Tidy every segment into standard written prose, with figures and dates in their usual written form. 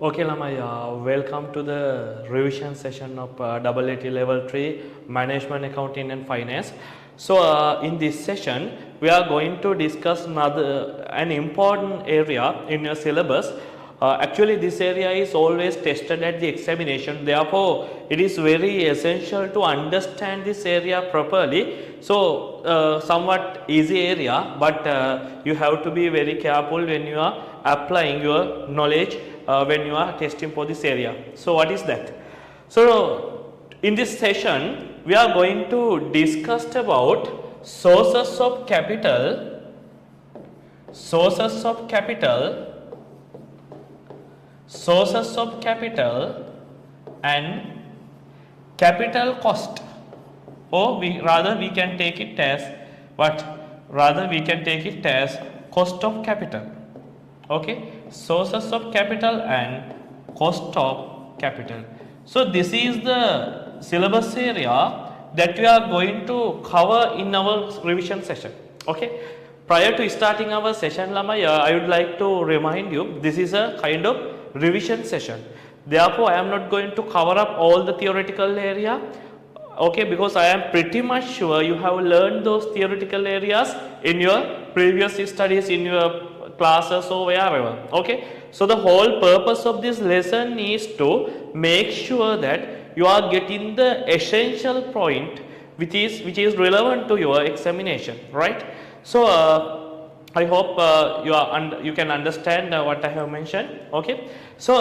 Okay, Lamai, welcome to the revision session of AAT Level 3 Management Accounting and Finance. So, in this session, we are going to discuss an important area in your syllabus. Actually, this area is always tested at the examination. Therefore, it is very essential to understand this area properly. So, somewhat easy area, but you have to be very careful when you are applying your knowledge when you are testing for this area. So, what is that? So, in this session, we are going to discuss about sources of capital, and capital cost, or we can take it as what? Rather we can take it as cost of capital. Okay, sources of capital and cost of capital. So this is the syllabus area that we are going to cover in our revision session. Okay, prior to starting our session, Lamai, I would like to remind you this is a kind of revision session. Therefore, I am not going to cover up all the theoretical area. Okay, because I am pretty much sure you have learned those theoretical areas in your previous studies, in your classes or wherever. Okay, so the whole purpose of this lesson is to make sure that you are getting the essential point which is relevant to your examination, right? So I hope you can understand what I have mentioned. Okay, so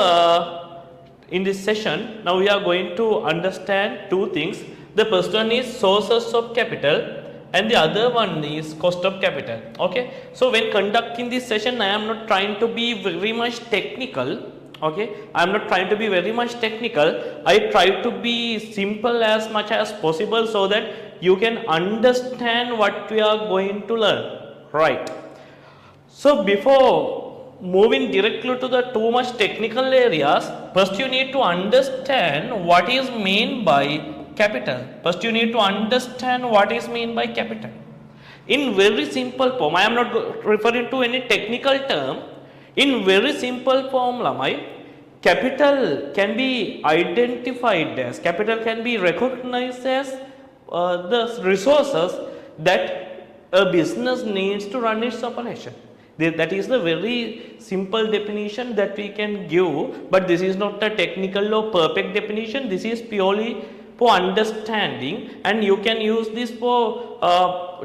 in this session now we are going to understand two things. The first one is sources of capital and the other one is cost of capital. Okay, so when conducting this session, I am not trying to be very much technical. Okay, I am not trying to be very much technical. I try to be simple as much as possible so that you can understand what we are going to learn, right? So before moving directly to the too much technical areas, first you need to understand what is meant by capital. First you need to understand what is meant by capital. In very simple form, I am not referring to any technical term. In very simple form, Lamai, capital can be identified as, capital can be recognized as the resources that a business needs to run its operation. That is the very simple definition that we can give, but this is not a technical or perfect definition. This is purely for understanding, and you can use this for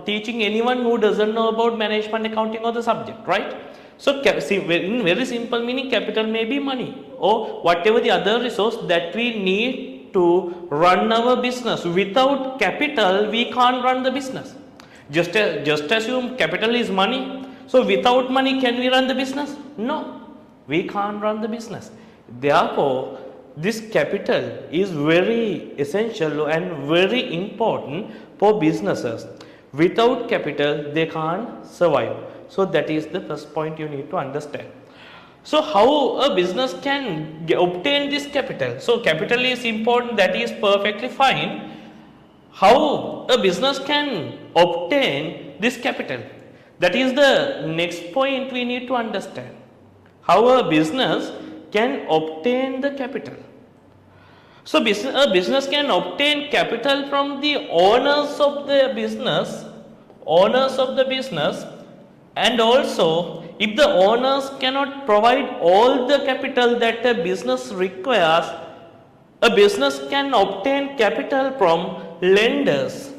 teaching anyone who doesn't know about management accounting or the subject, right? So in very simple meaning, capital may be money or whatever the other resource that we need to run our business. Without capital we can't run the business. Just assume capital is money. So without money can we run the business? No, we can't run the business. Therefore this capital is very essential and very important for businesses. Without capital they can't survive. So that is the first point you need to understand. So how a business can obtain this capital? So capital is important, that is perfectly fine. How a business can obtain this capital? That is the next point we need to understand. How a business can obtain the capital. So a business can obtain capital from the owners of the business, and also if the owners cannot provide all the capital that a business requires, a business can obtain capital from lenders,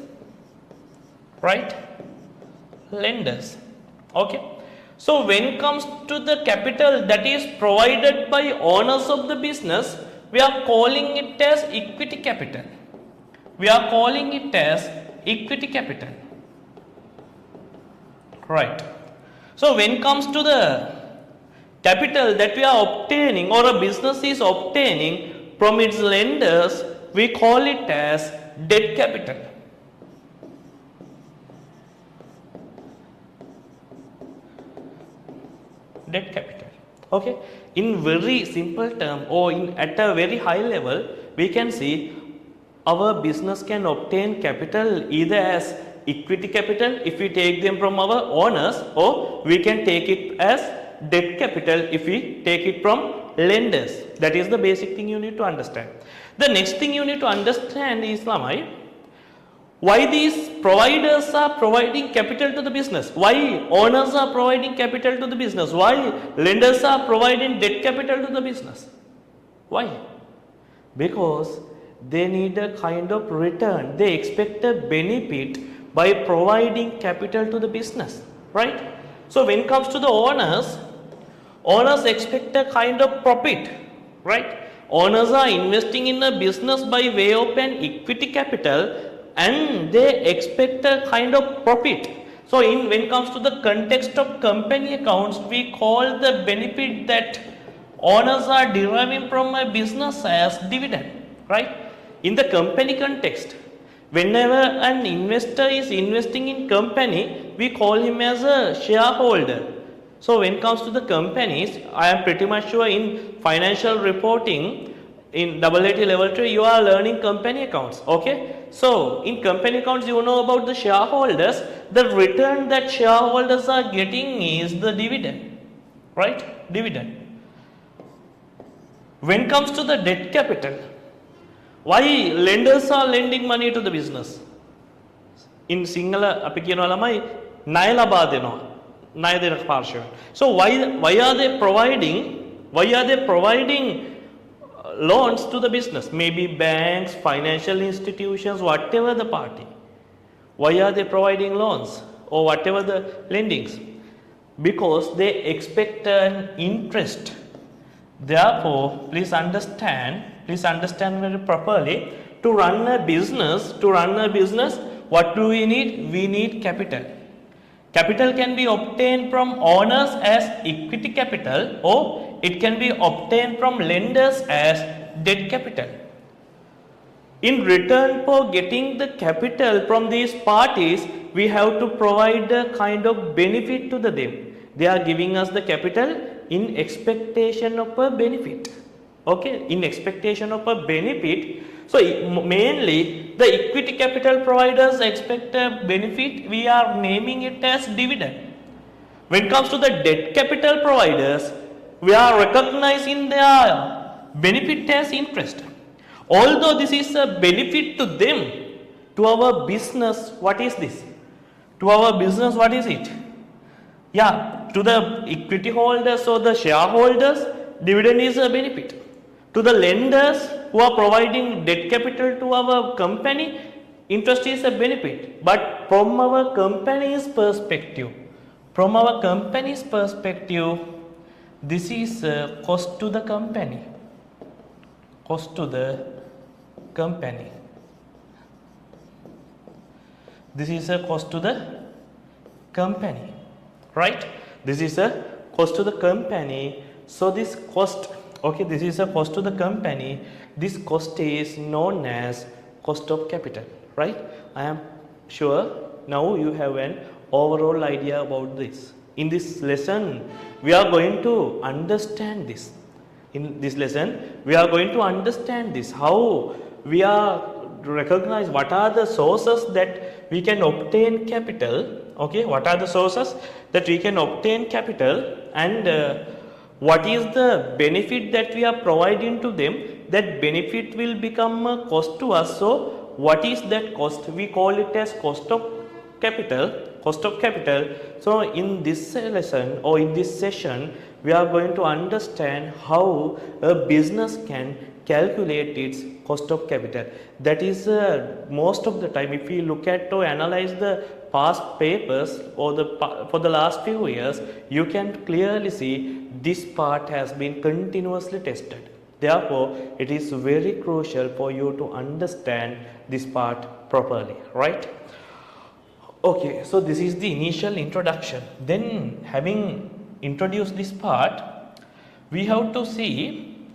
right? Lenders. Okay, so when it comes to the capital that is provided by owners of the business, we are calling it as equity capital. Right. So when it comes to the capital that we are obtaining or a business is obtaining from its lenders, we call it as debt capital. Debt capital. Okay, in very simple term or at a very high level, we can see our business can obtain capital either as equity capital if we take them from our owners, or we can take it as debt capital if we take it from lenders. That is the basic thing you need to understand. The next thing you need to understand is why these providers are providing capital to the business, why owners are providing capital to the business, why lenders are providing debt capital to the business. Why? Because they need a kind of return. They expect a benefit by providing capital to the business, right? So when it comes to the owners expect a kind of profit, right? Owners are investing in a business by way of an equity capital and they expect a kind of profit. So when it comes to the context of company accounts, we call the benefit that owners are deriving from a business as dividend, right? In the company context, whenever an investor is investing in company, we call him as a shareholder. So when it comes to the companies, I am pretty much sure in financial reporting in AAT level 2 you are learning company accounts, okay? So in company accounts you know about the shareholders. The return that shareholders are getting is the dividend, right? Dividend. When it comes to the debt capital, why lenders are lending money to the business? In Sinhala අපි කියනවා ළමයි ණය ලබා දෙනවා. ණය දෙන පාර්ශවය. So why are they providing loans to the business? Maybe banks, financial institutions, whatever the party. Why are they providing loans or whatever the lendings? Because they expect an interest. Therefore, please understand very properly. To run a business, what do we need? We need capital. Capital can be obtained from owners as equity capital or it can be obtained from lenders as debt capital. In return for getting the capital from these parties, we have to provide a kind of benefit to them. They are giving us the capital in expectation of a benefit. Okay, in expectation of a benefit. So mainly the equity capital providers expect a benefit. We are naming it as dividend. When it comes to the debt capital providers, we are recognizing their benefit as interest. Although this is a benefit to them, to our business, what is this? To our business, what is it? Yeah, to the equity holders or the shareholders, dividend is a benefit. To the lenders who are providing debt capital to our company, interest is a benefit. But from our company's perspective, this is a cost to the company. Cost to the company. This is a cost to the company, right? This is a cost to the company. So this cost, okay, this is a cost to the company. This cost is known as cost of capital, right? I am sure now you have an overall idea about this. In this lesson, we are going to understand this. In this lesson, we are going to understand this, how we are recognize what are the sources that we can obtain capital, okay, what are the sources that we can obtain capital and what is the benefit that we are providing to them. That benefit will become a cost to us. So what is that cost? We call it as cost of capital. So in this lesson or in this session, we are going to understand how a business can calculate its cost of capital. That is most of the time, if we look at or analyze the past papers or for the last few years, you can clearly see this part has been continuously tested. Therefore, it is very crucial for you to understand this part properly, right? Okay, so this is the initial introduction. Then, having introduced this part, we have to see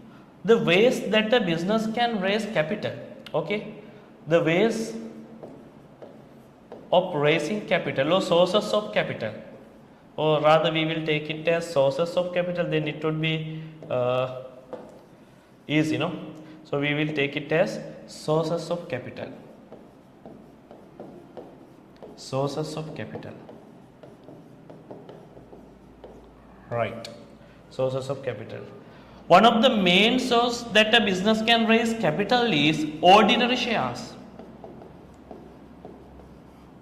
the ways that a business can raise capital. Okay, the ways of raising capital or sources of capital, or rather we will take it as sources of capital, then it would be easy, no? So we will take it as sources of capital. Sources of capital, right? Sources of capital. One of the main source that a business can raise capital is ordinary shares.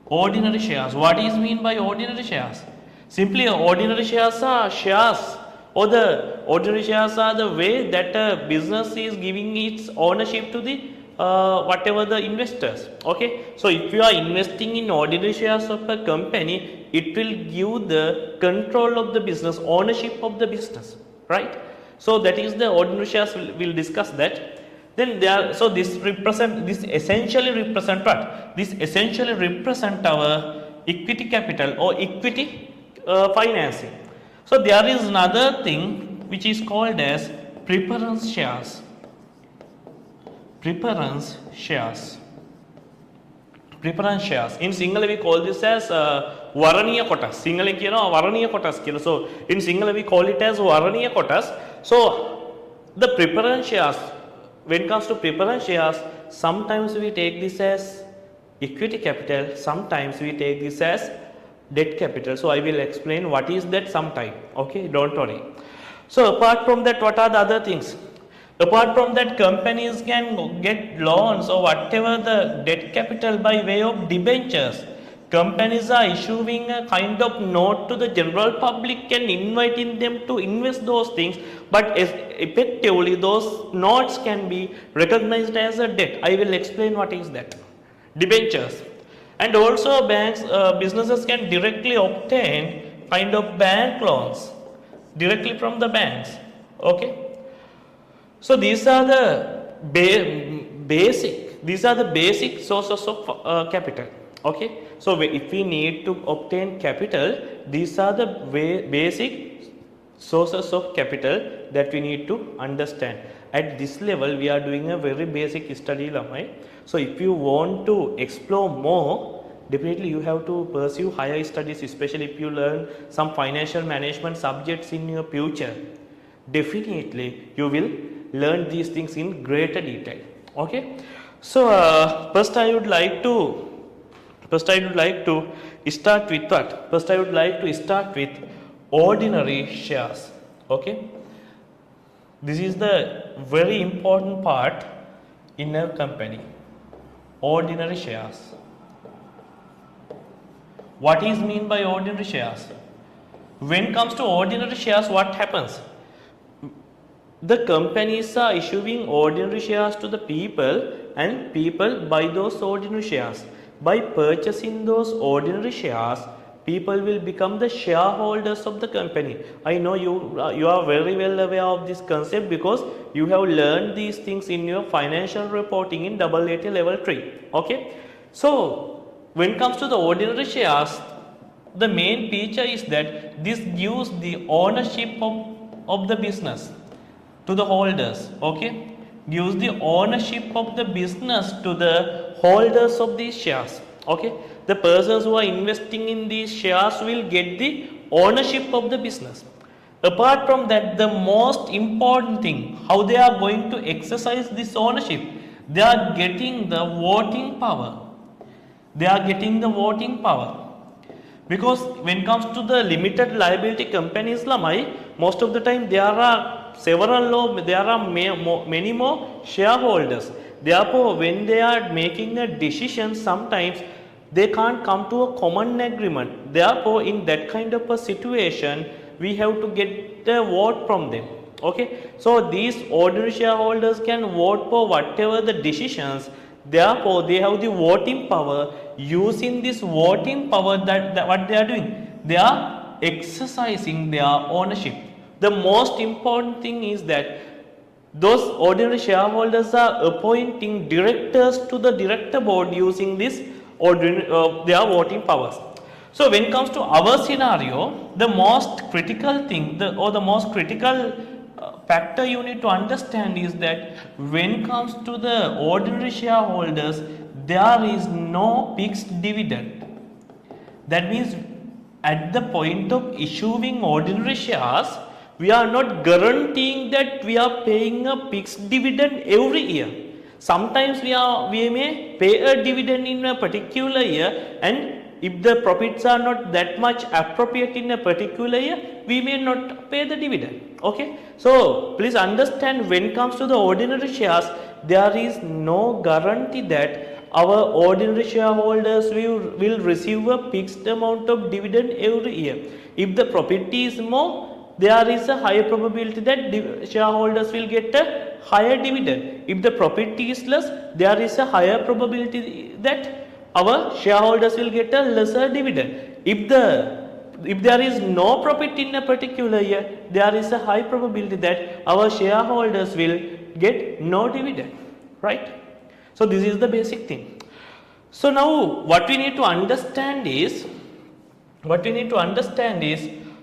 Ordinary shares. What is mean by ordinary shares? Simply ordinary shares are shares, or the ordinary shares are the way that a business is giving its ownership to the whatever the investors. Okay, so if you are investing in ordinary shares of a company, it will give the control of the business, ownership of the business, right? So that is the ordinary shares. We'll discuss that. Then there, so this essentially represent what? This essentially represent our equity capital or equity financing. So there is another thing which is called as preference shares. Preference shares. Preference shares. In Sinhala we call this as Varaniya kotas. Sinhala කියනවා Varaniya kotas කියලා. So in Sinhala we call it as Varaniya kotas. So the preference shares, when it comes to preference shares, sometimes we take this as equity capital, sometimes we take this as debt capital. So I will explain what is that sometime. Okay, don't worry. So apart from that, what are the other things? Apart from that, companies can get loans or whatever the debt capital by way of debentures. Companies are issuing a kind of note to the general public and inviting them to invest those things, but effectively those notes can be recognized as a debt. I will explain what is that. Debentures. And also banks, businesses can directly obtain kind of bank loans directly from the banks. Okay. So these are the basic sources of capital. Okay. So if we need to obtain capital, these are the basic sources of capital that we need to understand. At this level, we are doing a very basic study, Lamai. So if you want to explore more, definitely you have to pursue higher studies, especially if you learn some financial management subjects in your future. Definitely you will learn these things in greater detail. Okay. So first I would like to start with what? First I would like to start with ordinary shares. Okay. This is the very important part in a company. Ordinary shares. What is mean by ordinary shares? When it comes to ordinary shares, what happens? The companies are issuing ordinary shares to the people, and people buy those ordinary shares. By purchasing those ordinary shares, people will become the shareholders of the company. I know you are very well aware of this concept because you have learned these things in your financial reporting in AAT level 3. Okay. So when it comes to the ordinary shares, the main feature is that this gives the ownership of the business to the holders. Okay. Gives the ownership of the business to the holders of these shares. Okay. The persons who are investing in these shares will get the ownership of the business. Apart from that, the most important thing, how they are going to exercise this ownership, they are getting the voting power. They are getting the voting power. Because when it comes to the limited liability companies, Lamai, most of the time there are many more shareholders. Therefore, when they are making a decision, sometimes they can't come to a common agreement. Therefore, in that kind of a situation, we have to get the vote from them. Okay. So these ordinary shareholders can vote for whatever the decisions. Therefore, they have the voting power. Using this voting power, that what they are doing, they are exercising their ownership. The most important thing is that those ordinary shareholders are appointing directors to the director board using this their voting powers. So when it comes to our scenario, the most critical thing, the most critical factor you need to understand is that when it comes to the ordinary shareholders, there is no fixed dividend. That means at the point of issuing ordinary shares, we are not guaranteeing that we are paying a fixed dividend every year. Sometimes we may pay a dividend in a particular year, and if the profits are not that much appropriate in a particular year, we may not pay the dividend. Okay, so please understand, when it comes to the ordinary shares, there is no guarantee that our ordinary shareholders will receive a fixed amount of dividend every year. If the profit is more, there is a higher probability that shareholders will get a higher dividend. If the profit is less, there is a higher probability that our shareholders will get a lesser dividend. If there is no profit in a particular year, there is a high probability that our shareholders will get no dividend, right? So this is the basic thing. So now what we need to understand is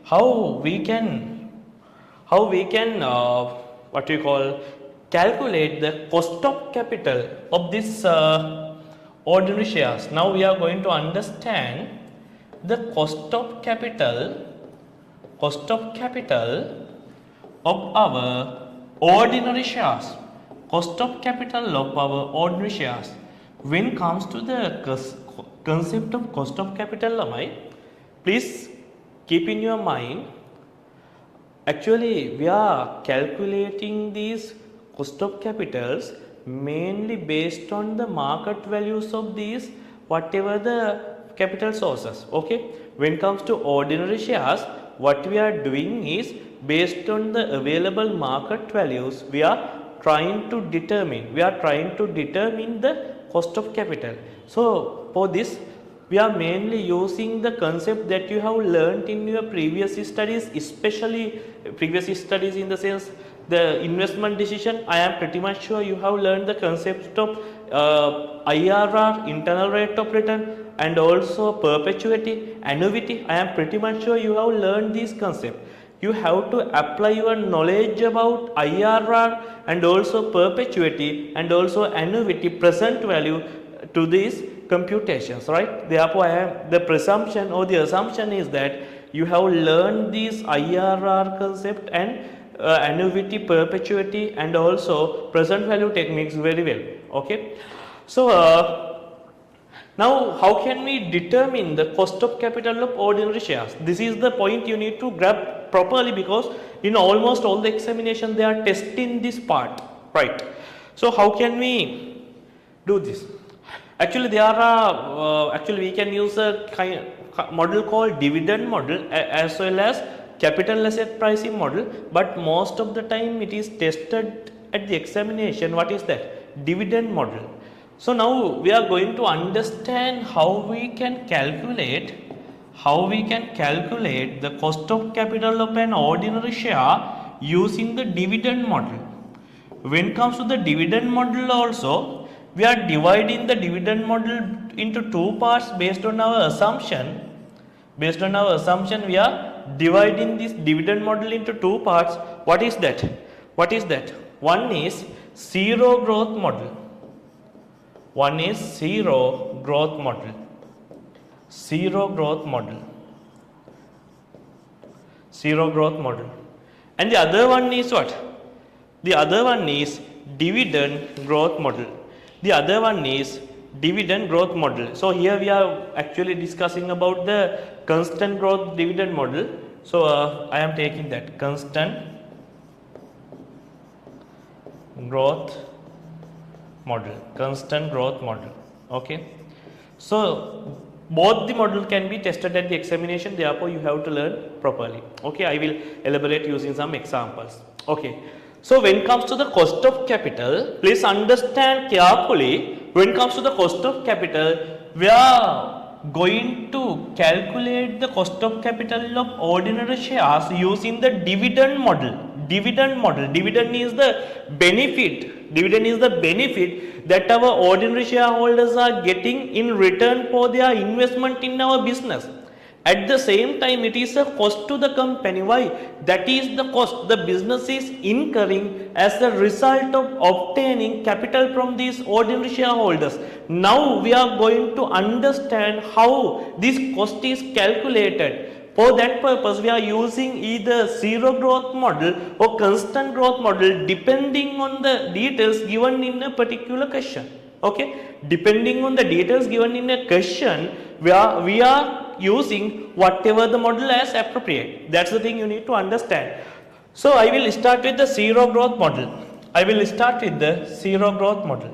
how we can what we call calculate the cost of capital of this ordinary shares. Now we are going to understand the cost of capital of our ordinary shares. Cost of capital of our ordinary shares. When comes to the concept of cost of capital, please keep in your mind, actually we are calculating these cost of capitals mainly based on the market values of these whatever the capital sources. Okay, when it comes to ordinary shares, what we are doing is based on the available market values, we are trying to determine the cost of capital. So for this, we are mainly using the concept that you have learnt in your previous studies, especially previous studies in the sense the investment decision. I am pretty much sure you have learned the concept of IRR, internal rate of return, and also perpetuity, annuity. I am pretty much sure you have learned this concept. You have to apply your knowledge about IRR and also perpetuity and also annuity, present value, to these computations, right? Therefore, the presumption or the assumption is that you have learned this IRR concept and annuity, perpetuity, and also present value techniques very well. Okay, so now how can we determine the cost of capital of ordinary shares? This is the point you need to grab properly, because in almost all the examination they are testing this part, right? So how can we do this? Actually there are we can use a model called dividend model as well as capital asset pricing model, but most of the time it is tested at the examination. What is that? Dividend model. So now we are going to understand how we can calculate the cost of capital of an ordinary share using the dividend model. When it comes to the dividend model also, we are dividing the dividend model into two parts based on our assumption. Based on our assumption, we are dividing this dividend model into two parts. What is that? One is zero growth model. Zero growth model. And the other one is what? The other one is dividend growth model. So here we are actually discussing about the constant growth dividend model. So I am taking that constant growth model. Okay, so both the model can be tested at the examination, therefore you have to learn properly. Okay, I will elaborate using some examples. Okay, so when it comes to the cost of capital, please understand carefully. When it comes to the cost of capital, we are going to calculate the cost of capital of ordinary shares using the dividend model. Dividend is the benefit that our ordinary shareholders are getting in return for their investment in our business. At the same time, it is a cost to the company. Why? That is the cost the business is incurring as a result of obtaining capital from these ordinary shareholders. Now we are going to understand how this cost is calculated. For that purpose, we are using either zero growth model or constant growth model depending on the details given in a particular question. Okay, depending on the details given in a question, we are using whatever the model as appropriate. That's the thing you need to understand. So I will start with the zero growth model. I will start with the zero growth model.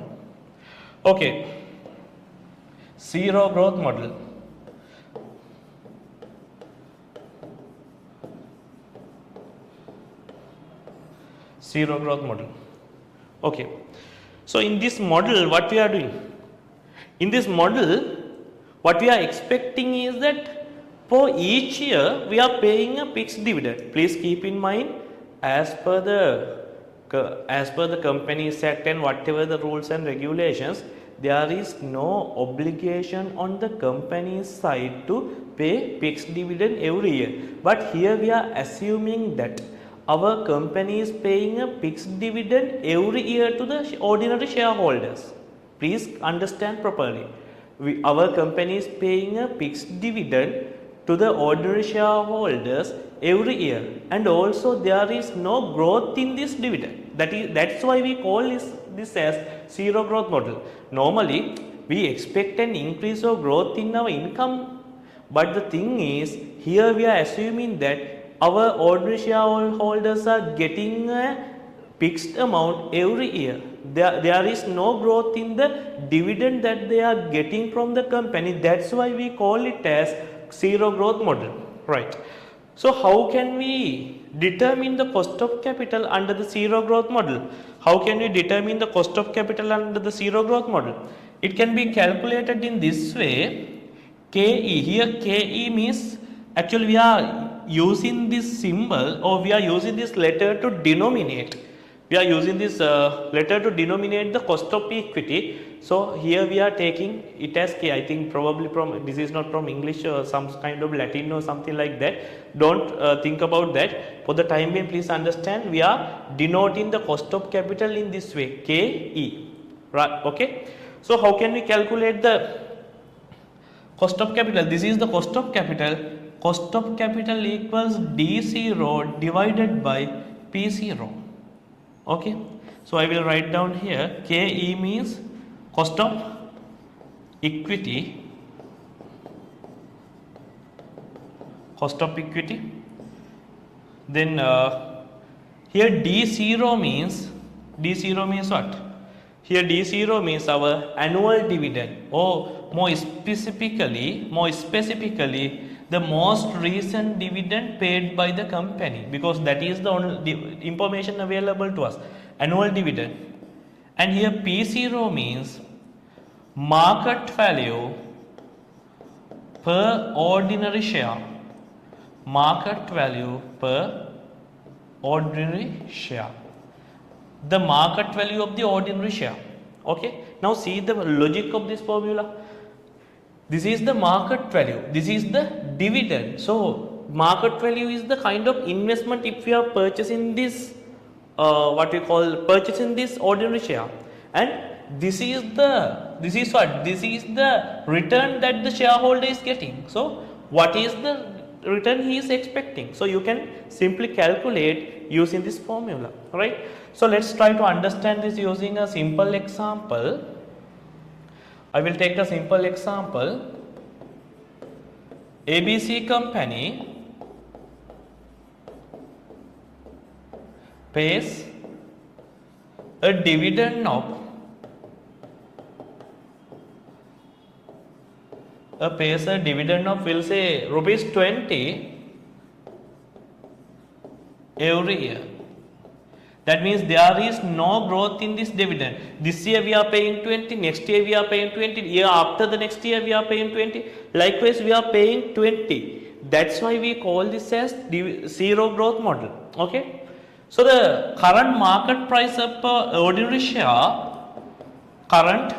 Okay. Zero growth model. Zero growth model. Okay. So in this model, what we are doing? In this model, what we are expecting is that for each year we are paying a fixed dividend. Please keep in mind, as per the Companies Act and whatever the rules and regulations, there is no obligation on the company's side to pay fixed dividend every year. But here we are assuming that our company is paying a fixed dividend every year to the ordinary shareholders. Please understand properly. Our company is paying a fixed dividend to the ordinary shareholders every year, and also there is no growth in this dividend. That's why we call this as zero growth model. Normally we expect an increase or growth in our income, but the thing is, here we are assuming that our ordinary shareholders are getting a fixed amount every year. There is no growth in the dividend that they are getting from the company. That's why we call it as zero growth model, right? So how can we determine the cost of capital under the zero growth model? How can we determine the cost of capital under the zero growth model? It can be calculated in this way. KE, here KE means, actually we are using this symbol, or we are using this letter to denominate. We are using this letter to denominate the cost of equity. So here we are taking it as K. I think probably from, this is not from English or some kind of Latin or something like that. Don't think about that. For the time being, please understand, we are denoting the cost of capital in this way, KE. Right? Okay. So how can we calculate the cost of capital? This is the cost of capital. Cost of capital equals D0 divided by P0. Okay, so I will write down here KE means cost of equity, then here D0 means what? Here D0 means our annual dividend, or more specifically the most recent dividend paid by the company, because that is the only information available to us, annual dividend. And here P0 means market value per ordinary share, market value per ordinary share, the market value of the ordinary share. Okay, now see the logic of this formula. This is the market value, this is the dividend. So market value is the kind of investment if we are purchasing this purchasing this ordinary share, and this is what? This is the return that the shareholder is getting. So what is the return he is expecting? So you can simply calculate using this formula, right? So let's try to understand this using a simple example. I will take a simple example. ABC company pays a dividend of we'll say rupees 20 every year. That means there is no growth in this dividend. This year we are paying 20, next year we are paying 20, year after the next year we are paying 20. Likewise, we are paying 20. That's why we call this as zero growth model. Okay. So the current market price of ordinary share, current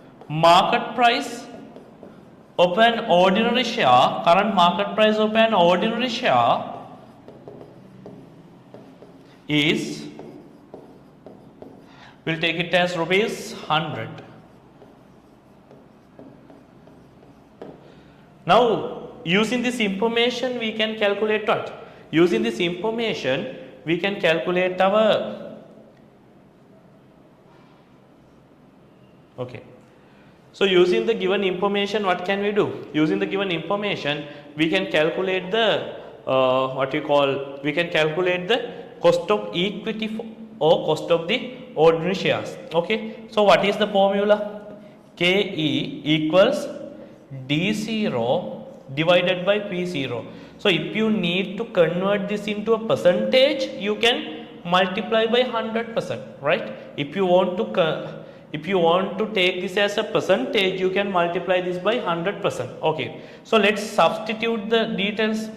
market price of an ordinary share, is, we'll take it as rupees 100. Now using this information we can calculate what? Using this information we can calculate our, okay. So using the given information, what can we do? Using the given information we can calculate the we can calculate the cost of equity or cost of the ordinary shares. Okay, so what is the formula? KE equals D0 divided by P0. So if you need to convert this into a percentage, you can multiply by 100%, right? If you want to take this as a percentage, you can multiply this by 100%. Okay, so let's substitute the details.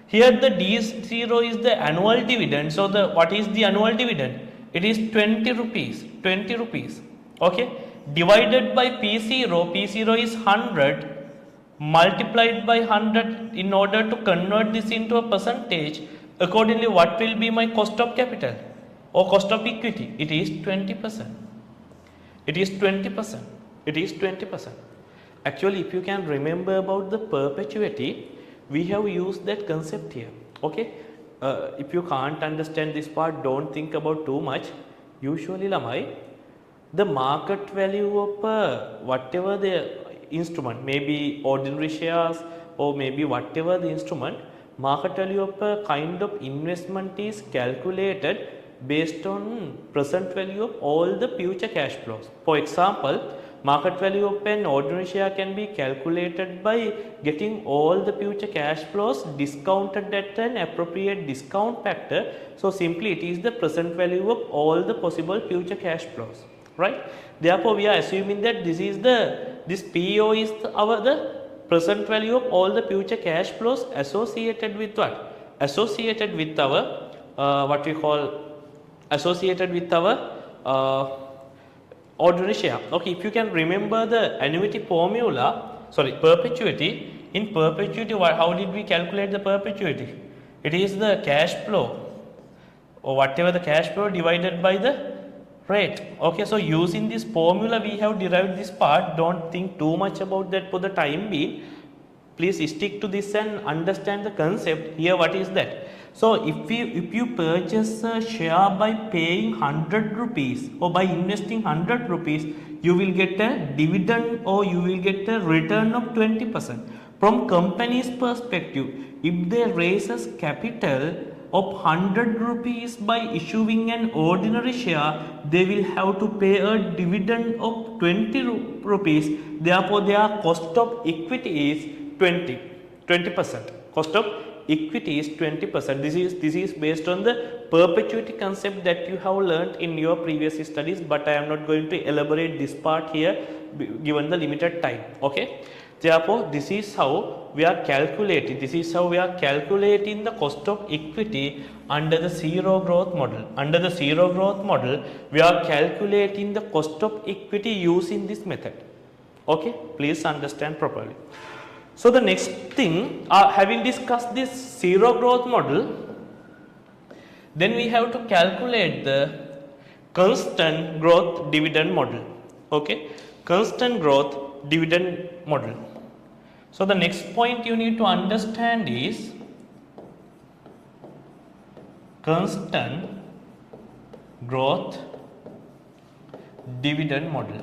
Here the D0 is the annual dividend. So what is the annual dividend? It is 20 rupees. 20 rupees. Okay, divided by P0. P0 is 100 multiplied by 100 in order to convert this into a percentage. Accordingly, what will be my cost of capital or cost of equity? It is 20%. It is 20%. It is 20%. Actually, if you can remember about the perpetuity, we have used that concept here. Okay, if you can't understand this part, don't think about too much. Usually lamai, the market value of whatever the instrument, maybe ordinary shares or maybe whatever the instrument, market value of a kind of investment is calculated based on present value of all the future cash flows. For example, market value of an ordinary share can be calculated by getting all the future cash flows discounted at an appropriate discount factor. So simply it is the present value of all the possible future cash flows, right? Therefore we are assuming that this PO is the present value of all the future cash flows associated with what? Associated with our associated with our ordinary share. Okay, if you can remember the annuity formula, sorry, perpetuity. In perpetuity, how did we calculate the perpetuity? It is the cash flow or whatever the cash flow divided by the rate. Okay, so using this formula we have derived this part. Don't think too much about that for the time being. Please stick to this and understand the concept here. What is that? So if you purchase a share by paying 100 rupees or by investing 100 rupees, you will get a dividend or you will get a return of 20%. From company's perspective, if they raises capital of 100 rupees by issuing an ordinary share, they will have to pay a dividend of 20 rupees. Therefore, their cost of equity is 20%. Cost of equity is 20%. This is based on the perpetuity concept that you have learnt in your previous studies, but I am not going to elaborate this part here given the limited time. Okay, therefore this is how we are calculating the cost of equity under the zero growth model. Under the zero growth model, we are calculating the cost of equity using this method. Okay, please understand properly. So the next thing, having discussed this zero growth model, then we have to calculate the constant growth dividend model. Okay, constant growth dividend model. So the next point you need to understand is constant growth dividend model.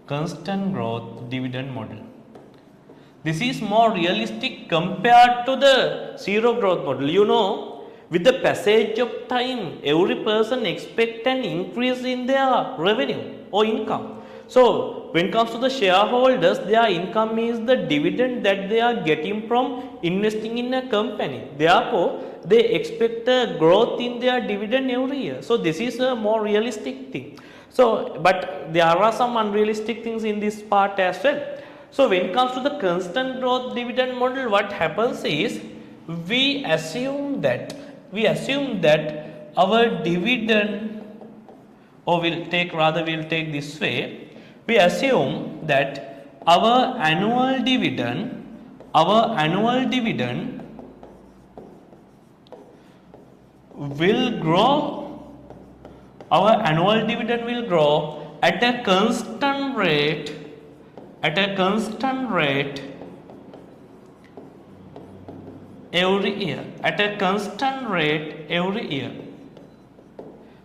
Constant growth dividend model. This is more realistic compared to the zero growth model. You know, with the passage of time, every person expects an increase in their revenue or income. So when it comes to the shareholders, their income is the dividend that they are getting from investing in a company. Therefore, they expect a growth in their dividend every year. So this is a more realistic thing. So, but there are some unrealistic things in this part as well. So when it comes to the constant growth dividend model, what happens is we assume that our dividend, or we'll take this way, we assume that our annual dividend will grow at a constant rate every year.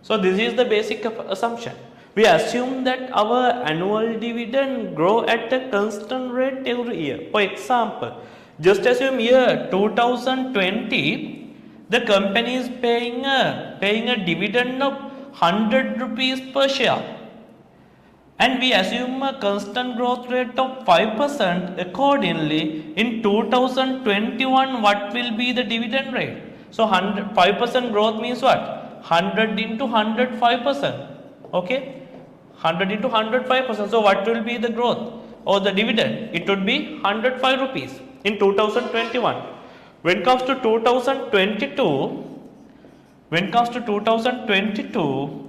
So this is the basic assumption. We assume that our annual dividend grow at a constant rate every year. For example, just assume year 2020, The company is paying a dividend of 100 rupees per share. And we assume a constant growth rate of 5%. Accordingly, in 2021, what will be the dividend rate? So 5% growth means what? 100 into 100, 5%. Okay? 100 into 100, 5%. So what will be the growth or the dividend? It would be 105 rupees in 2021. When it comes to 2022,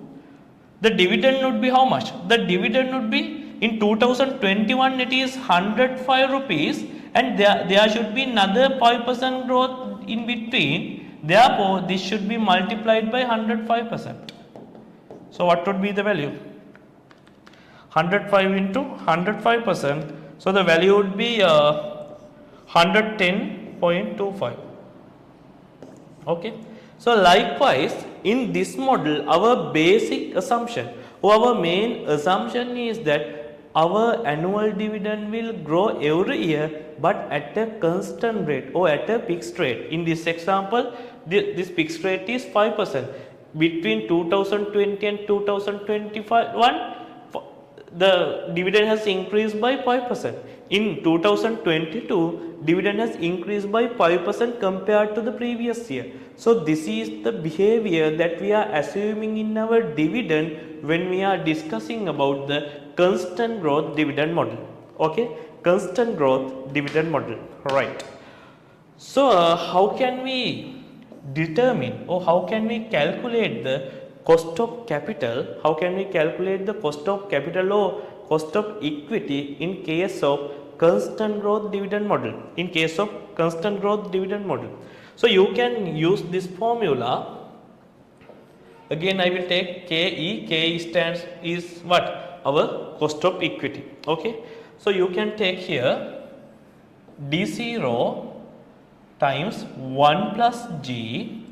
the dividend would be how much? The dividend would be in 2021 it is 105 rupees, and there should be another 5% growth in between. Therefore, this should be multiplied by 105%. So what would be the value? 105 into 105%. So the value would be 110.25. Okay. So likewise, in this model, our basic assumption or our main assumption is that our annual dividend will grow every year, but at a constant rate or at a fixed rate. In this example, this fixed rate is 5%. Between 2020 and 2021, the dividend has increased by 5%. In 2022, dividend has increased by 5% compared to the previous year. So this is the behavior that we are assuming in our dividend when we are discussing about the constant growth dividend model. Okay, constant growth dividend model, right? So how can we determine or how can we calculate the cost of capital? How can we calculate the cost of capital or cost of equity in case of constant growth dividend model? In case of constant growth dividend model, so you can use this formula. Again, I will take KE. KE stands is what? Our cost of equity. Okay. So you can take here D0 times 1 plus G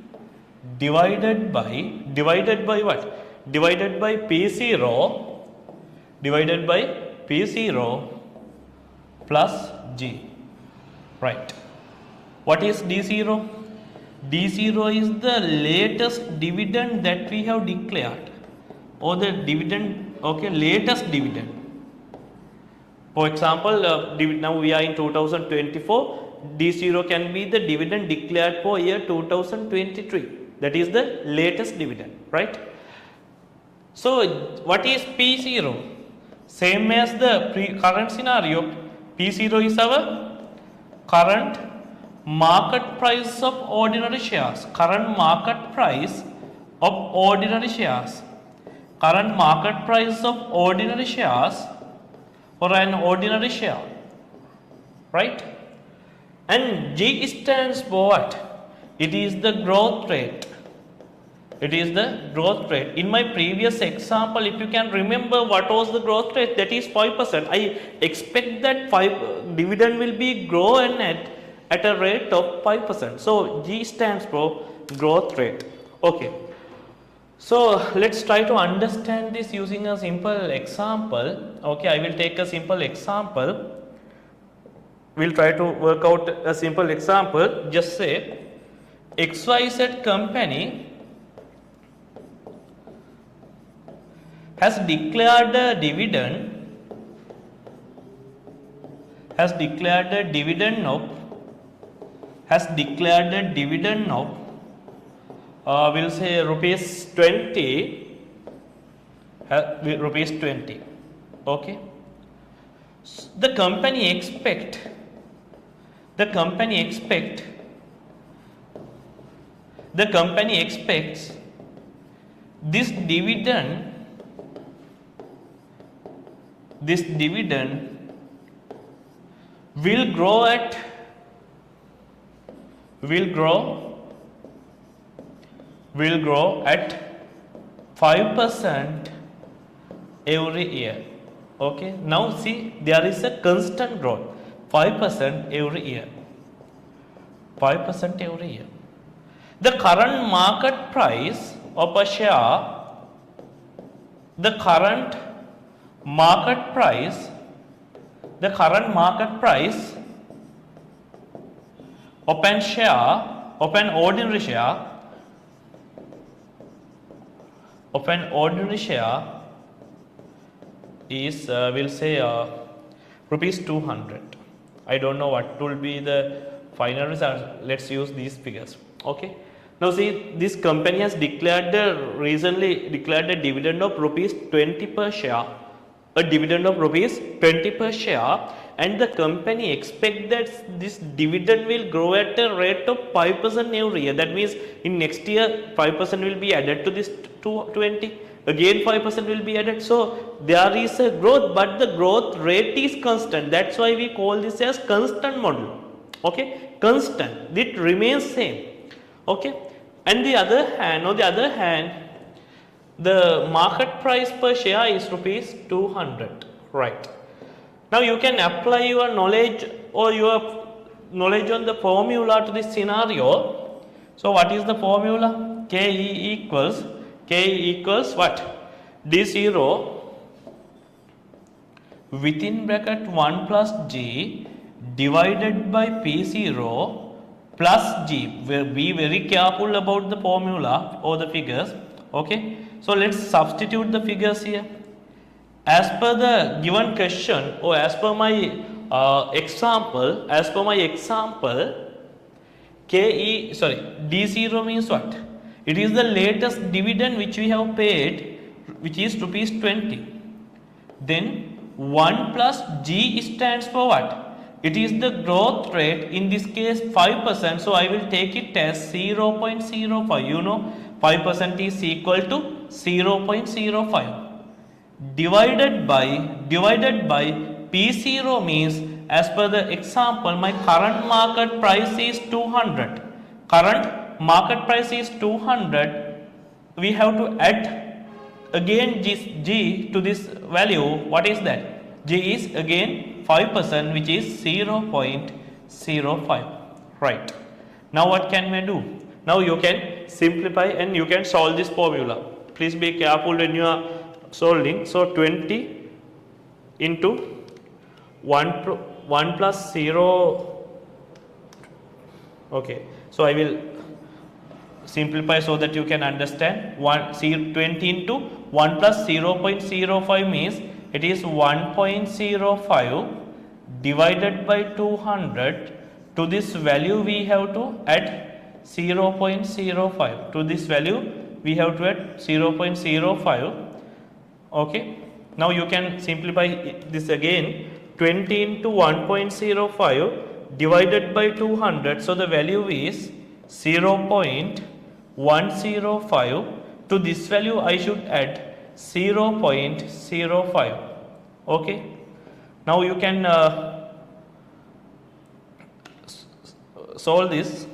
divided by what? Divided by P0 plus G. Right. What is D0? D0 is the latest dividend that we have declared, or the dividend, okay, latest dividend. For example, now we are in 2024, D0 can be the dividend declared for year 2023. That is the latest dividend, right? So what is P0? Same as the current scenario. P0 is our current market price of ordinary shares. Current market price of ordinary shares. Current market price of ordinary shares for an ordinary share, right? And G stands for what? It is the growth rate. It is the growth rate. In my previous example, if you can remember what was the growth rate, that is 5%. I expect that dividend will be growing at a rate of 5%. So G stands for growth rate. Okay. So let's try to understand this using a simple example. Okay, I will take a simple example. We'll try to work out a simple example. Just say XYZ company has declared a dividend of we'll say rupees 20. Okay. The company expects this dividend will grow at 5% every year. Okay. Now see, there is a constant growth, 5% every year. 5% every year. The current market price of a share, the current market price of a share of an ordinary share is we'll say rupees 200. I don't know what will be the final result. Let's use these figures. Okay. Now see, this company has recently declared a dividend of rupees 20 per share. A dividend of rupees 20 per share, and the company expects that this dividend will grow at a rate of 5% every year. That means in next year 5% will be added to this 20. Again 5% will be added. So there is a growth, but the growth rate is constant. That's why we call this as constant model. Okay, constant. It remains same. Okay, and on the other hand, the market price per share is rupees 200. Right. Now you can apply your knowledge on the formula to this scenario. So what is the formula? KE equals what? D0 within bracket 1 plus G divided by P0 plus G. Be very careful about the formula or the figures. Okay. So let's substitute the figures here. As per the given question, or as per my example, D0 means what? It is the latest dividend which we have paid, which is rupees 20. Then 1 plus G stands for what? It is the growth rate, in this case 5%. So I will take it as 0.05. You know, 5% is equal to 0.05. Divided by P0 means, as per the example, my current market price is 200. Current market price is 200. We have to add again G to this value. What is that? G is again 5%, which is 0.05. Right. Now what can we do? Now you can simplify and you can solve this formula. Please be careful when you are solving. So 20 into 1 plus 0. Okay. So I will simplify so that you can understand. 20 into 1 plus 0.05 means it is 1.05 divided by 200. To this value we have to add 0.05. To this value we have to add 0.05. Okay. Now you can simplify this again. 20 into 1.05 divided by 200. So the value is 0.105. To this value I should add 0.05. Okay. Now you can solve this.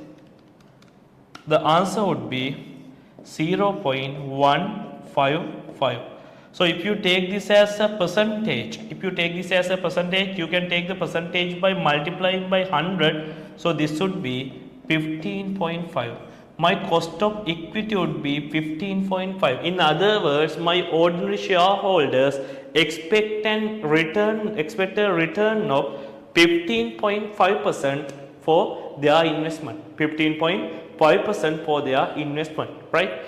The answer would be 0.155. So if you take this as a percentage, you can take the percentage by multiplying by 100. So this would be 15.5. My cost of equity would be 15.5. In other words, my ordinary shareholders expect a return of 15.5% for their investment. 15.5% for their investment, right?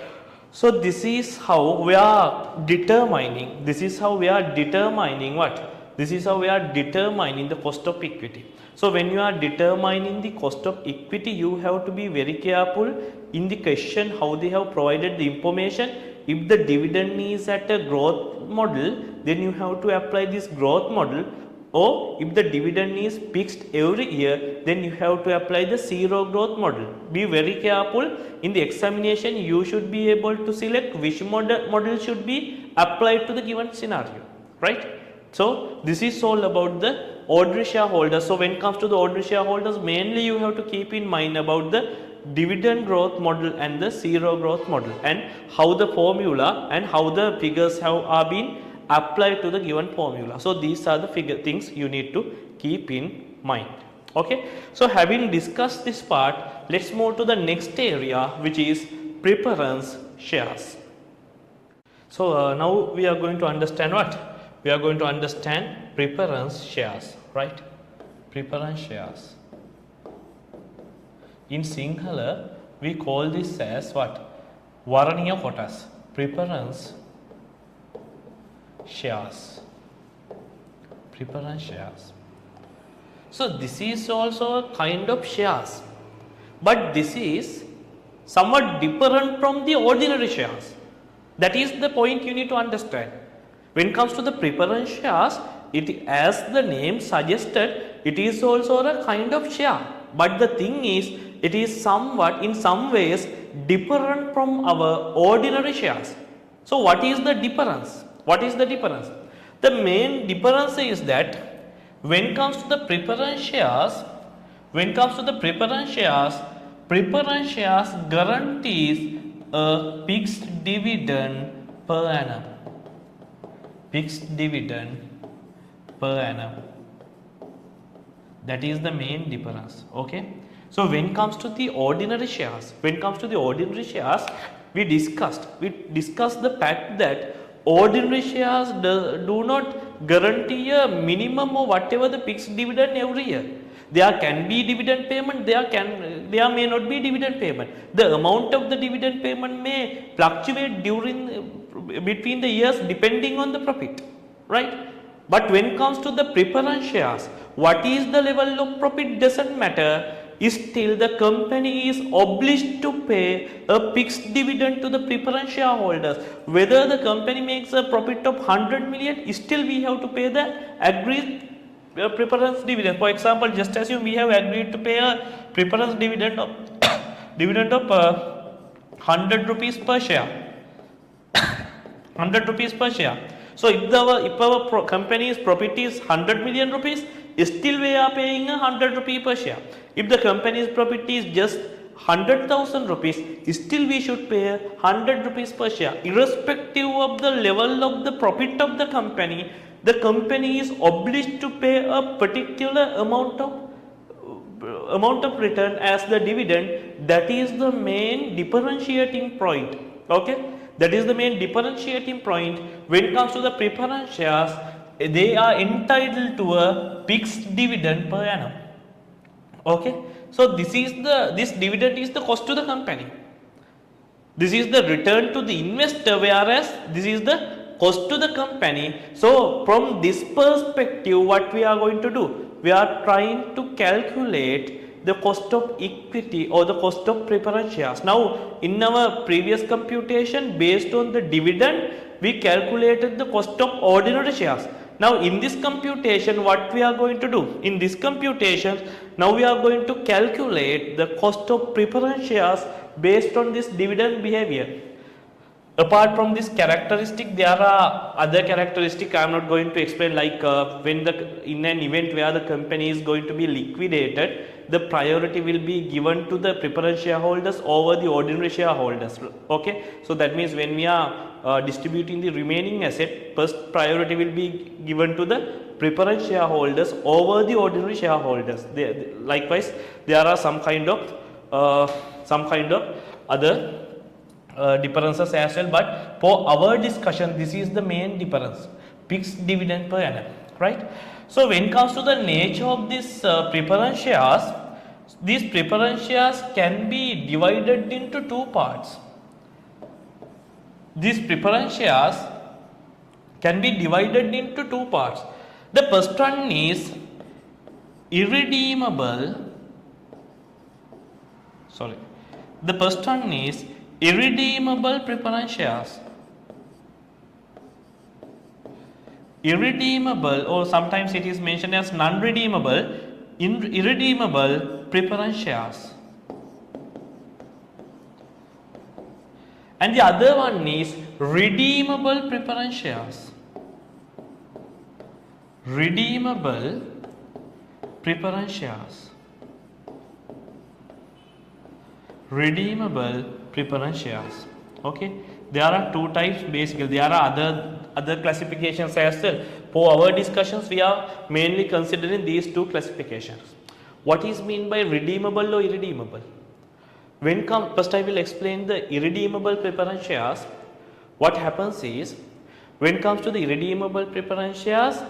So this is how we are determining. This is how we are determining what? This is how we are determining the cost of equity. So when you are determining the cost of equity, you have to be very careful in the question how they have provided the information. If the dividend is at a growth model, then you have to apply this growth model. Or if the dividend is fixed every year, then you have to apply the zero growth model. Be very careful. In the examination, you should be able to select which model should be applied to the given scenario, right? So this is all about the ordinary shareholders. So when it comes to the ordinary shareholders, mainly you have to keep in mind about the dividend growth model and the zero growth model, and how the formula and how the figures are been applied to the given formula. So these are the things you need to keep in mind. Okay. So having discussed this part, let's move to the next area, which is preference shares. So now we are going to understand what? We are going to understand preference shares, right? Preference shares. In Sinhala, we call this as what? Varaniya quotas, preference shares. Preference shares. So this is also a kind of shares, but this is somewhat different from the ordinary shares. That is the point you need to understand. When it comes to the preference shares, it, as the name suggested, it is also a kind of share. But the thing is, it is somewhat in some ways different from our ordinary shares. So what is the difference? What is the difference? The main difference is that when it comes to the preference shares, preference shares guarantees a fixed dividend per annum. Fixed dividend per annum. That is the main difference. Okay. So when it comes to the ordinary shares, we discussed the fact that ordinary shares do not guarantee a minimum of whatever the fixed dividend every year. There can be dividend payment, there may not be dividend payment. The amount of the dividend payment may fluctuate between the years depending on the profit, right? But when it comes to the preference shares, what is the level of profit doesn't matter. Still the company is obliged to pay a fixed dividend to the preference shareholders. Whether the company makes a profit of 100 million, still we have to pay the agreed preference dividend. For example, just assume we have agreed to pay a preference dividend of 100 rupees per share. 100 rupees per share. So if our company's profit is 100 million rupees, still we are paying 100 rupees per share. If the company's profit is just 100,000 rupees, still we should pay 100 rupees per share. Irrespective of the level of the profit of the company is obliged to pay a particular amount of return as the dividend. That is the main differentiating point. Okay, that is the main differentiating point. When it comes to the preference shares, they are entitled to a fixed dividend per annum. Okay, so this dividend is the cost to the company. This is the return to the investor, whereas this is the cost to the company. So from this perspective, what we are going to do? We are trying to calculate the cost of equity or the cost of preference shares. Now, in our previous computation, based on the dividend, we calculated the cost of ordinary shares. Now, in this computation, what we are going to do? In this computation, now we are going to calculate the cost of preference shares based on this dividend behavior. Apart from this characteristic, there are other characteristics I am not going to explain, like in an event where the company is going to be liquidated, the priority will be given to the preference shareholders over the ordinary shareholders. Okay, so that means when we are distributing the remaining asset, first priority will be given to the preference shareholders over the ordinary shareholders. Likewise, there are some kind of other differences as well, but for our discussion, this is the main difference: fixed dividend per annum, right? So when it comes to the nature of this preference shares, these preference shares can be divided into two parts. These preference shares can be divided into two parts. The first one is irredeemable. The first one is irredeemable preference shares. Irredeemable, or sometimes it is mentioned as non-redeemable, irredeemable preference shares. And the other one is redeemable preference shares. Redeemable preference shares. Redeemable preference shares. Okay, there are two types basically. There are other classifications as well. For our discussions, we are mainly considering these two classifications. What is meant by redeemable or irredeemable? First I will explain the irredeemable preference shares. What happens is, when it comes to the irredeemable preference shares,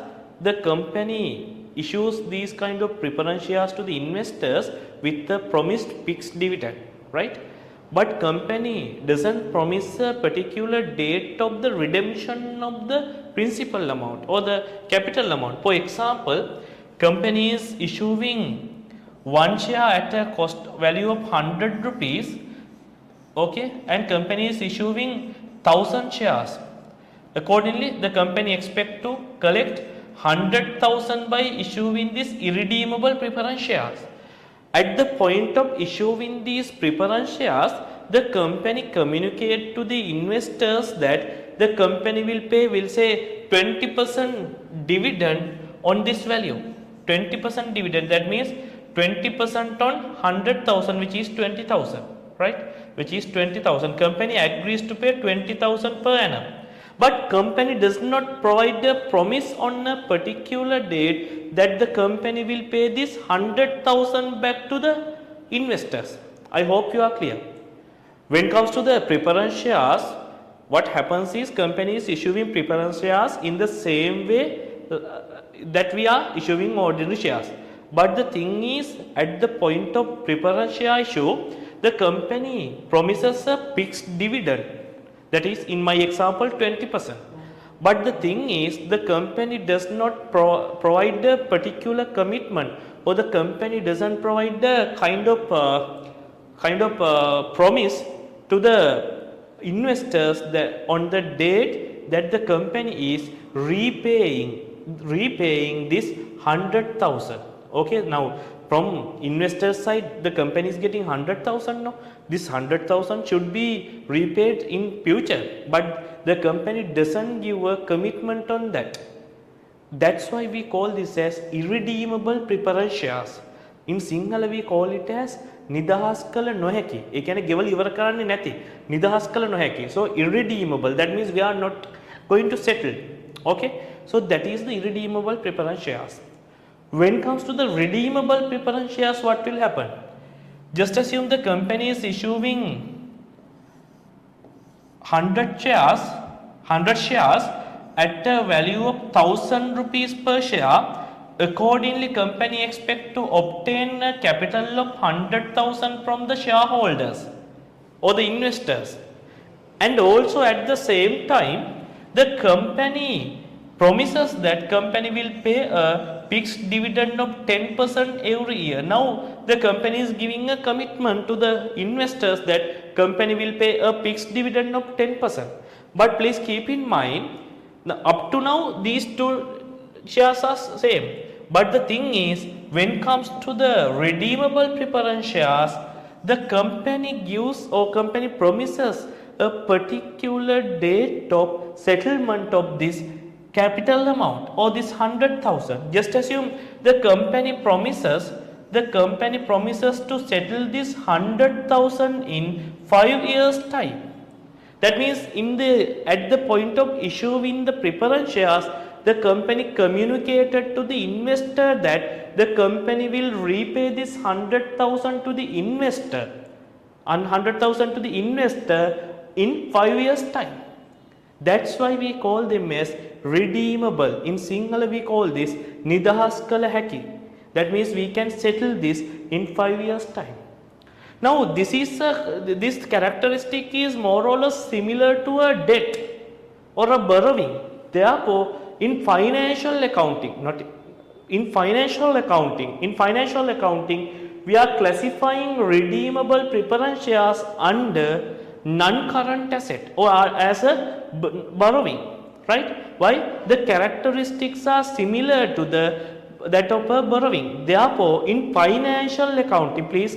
the company issues these kind of preference shares to the investors with the promised fixed dividend, right? But company doesn't promise a particular date of the redemption of the principal amount or the capital amount. For example, company is issuing one share at a cost value of 100 rupees, okay, and company is issuing 1000 shares. Accordingly, the company expect to collect 100,000 by issuing this irredeemable preference shares. At the point of issuing these preference shares, the company communicate to the investors that the company will pay, will say 20% dividend on this value. 20% dividend, that means 20% on 100,000, which is 20,000, right? Which is 20,000. Company agrees to pay 20,000 per annum. But company does not provide a promise on a particular date that the company will pay this 100,000 back to the investors. I hope you are clear. When it comes to the preference shares, what happens is company is issuing preference shares in the same way that we are issuing ordinary shares. But the thing is, at the point of preference share issue, the company promises a fixed dividend. That is, in my example, 20%. But the thing is, the company does not provide a particular commitment, or the company doesn't provide a kind of promise to the investors that on the date that the company is repaying this 100,000. Okay, now from investor side, the company is getting 100,000 now. This 100,000 should be repaid in future, but the company doesn't give a commitment on that. That's why we call this as irredeemable preference shares. In Sinhala we call it as nidahas kala nohaki. ඒ කියන්නේ ගෙවල ඉවර කරන්නේ නැති. නිදහස් කළ නොහැකි. So irredeemable, that means we are not going to settle. Okay, so that is the irredeemable preference shares. When it comes to the redeemable preference shares, what will happen? Just assume the company is issuing 100 shares at a value of 1000 rupees per share. Accordingly, company expect to obtain a capital of 100,000 from the shareholders or the investors. And also at the same time, the company promises that company will pay a fixed dividend of 10% every year. Now the company is giving a commitment to the investors that company will pay a fixed dividend of 10%. But please keep in mind, up to now these two shares are same. But the thing is, when it comes to the redeemable preference shares, the company gives or company promises a particular date of settlement of this capital amount or this 100,000. Just assume the company promises to settle this 100,000 in 5 years time. That means at the point of issuing the preference shares, the company communicated to the investor that the company will repay this 100,000 to the investor and 100,000 to the investor in 5 years time. That's why we call them as redeemable. In Sinhala we call this nidahas kala haki. That means we can settle this in 5 years time. Now this characteristic is more or less similar to a debt or a borrowing. Therefore, in financial accounting, we are classifying redeemable preference shares under non-current asset or as a borrowing, right? Why? The characteristics are similar to that of a borrowing. Therefore, in financial accounting, please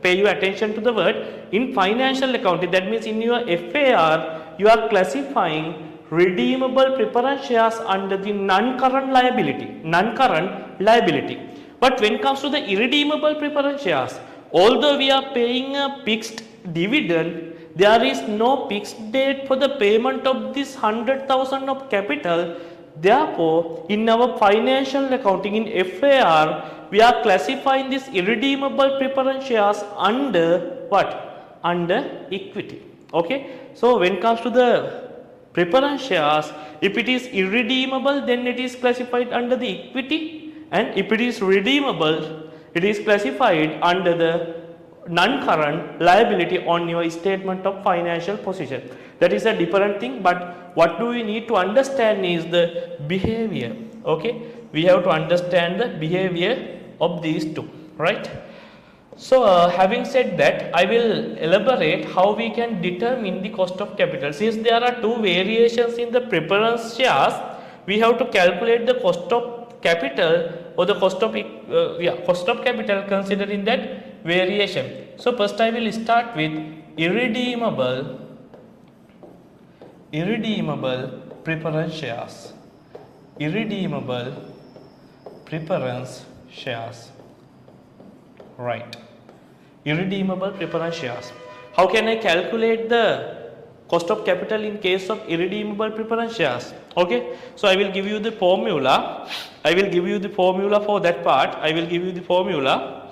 pay your attention to the word. In financial accounting, that means in your FAR, you are classifying redeemable preference shares under the non-current liability. But when it comes to the irredeemable preference shares, although we are paying a fixed dividend, there is no fixed date for the payment of this 100,000 of capital. Therefore, in our financial accounting, in FAR, we are classifying this irredeemable preference shares under what? Under equity. Okay, so when it comes to the preference shares, if it is irredeemable, then it is classified under the equity, and if it is redeemable, It is classified under the non-current liability on your statement of financial position. That is a different thing, but what do we need to understand is the behavior. Okay, we have to understand the behavior of these two, right? So having said that, I will elaborate how we can determine the cost of capital. Since there are two variations in the preference shares, we have to calculate the cost of capital or the cost of capital considering that variation. So first I will start with irredeemable preference shares. Irredeemable preference shares. Right. Irredeemable preference shares. How can I calculate the cost of capital in case of irredeemable preference shares? Okay. So I will give you the formula. I will give you the formula for that part. I will give you the formula.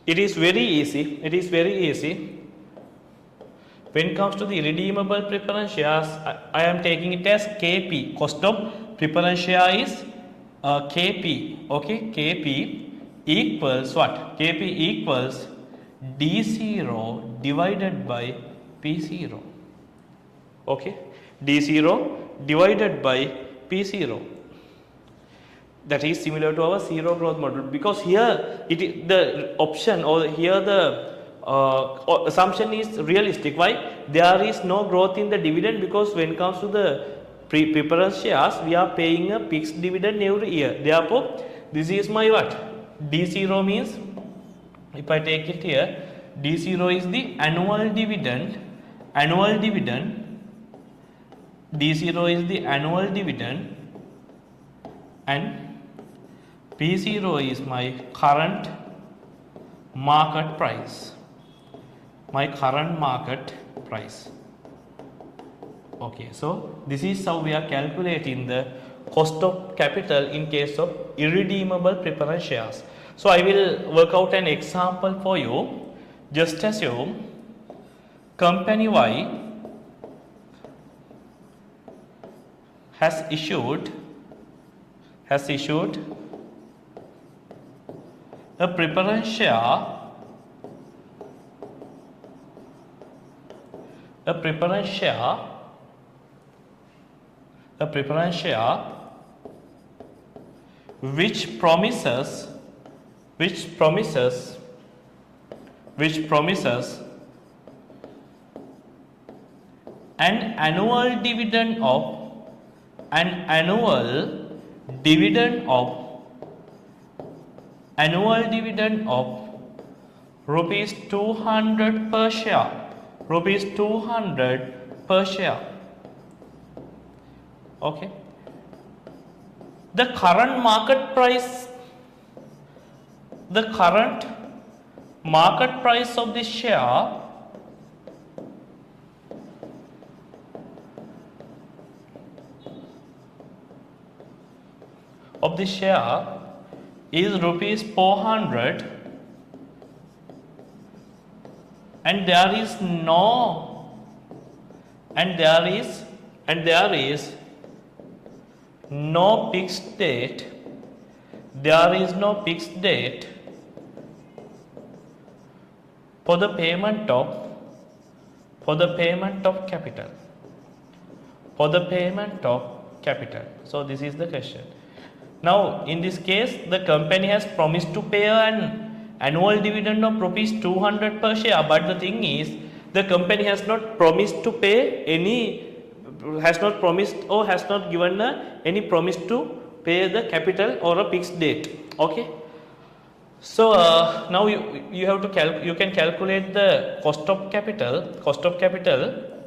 It is very easy. It is very easy. When it comes to the irredeemable preference shares, I am taking it as KP. Cost of preference share is KP. Okay. KP equals what? KP equals D0 divided by P0. Okay, D0 divided by P0. That is similar to our zero growth model, because here it is the option, or here the assumption is realistic. Why? There is no growth in the dividend, because when it comes to the preference shares, we are paying a fixed dividend every year. Therefore, this is my what? D0 means, if I take it here, D0 is the annual dividend. D0 is the annual dividend, and P0 is my current market price. My current market price. Okay, so this is how we are calculating the cost of capital in case of irredeemable preference shares. So I will work out an example for you. Just assume company Y has issued a preference share which promises an annual dividend of rupees 200 per share. Rupees 200 per share. Okay. The current market price of this share is rupees 400, and there is no fixed date. There is no fixed date for the payment of capital. So this is the question. Now in this case, the company has promised to pay an annual dividend of rupees 200 per share, but the thing is, the company has not promised to pay has not given any promise to pay the capital or a fixed date. Okay. So now you have to you can calculate the cost of capital.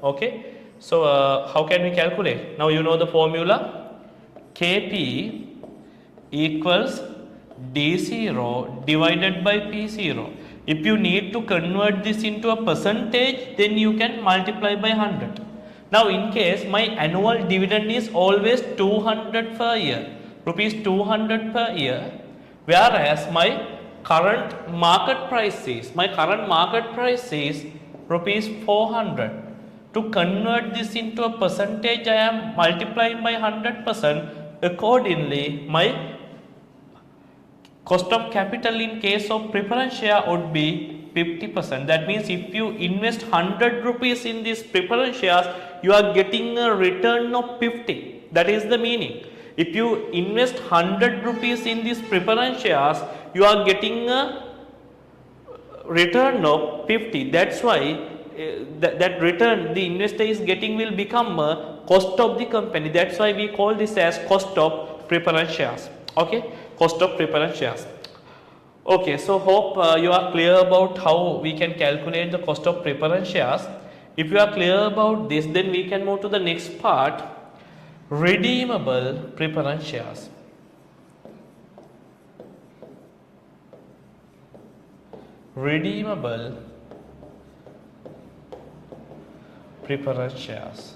Okay. So how can we calculate? Now you know the formula. KP equals D0 divided by P0. If you need to convert this into a percentage, then you can multiply by 100. Now in case my annual dividend is always 200 per year, rupees 200 per year, whereas my current market price is rupees 400. To convert this into a percentage, I am multiplying by 100%. Accordingly, my Cost of capital in case of preference share would be 50%. That means if you invest 100 rupees in these preference shares, you are getting a return of 50. That is the meaning. If you invest 100 rupees in these preference shares, you are getting a return of 50. That's why that return the investor is getting will become a cost of the company. That's why we call this as cost of preference shares. Okay, cost of preference shares. Okay, so hope you are clear about how we can calculate the cost of preference shares. If you are clear about this, then we can move to the next part, redeemable preference shares. Redeemable preference shares.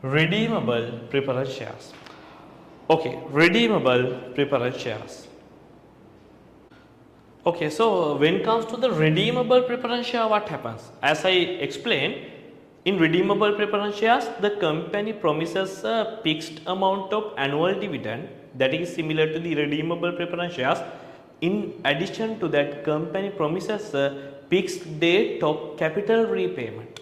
Redeemable preference shares. Okay, redeemable preference shares. Okay, so when it comes to the redeemable preference share, what happens? As I explained, in redeemable preference shares, the company promises a fixed amount of annual dividend that is similar to the redeemable preference shares. In addition to that, company promises a fixed date of capital repayment.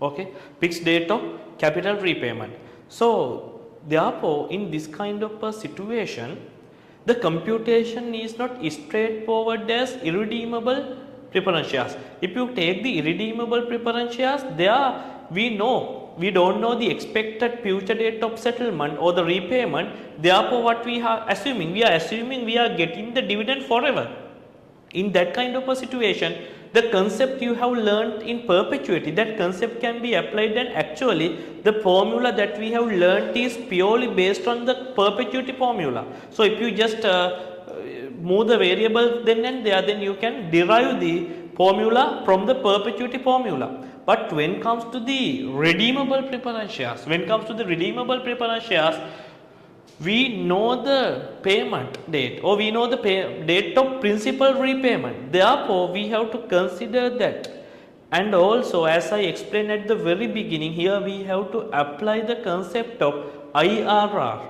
Okay, fixed date of capital repayment. So therefore, in this kind of a situation, the computation is not straightforward as irredeemable preference shares. If you take the irredeemable preference shares, there we don't know the expected future date of settlement or the repayment. Therefore, what we are assuming? We are assuming we are getting the dividend forever. In that kind of a situation, the concept you have learned in perpetuity, that concept can be applied, and actually the formula that we have learned is purely based on the perpetuity formula. So if you just move the variable then and there, then you can derive the formula from the perpetuity formula. But when it comes to the redeemable preference shares, we know the payment date, or we know the date of principal repayment. Therefore, we have to consider that. And also, as I explained at the very beginning, here we have to apply the concept of IRR,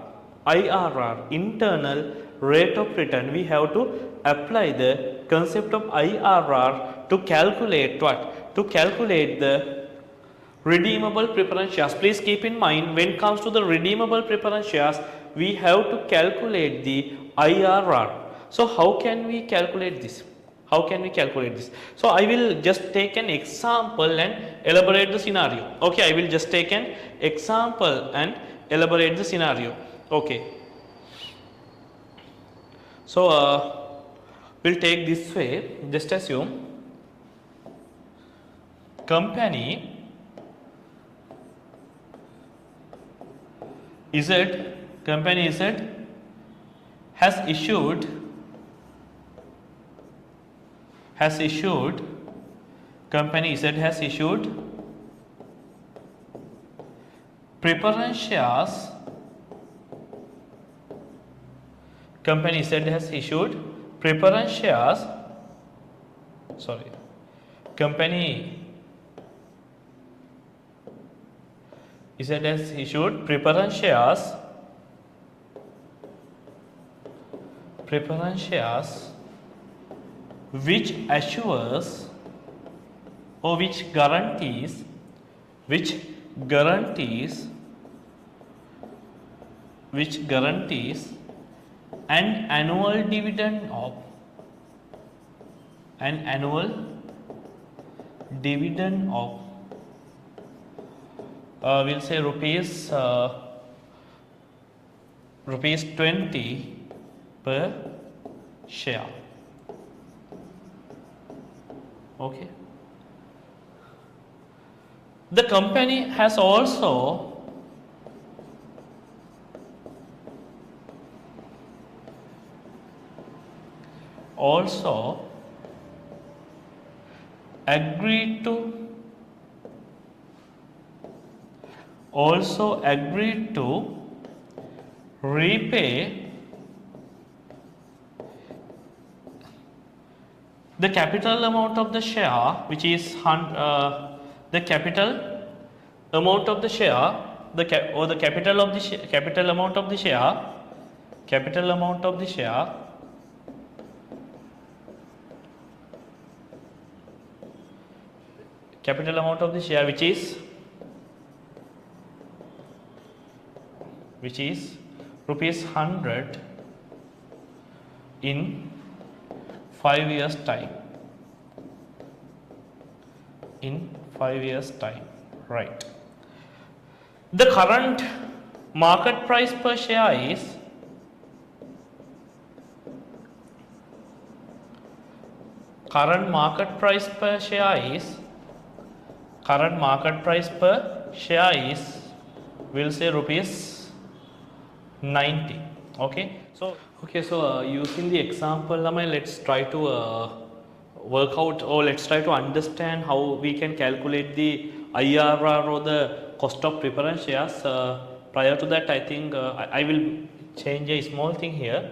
internal rate of return. We have to apply the concept of IRR to calculate what? To calculate the redeemable preference shares. Please keep in mind, when it comes to the redeemable preference shares, we have to calculate the IRR. So how can we calculate this? So I will just take an example and elaborate the scenario. Okay, I will just take an example and elaborate the scenario. Okay. So we'll take this way. Just assume company Z has issued preference shares. Company Z has issued preference shares. Sorry. Company Z has issued preference shares which assures or which guarantees an annual dividend of we'll say rupees 20 per share. Okay. The company has also agreed to repay the capital amount of the share, which is the capital amount of the share the capital of the capital amount of the share, capital amount of the share capital amount of the share which is rupees 100 in 5 years time, in 5 years time, right. The current market price per share is we'll say rupees 90. Okay, so using the example, let's try to work out, or let's try to understand how we can calculate the IRR or the cost of preference shares. Prior to that, I think I will change a small thing here.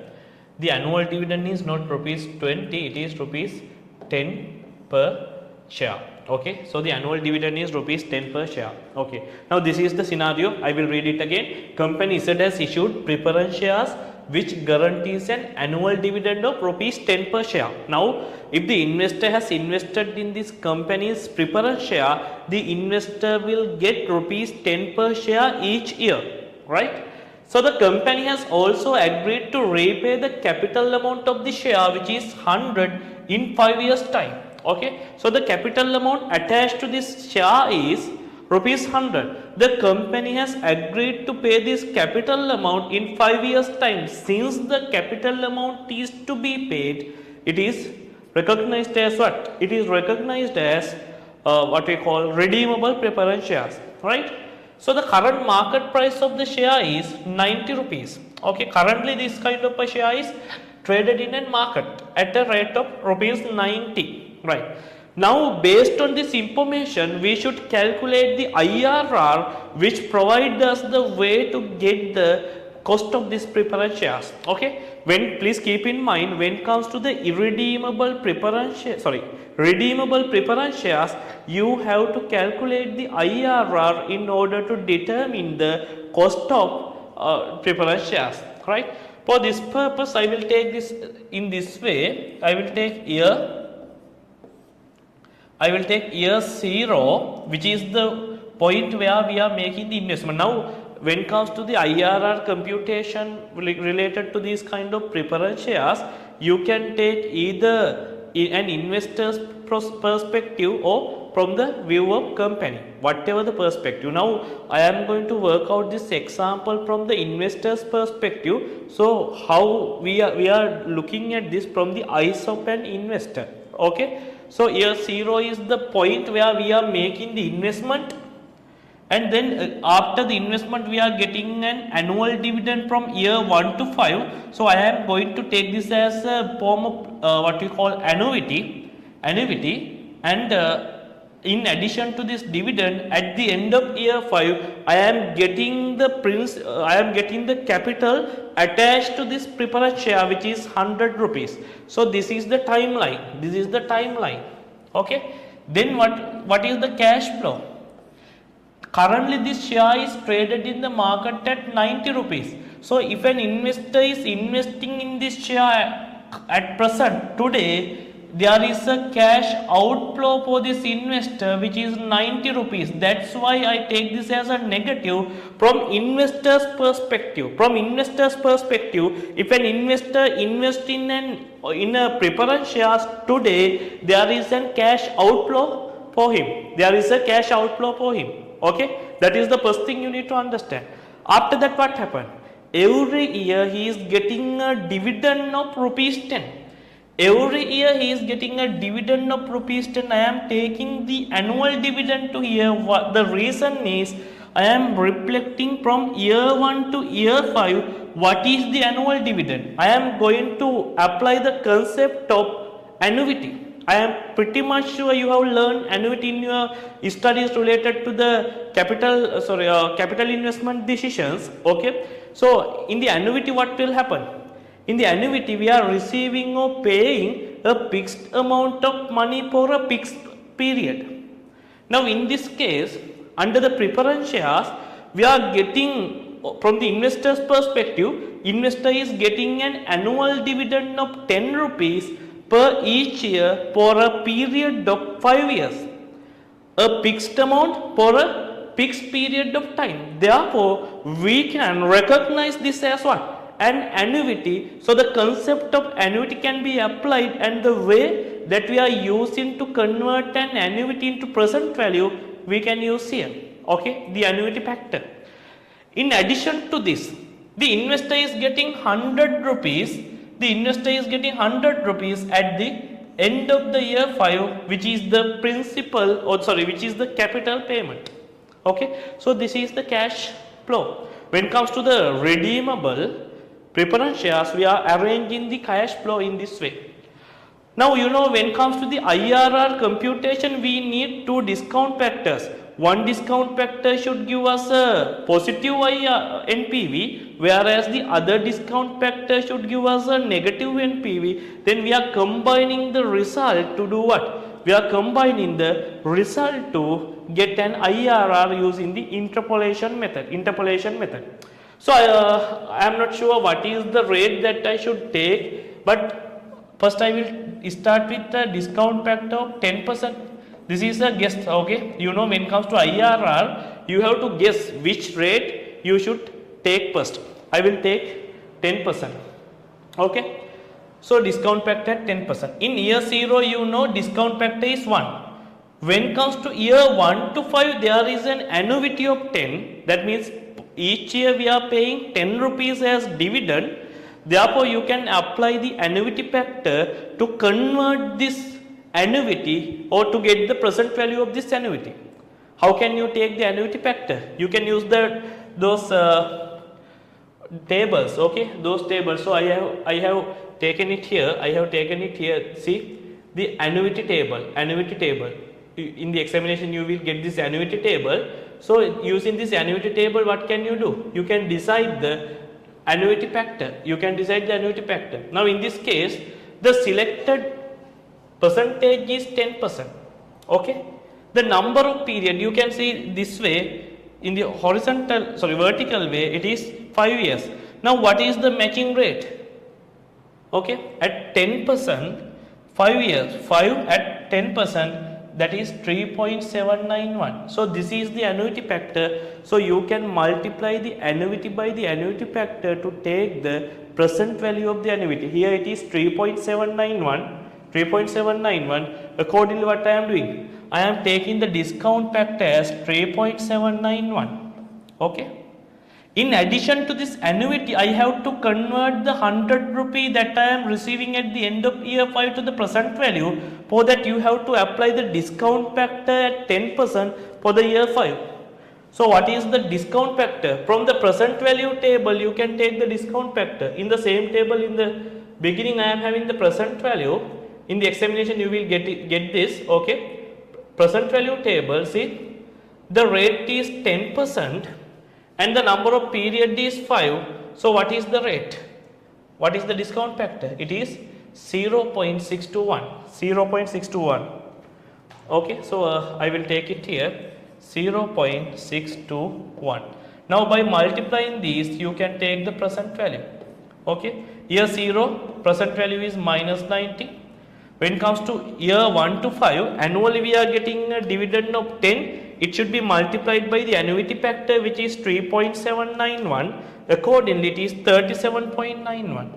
The annual dividend is not rupees 20, it is rupees 10 per share. Okay, so the annual dividend is rupees 10 per share. Okay, now this is the scenario. I will read it again. Company Z has issued preference shares which guarantees an annual dividend of rupees 10 per share. Now, if the investor has invested in this company's preference share, the investor will get rupees 10 per share each year, right? So the company has also agreed to repay the capital amount of the share which is 100 in 5 years time. Okay, so the capital amount attached to this share is rupees 100. The company has agreed to pay this capital amount in 5 years time. Since the capital amount is to be paid, it is recognized as what? It is recognized as what we call redeemable preference shares, right? So the current market price of the share is 90 rupees. Okay, currently this kind of a share is traded in a market at a rate of rupees 90. Right. Now, based on this information, we should calculate the IRR, which provides us the way to get the cost of this preference shares. Okay. Please keep in mind, when it comes to the redeemable preference shares, you have to calculate the IRR in order to determine the cost of preference shares. Right. For this purpose, I will take this in this way. I will take year 0, which is the point where we are making the investment. Now, when it comes to the IRR computation related to these kind of preference shares, you can take either an investor's perspective or from the view of company, whatever the perspective. Now, I am going to work out this example from the investor's perspective. So, how we are looking at this from the eyes of an investor. Okay. So, year 0 is the point where we are making the investment, and then after the investment we are getting an annual dividend from year 1 to 5. So, I am going to take this as a form of what we call annuity, and in addition to this dividend, at the end of year 5, I am getting the capital attached to this preference share, which is 100 rupees. So this is the timeline. Okay. Then what is the cash flow? Currently this share is traded in the market at 90 rupees. So if an investor is investing in this share at present today, there is a cash outflow for this investor which is 90 rupees. That's why I take this as a negative from investor's perspective. From investor's perspective, if an investor invests in a preference shares today, there is a cash outflow for him. Okay, that is the first thing you need to understand. After that, what happened? Every year he is getting a dividend of rupees 10. Every year he is getting a dividend of rupees 10. I am taking the annual dividend to here. The reason is I am reflecting from year 1 to year 5 what is the annual dividend. I am going to apply the concept of annuity. I am pretty much sure you have learned annuity in your studies related to the capital investment decisions. Okay. So in the annuity, what will happen? In the annuity, we are receiving or paying a fixed amount of money for a fixed period. Now, in this case, under the preference shares, we are getting, from the investor's perspective, investor is getting an annual dividend of 10 rupees per each year for a period of 5 years. A fixed amount for a fixed period of time. Therefore, we can recognize this as what? An annuity. So the concept of annuity can be applied, and the way that we are using to convert an annuity into present value, we can use here. Okay, the annuity factor. In addition to this, the investor is getting 100 rupees. The investor is getting 100 rupees at the end of the year 5, which is the principal, which is the capital payment. Okay, so this is the cash flow. When it comes to the redeemable preference shares, we are arranging the cash flow in this way. Now, you know, when it comes to the IRR computation, we need two discount factors. One discount factor should give us a positive NPV, whereas the other discount factor should give us a negative NPV. Then we are combining the result to do what? We are combining the result to get an IRR using the interpolation method. So I am not sure what is the rate that I should take, but first I will start with the discount factor of 10%. This is a guess. Okay, you know, when it comes to IRR, you have to guess which rate you should take first. I will take 10%. Okay, so discount factor 10%. In year 0, you know, discount factor is 1. When it comes to year 1 to 5, there is an annuity of 10. That means each year we are paying 10 rupees as dividend. Therefore, you can apply the annuity factor to convert this annuity or to get the present value of this annuity. How can you take the annuity factor? You can use those tables. Okay, those tables. So I have taken it here. See the annuity table. In the examination you will get this annuity table. So using this annuity table, what can you do? You can decide the annuity factor. Now in this case, the selected percentage is 10%. Okay, the number of period, you can see this way, in the vertical way, it is 5 years. Now what is the matching rate? Okay, at 10%, 5 years, 5 at 10%, that is 3.791. So this is the annuity factor. So you can multiply the annuity by the annuity factor to take the present value of the annuity. Here it is 3.791. Accordingly, what I am doing? I am taking the discount factor as 3.791. Okay. In addition to this annuity, I have to convert the 100 rupee that I am receiving at the end of year 5 to the present value. For that, you have to apply the discount factor at 10% for the year 5. So what is the discount factor? From the present value table, you can take the discount factor. In the same table, in the beginning, I am having the present value. In the examination, you will get this. Okay, present value table. See, the rate is 10%, and the number of period is 5. So what is the rate? What is the discount factor? It is 0.621. Okay, so I will take it here, 0.621. Now by multiplying these, you can take the present value. Okay, year 0, present value is minus 90. When it comes to year 1 to 5, annually we are getting a dividend of 10. It should be multiplied by the annuity factor, which is 3.791. Accordingly, it is 37.91.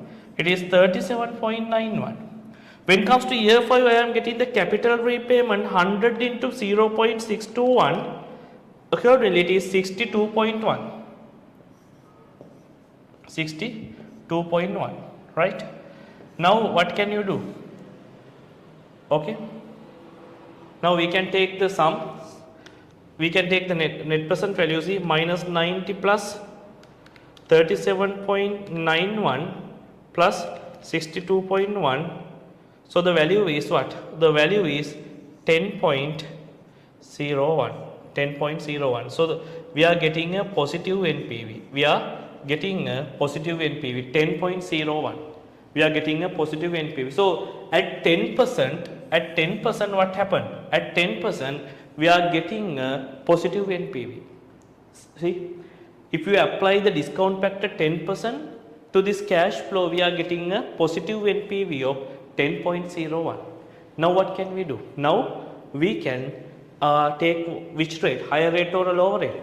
When it comes to year 5, I am getting the capital repayment 100 into 0.621. Accordingly, it is 62.1. 62.1. Right? Now, what can you do? Okay. Now we can take the sum. We can take the net present value. See, minus 90 plus 37.91 plus 62.1. So the value is what? The value is 10.01. 10.01. So we are getting a positive NPV. 10.01. We are getting a positive NPV. So at 10%, what happened? At 10%, we are getting a positive NPV. See, if you apply the discount factor 10% to this cash flow, we are getting a positive NPV of 10.01. Now what can we do? Now we can take which rate, higher rate or a lower rate.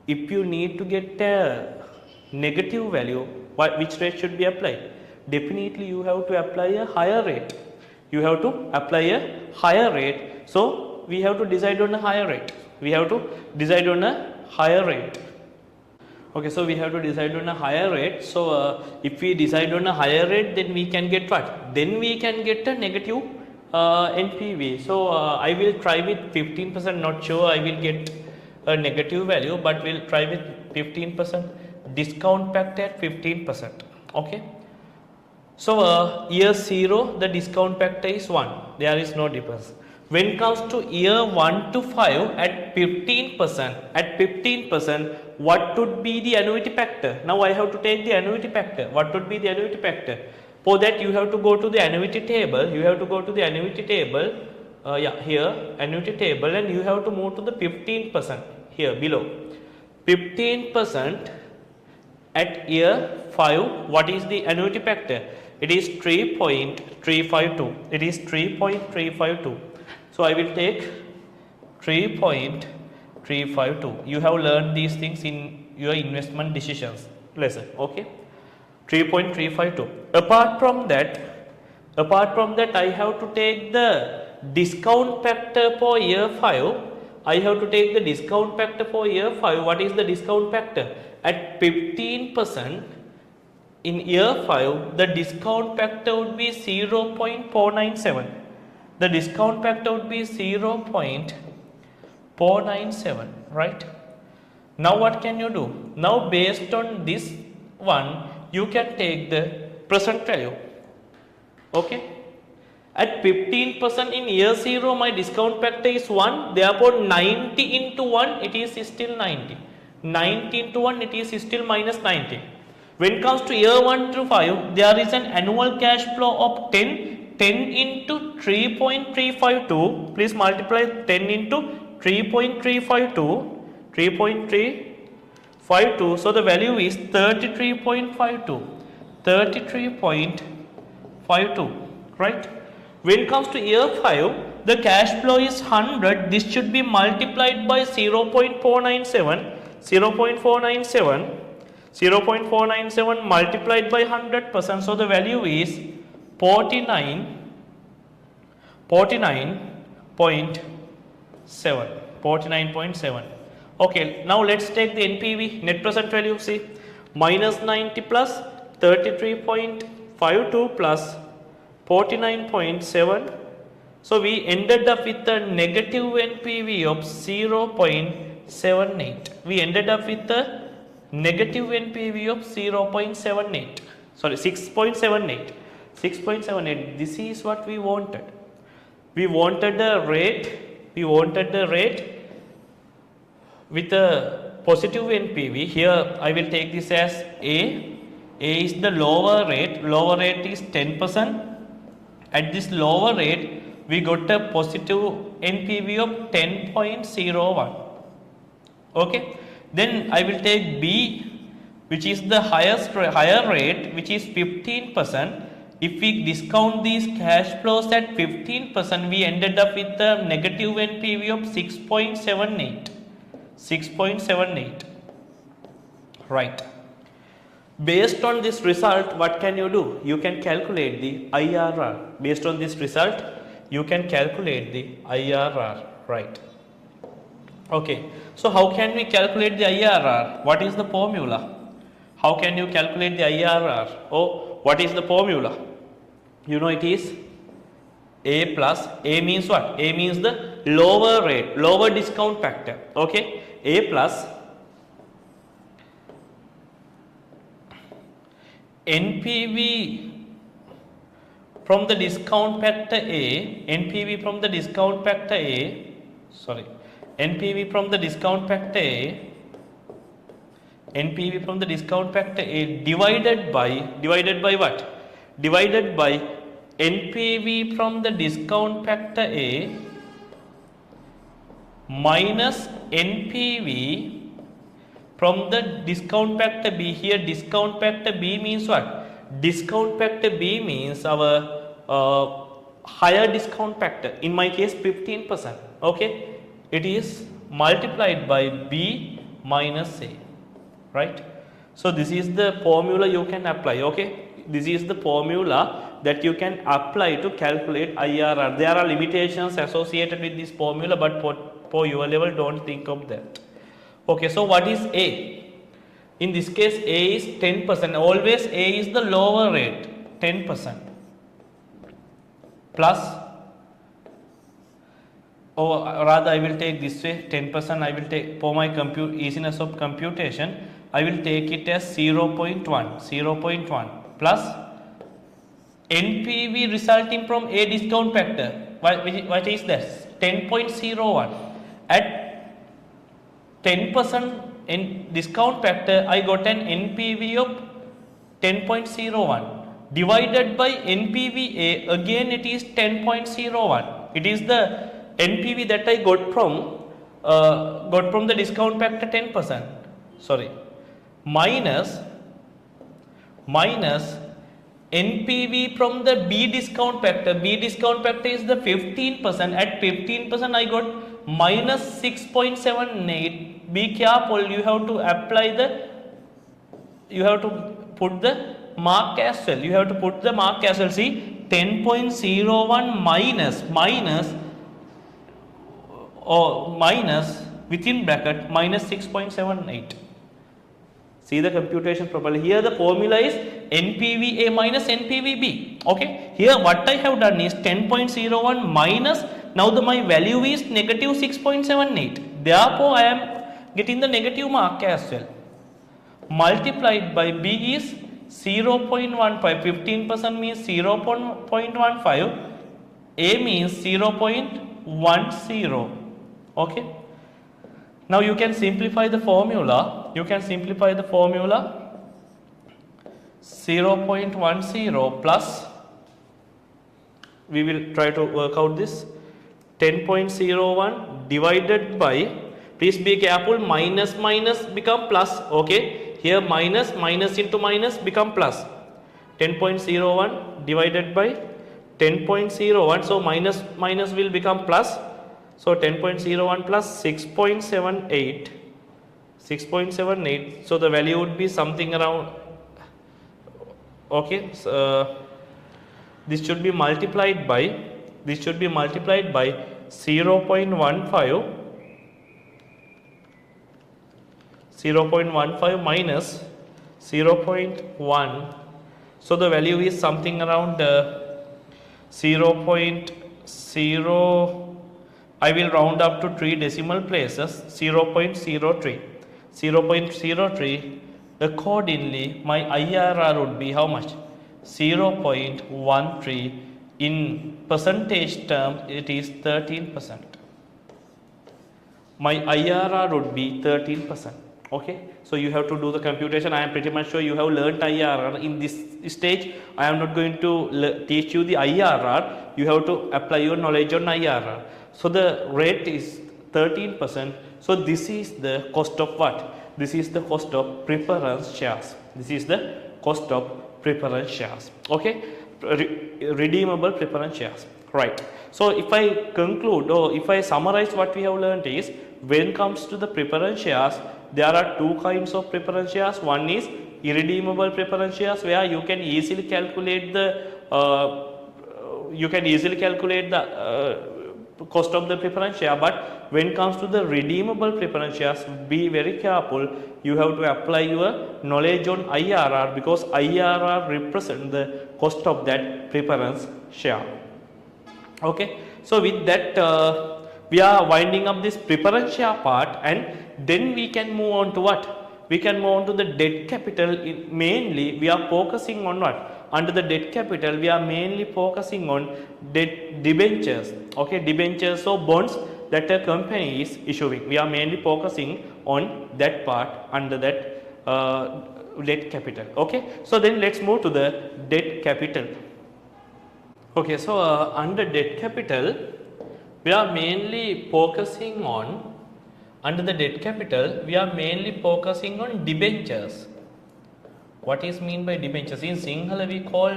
If you need to get a negative value, which rate should be applied? Definitely you have to apply a higher rate. You have to apply a higher rate. So we have to decide on a higher rate. We have to decide on a higher rate. Okay, so we have to decide on a higher rate. So if we decide on a higher rate, then we can get what? Then we can get a negative NPV. So I will try with 15%. Not sure I will get a negative value, but we'll try with 15%. Discount factor at 15%. Okay. So year 0, the discount factor is 1. There is no difference. When it comes to year 1 to 5 at 15%, what would be the annuity factor? Now I have to take the annuity factor. What would be the annuity factor? For that you have to go to the annuity table. You have to go to the annuity table. Here annuity table, and you have to move to the 15% here below. 15% at year 5. What is the annuity factor? It is 3.352. It is 3.352. So I will take 3.352. You have learned these things in your investment decisions lesson. Okay, 3.352. Apart from that, I have to take the discount factor for year 5. I have to take the discount factor for year 5. What is the discount factor? At 15%. In year 5, the discount factor would be 0.497. The discount factor would be 0.497, right? Now what can you do? Now based on this one, you can take the present value. Okay? At 15% in year 0, my discount factor is 1. Therefore, 90 into 1, it is still 90. 90 into 1, it is still minus 90. When it comes to year 1 to 5, there is an annual cash flow of 10. 10 into 3.352. Please multiply 10 into 3.352. 3.352. So the value is 33.52. 33.52. Right? When it comes to year 5, the cash flow is 100. This should be multiplied by 0.497. 0.497 multiplied by 100%. So the value is 49.7. Okay, now let's take the NPV, net present value. See, minus 90 plus 33.52 plus 49.7. So we ended up with a negative NPV of 0.78. We ended up with a negative NPV of 0.78. Sorry, 6.78. 6.78. This is what we wanted. We wanted a rate. With a positive NPV. Here I will take this as A. A is the lower rate. Lower rate is 10%. At this lower rate, we got a positive NPV of 10.01. Okay. Then I will take B, which is the higher rate, which is 15%. If we discount these cash flows at 15%, we ended up with a negative NPV of 6.78. 6.78. Right. Based on this result, what can you do? You can calculate the IRR. Based on this result, you can calculate the IRR. Right. Okay. So how can we calculate the IRR? What is the formula? How can you calculate the IRR? Oh, what is the formula? You know it is A plus. A means what? A means the lower rate, lower discount factor. Okay. A plus NPV from the discount factor A. NPV from the discount factor A. Sorry. NPV from the discount factor A. NPV from the discount factor A divided by what? Divided by NPV from the discount factor A minus NPV from the discount factor B. Here discount factor B means what? Discount factor B means our higher discount factor. In my case 15%. Okay. It is multiplied by B minus A. Right. So this is the formula you can apply. Okay. This is the formula that you can apply to calculate IRR. There are limitations associated with this formula, but for your level don't think of that. Okay, so what is A? In this case A is 10%. Always A is the lower rate, 10%. Plus, or rather I will take this way, 10% I will take for my easiness of computation, I will take it as 0.1 plus NPV resulting from A discount factor. What is that? 10.01. At 10% in discount factor, I got an NPV of 10.01 divided by NPVA. Again, it is 10.01. It is the NPV that I got from the discount factor 10%. Sorry, minus NPV from the B discount factor. B discount factor is the 15%. At 15%, I got minus 6.78. Be careful, you have to apply you have to put the mark as well. You have to put the mark as well. See, 10.01 minus within bracket minus 6.78. See the computation properly. Here the formula is NPVA minus NPVB. Okay. Here what I have done is 10.01 minus, now my value is negative 6.78. Therefore, I am getting the negative mark as well. Multiplied by B is 0.15. 15% means 0.15. A means 0.10. Okay. Now you can simplify the formula. 0.10 plus, we will try to work out this, 10.01 divided by, please be careful, minus become plus. Okay, here minus into minus become plus. 10.01 divided by 10.01, so minus will become plus. So 10.01 plus 6.78. So the value would be something around, okay, so this should be multiplied by 0.15 minus 0.1. So the value is something around 0.0, I will round up to 3 decimal places, 0.03. Accordingly, my IRR would be how much? 0.13. In percentage term, it is 13%. My IRR would be 13%. Okay, so you have to do the computation. I am pretty much sure you have learnt IRR. In this stage, I am not going to teach you the IRR. You have to apply your knowledge on IRR. So the rate is 13%. So this is the cost of what? This is the cost of preference shares. Okay, redeemable preference shares. Right. So if I conclude, or if I summarize what we have learned is, when it comes to the preference shares, there are two kinds of preference shares. One is irredeemable preference shares, where you can easily calculate the cost of the preference share. But when it comes to the redeemable preference shares, be very careful. You have to apply your knowledge on IRR, because IRR represents the cost of that preference share. Okay. So with that, we are winding up this preference share part, and then we can move on to what? We can move on to the debt capital. Mainly, we are focusing on what? Under the debt capital, we are mainly focusing on debt debentures. Okay, debentures, so bonds that a company is issuing. We are mainly focusing on that part under that debt capital. Okay, so then let's move to the debt capital. Okay, so under debt capital, we are mainly focusing on under the debt capital, we are mainly focusing on debentures. What is mean by debentures? In Sinhala we call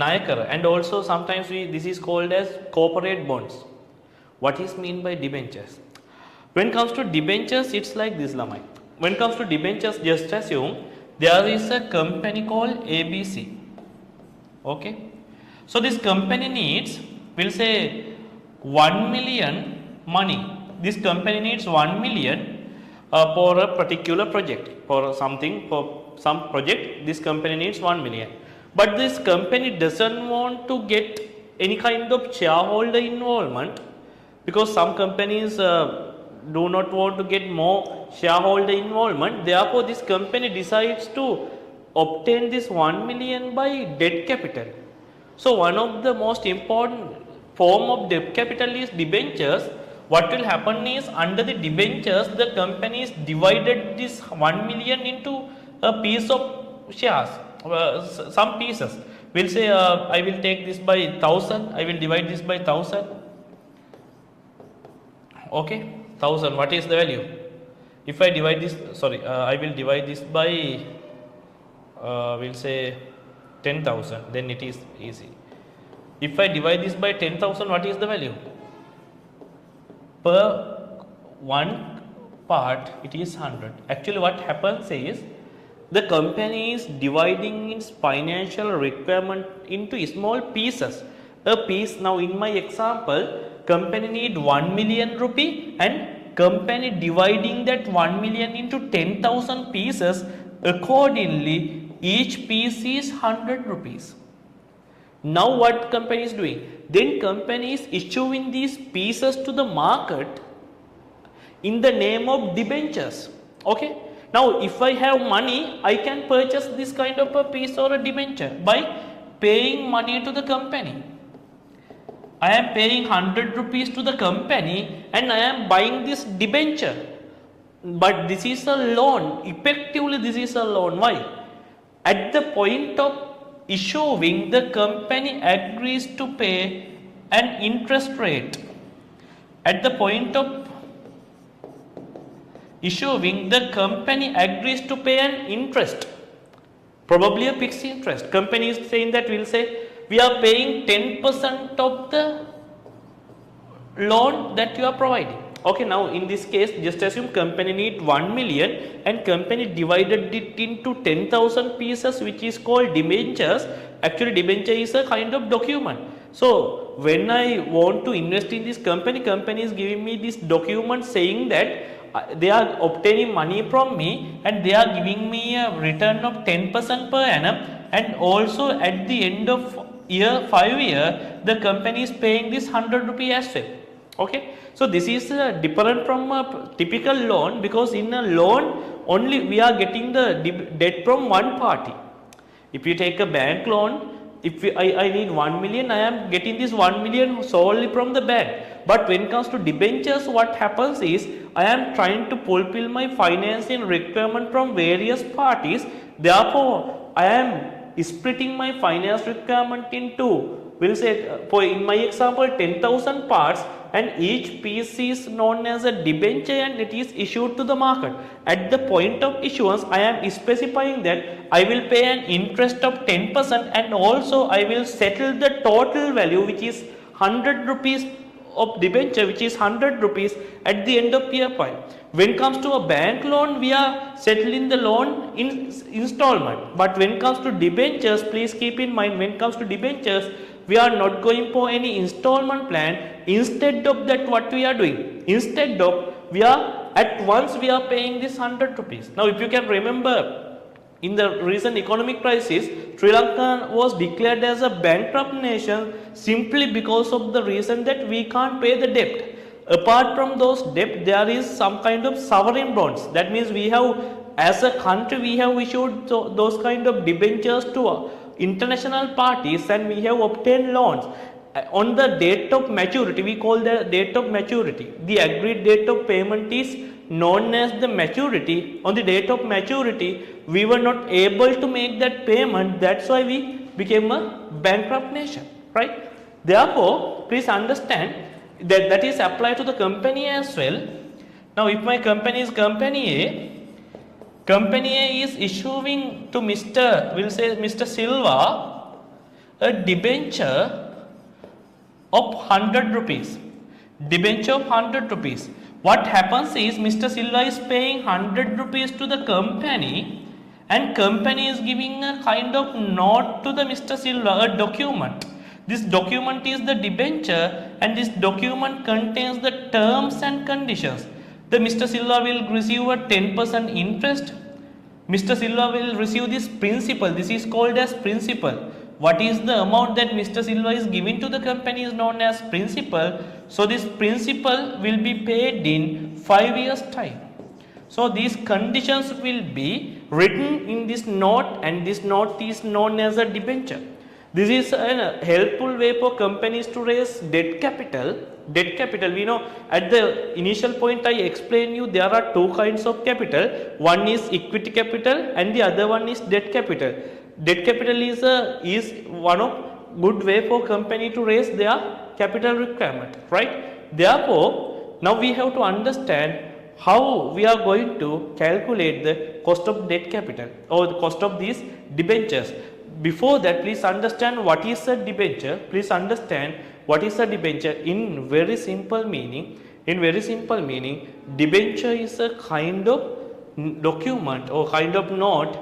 Nayakara, and also sometimes this is called as corporate bonds. What is mean by debentures? When it comes to debentures, it's like this, Lamai. When it comes to debentures, just assume there is a company called ABC. Okay. So this company needs, we'll say 1 million money. This company needs 1 million for a particular project, for something, for some project. This company needs 1 million. But this company doesn't want to get any kind of shareholder involvement, because some companies do not want to get more shareholder involvement. Therefore, this company decides to obtain this 1 million by debt capital. So, one of the most important form of debt capital is debentures. What will happen is, under the debentures, the company is divided this 1 million into a piece of shares, some pieces. We'll say I will take this by 1000, I will divide this by 1000. Okay, 1000, what is the value? If I divide this, I will divide this by we'll say 10,000, then it is easy. If I divide this by 10,000, what is the value? Per one part, it is 100. Actually, what happens is, the company is dividing its financial requirement into small pieces. A piece, now in my example, company need 1 million rupee, and company dividing that 1 million into 10,000 pieces. Accordingly, each piece is 100 rupees. Now what company is doing? Then company is issuing these pieces to the market in the name of debentures. Okay. Now if I have money, I can purchase this kind of a piece or a debenture by paying money to the company. I am paying 100 rupees to the company and I am buying this debenture. But this is a loan. Effectively, this is a loan. Why? At the point of issuing, the company agrees to pay an interest rate. At the point of issuing, the company agrees to pay an interest, probably a fixed interest. Company is saying that, we'll say we are paying 10% of the loan that you are providing. Okay, now in this case, just assume company need 1 million and company divided it into 10,000 pieces, which is called debentures. Actually, debenture is a kind of document. So when I want to invest in this company, company is giving me this document saying that they are obtaining money from me and they are giving me a return of 10% per annum, and also at the end of year 5 year, the company is paying this 100 rupee as well. Okay, so this is different from a typical loan, because in a loan only we are getting the debt from one party. If you take a bank loan, if I need 1 million, I am getting this 1 million solely from the bank. But when it comes to debentures, what happens is, I am trying to fulfill my financing requirement from various parties. Therefore, I am splitting my finance requirement into, we'll say, for in my example, 10,000 parts, and each piece is known as a debenture and it is issued to the market. At the point of issuance, I am specifying that I will pay an interest of 10% and also I will settle the total value, which is 100 rupees of debenture, which is 100 rupees at the end of year 5. When it comes to a bank loan, we are settling the loan in installment. But when it comes to debentures, please keep in mind, when it comes to debentures, we are not going for any installment plan. Instead of that, what we are doing? Instead of, we are at once we are paying this 100 rupees. Now, if you can remember, in the recent economic crisis, Sri Lanka was declared as a bankrupt nation simply because of the reason that we can't pay the debt. Apart from those debt, there is some kind of sovereign bonds. That means we have, as a country, we have issued those kind of debentures to international parties and we have obtained loans. On the date of maturity, we call the date of maturity. The agreed date of payment is known as the maturity. On the date of maturity, we were not able to make that payment. That's why we became a bankrupt nation, right? Therefore, please understand that that is applied to the company as well. Now, if my company is company A is issuing to we'll say Mr. Silva, a debenture of 100 rupees. Debenture of 100 rupees. What happens is Mr. Silva is paying 100 rupees to the company, and company is giving a kind of note to the Mr. Silva, a document. This document is the debenture, and this document contains the terms and conditions. The Mr. Silva will receive a 10% interest. Mr. Silva will receive this principal. This is called as principal. What is the amount that Mr. Silva is giving to the company is known as principal. So this principal will be paid in 5 years time. So these conditions will be written in this note, and this note is known as a debenture. This is a helpful way for companies to raise debt capital. Debt capital, we know at the initial point I explained you there are two kinds of capital. One is equity capital and the other one is debt capital. Debt capital is one of good way for company to raise their capital requirement, right? Therefore, now we have to understand how we are going to calculate the cost of debt capital or the cost of these debentures. Before that, please understand what is a debenture. Please understand what is a debenture in very simple meaning. In very simple meaning, debenture is a kind of document or kind of note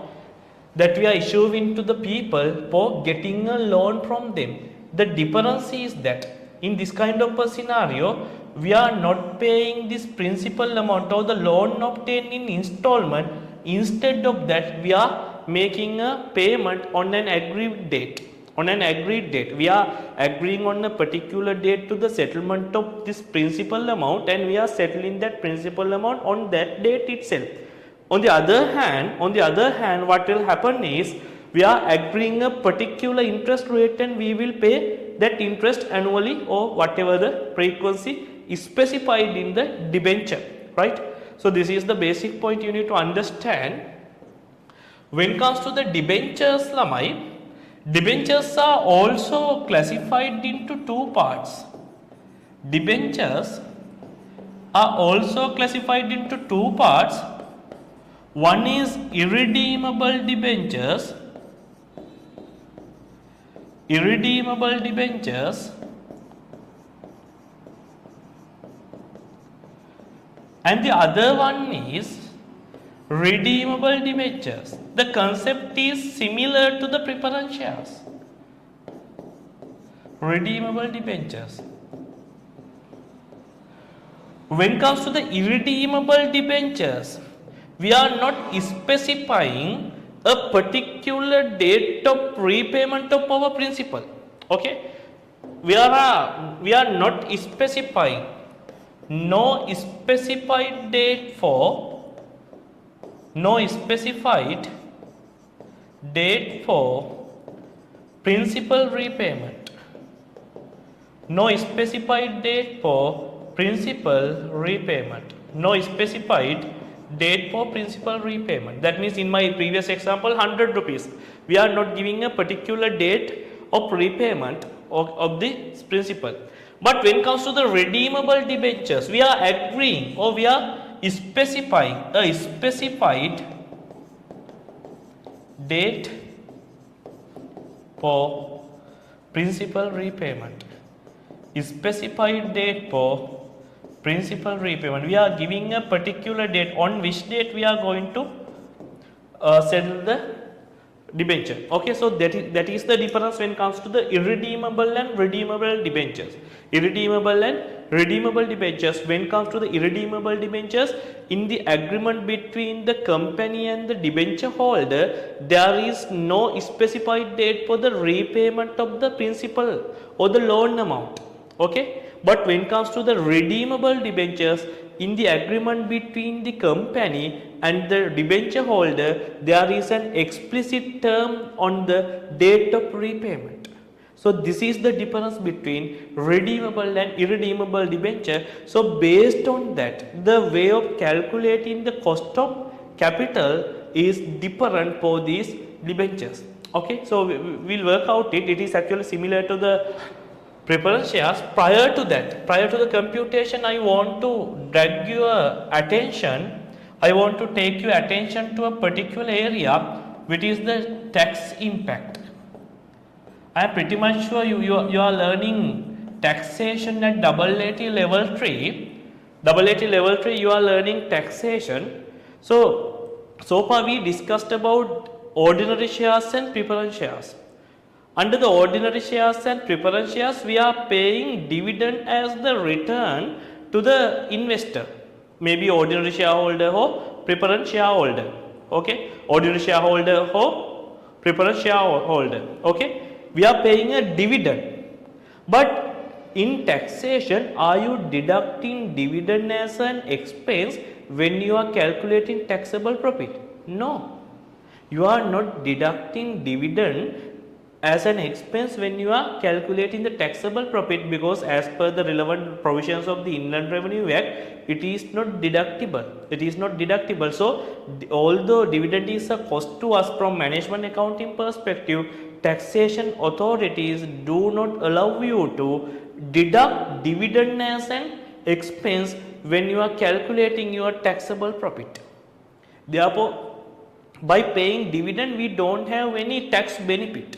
that we are issuing to the people for getting a loan from them. The difference is that in this kind of a scenario, we are not paying this principal amount or the loan obtained in installment. Instead of that, we are making a payment on an agreed date. On an agreed date, we are agreeing on a particular date to the settlement of this principal amount, and we are settling that principal amount on that date itself. On the other hand, what will happen is we are agreeing a particular interest rate, and we will pay that interest annually or whatever the frequency is specified in the debenture, right? So this is the basic point you need to understand. When it comes to the debentures, lamai, debentures are also classified into two parts. Debentures are also classified into two parts. One is irredeemable debentures. Irredeemable debentures, and the other one is redeemable debentures. The concept is similar to the preference shares. Redeemable debentures. When it comes to the irredeemable debentures, we are not specifying a particular date of repayment of our principal. Okay, we are not specifying no specified date for principal repayment. No specified date for principal repayment. No specified date for principal repayment. That means in my previous example 100 rupees, we are not giving a particular date of repayment of the principal. But when it comes to the redeemable debentures, we are agreeing or we are specifying a specified date for principal repayment. Specified date for principal repayment. We are giving a particular date on which date we are going to settle the debenture. Okay, so that is the difference when it comes to the irredeemable and redeemable debentures. Irredeemable and redeemable debentures. When it comes to the irredeemable debentures, in the agreement between the company and the debenture holder, there is no specified date for the repayment of the principal or the loan amount. Okay, but when it comes to the redeemable debentures, in the agreement between the company and the debenture holder, there is an explicit term on the date of repayment. So this is the difference between redeemable and irredeemable debenture. So based on that, the way of calculating the cost of capital is different for these debentures. Okay, so we'll work out it. It is actually similar to the preference shares. Prior to that, prior to the computation, I want to drag your attention. I want to take your attention to a particular area, which is the tax impact. I am pretty much sure you are learning taxation at AAT level 3. AAT level 3 you are learning taxation. So far we discussed about ordinary shares and preference shares. Under the ordinary shares and preference shares, we are paying dividend as the return to the investor. Maybe ordinary shareholder or preference shareholder. Okay, ordinary shareholder or preference shareholder. Okay, we are paying a dividend. But in taxation, are you deducting dividend as an expense when you are calculating taxable profit? No, you are not deducting dividend as an expense when you are calculating the taxable profit, because as per the relevant provisions of the Inland Revenue Act, it is not deductible. It is not deductible. So, although dividend is a cost to us from management accounting perspective, taxation authorities do not allow you to deduct dividend as an expense when you are calculating your taxable profit. Therefore, by paying dividend, we don't have any tax benefit.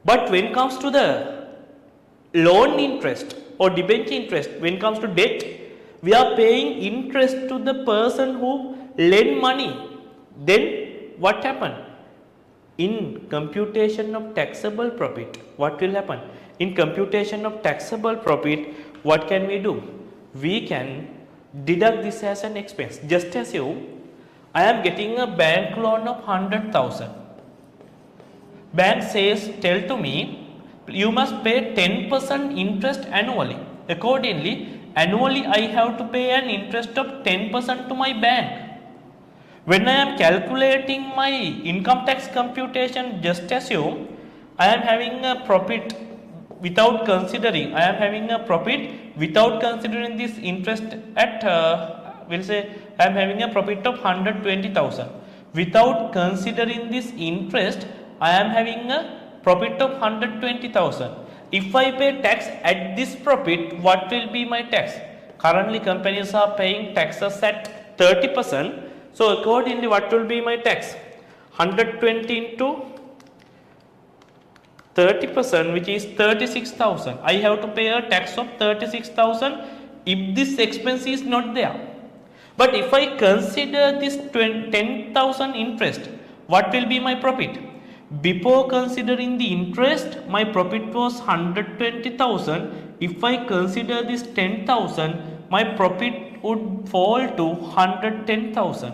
But when it comes to the loan interest or debenture interest, when it comes to debt, we are paying interest to the person who lend money. Then what happen? In computation of taxable profit, what will happen? In computation of taxable profit, what can we do? We can deduct this as an expense. Just as I am getting a bank loan of 100,000. Bank says, tell to me, you must pay 10% interest annually. Accordingly, annually I have to pay an interest of 10% to my bank. When I am calculating my income tax computation, just assume I am having a profit without considering, this interest at, we'll say I am having a profit of 120,000. Without considering this interest, I am having a profit of 120,000. If I pay tax at this profit, what will be my tax? Currently, companies are paying taxes at 30%. So, accordingly, what will be my tax? 120 into 30%, which is 36,000. I have to pay a tax of 36,000 if this expense is not there. But if I consider this 10,000 interest, what will be my profit? Before considering the interest, my profit was 120,000. If I consider this 10,000, my profit would fall to 110,000.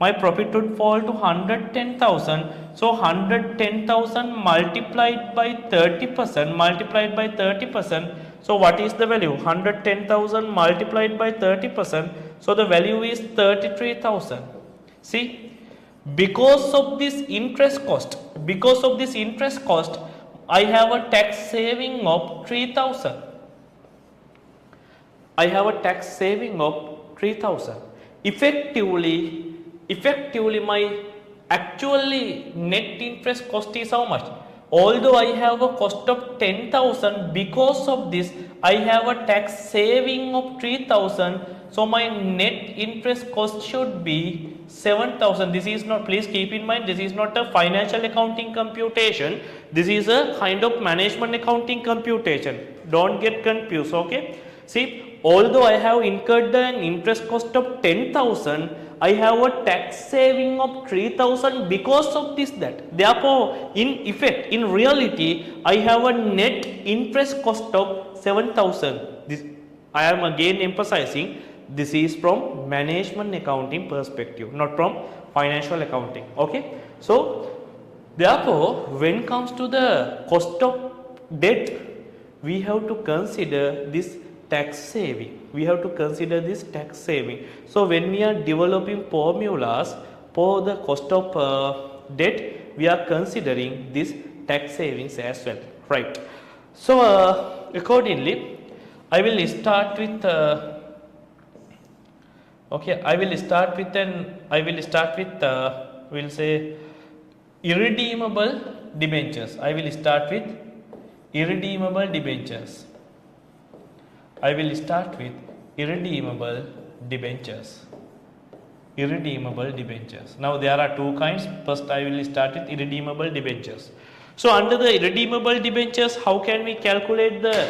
My profit would fall to 110,000. So 110,000 multiplied by 30%, So what is the value? 110,000 multiplied by 30%. So the value is 33,000. See? Because of this interest cost, I have a tax saving of 3,000. Effectively my actually net interest cost is how much? Although I have a cost of 10,000, because of this I have a tax saving of 3,000. So my net interest cost should be 7,000. This is not, please keep in mind, this is not a financial accounting computation. This is a kind of management accounting computation. Don't get confused, okay? See, although I have incurred an interest cost of 10,000, I have a tax saving of 3,000 because of that. Therefore, in effect, in reality, I have a net interest cost of 7,000. This, I am again emphasizing, this is from management accounting perspective, not from financial accounting. Okay. So, therefore, when it comes to the cost of debt, we have to consider this tax saving. So, when we are developing formulas for the cost of debt, we are considering this tax savings as well, right? So, accordingly, I will start with we'll say irredeemable debentures. I will start with irredeemable debentures. I will start with irredeemable debentures. Irredeemable debentures. Now there are two kinds. First I will start with irredeemable debentures. So under the irredeemable debentures, how can we calculate the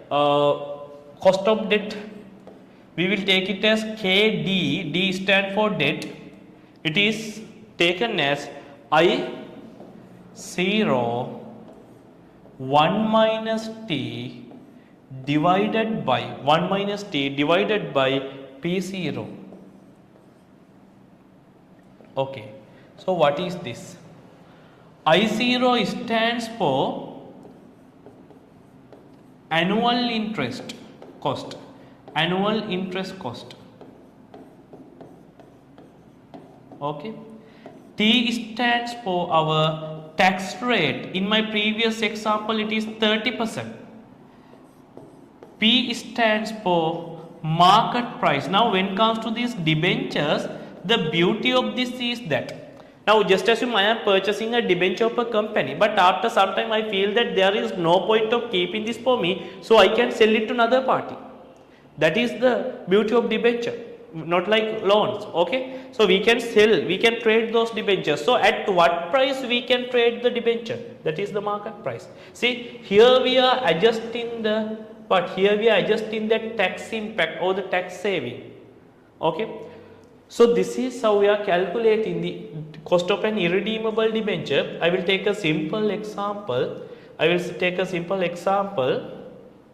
cost of debt? We will take it as KD. D stand for debt. It is taken as I0 1 minus T divided by 1 minus T divided by P0. Okay, so what is this? I0 stands for annual interest cost. Annual interest cost. Okay. T stands for our tax rate. In my previous example, it is 30%. P stands for market price. Now, when it comes to these debentures, the beauty of this is that, now just assume I am purchasing a debenture of a company, but after some time I feel that there is no point of keeping this for me, so I can sell it to another party. That is the beauty of debenture, not like loans. Okay, so we can sell, we can trade those debentures. So at what price we can trade the debenture? That is the market price. See, here we are adjusting the, but here we are adjusting the tax impact or the tax saving. Okay, so this is how we are calculating the cost of an irredeemable debenture. I will take a simple example. I will take a simple example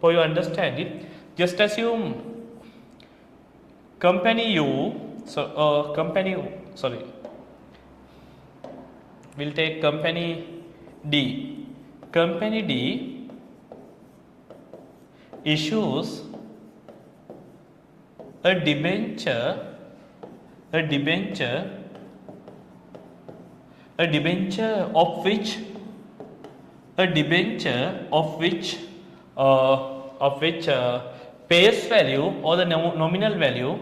for your understanding. Just assume company U, we'll take company D. Company D issues a debenture of which face value or the nominal value,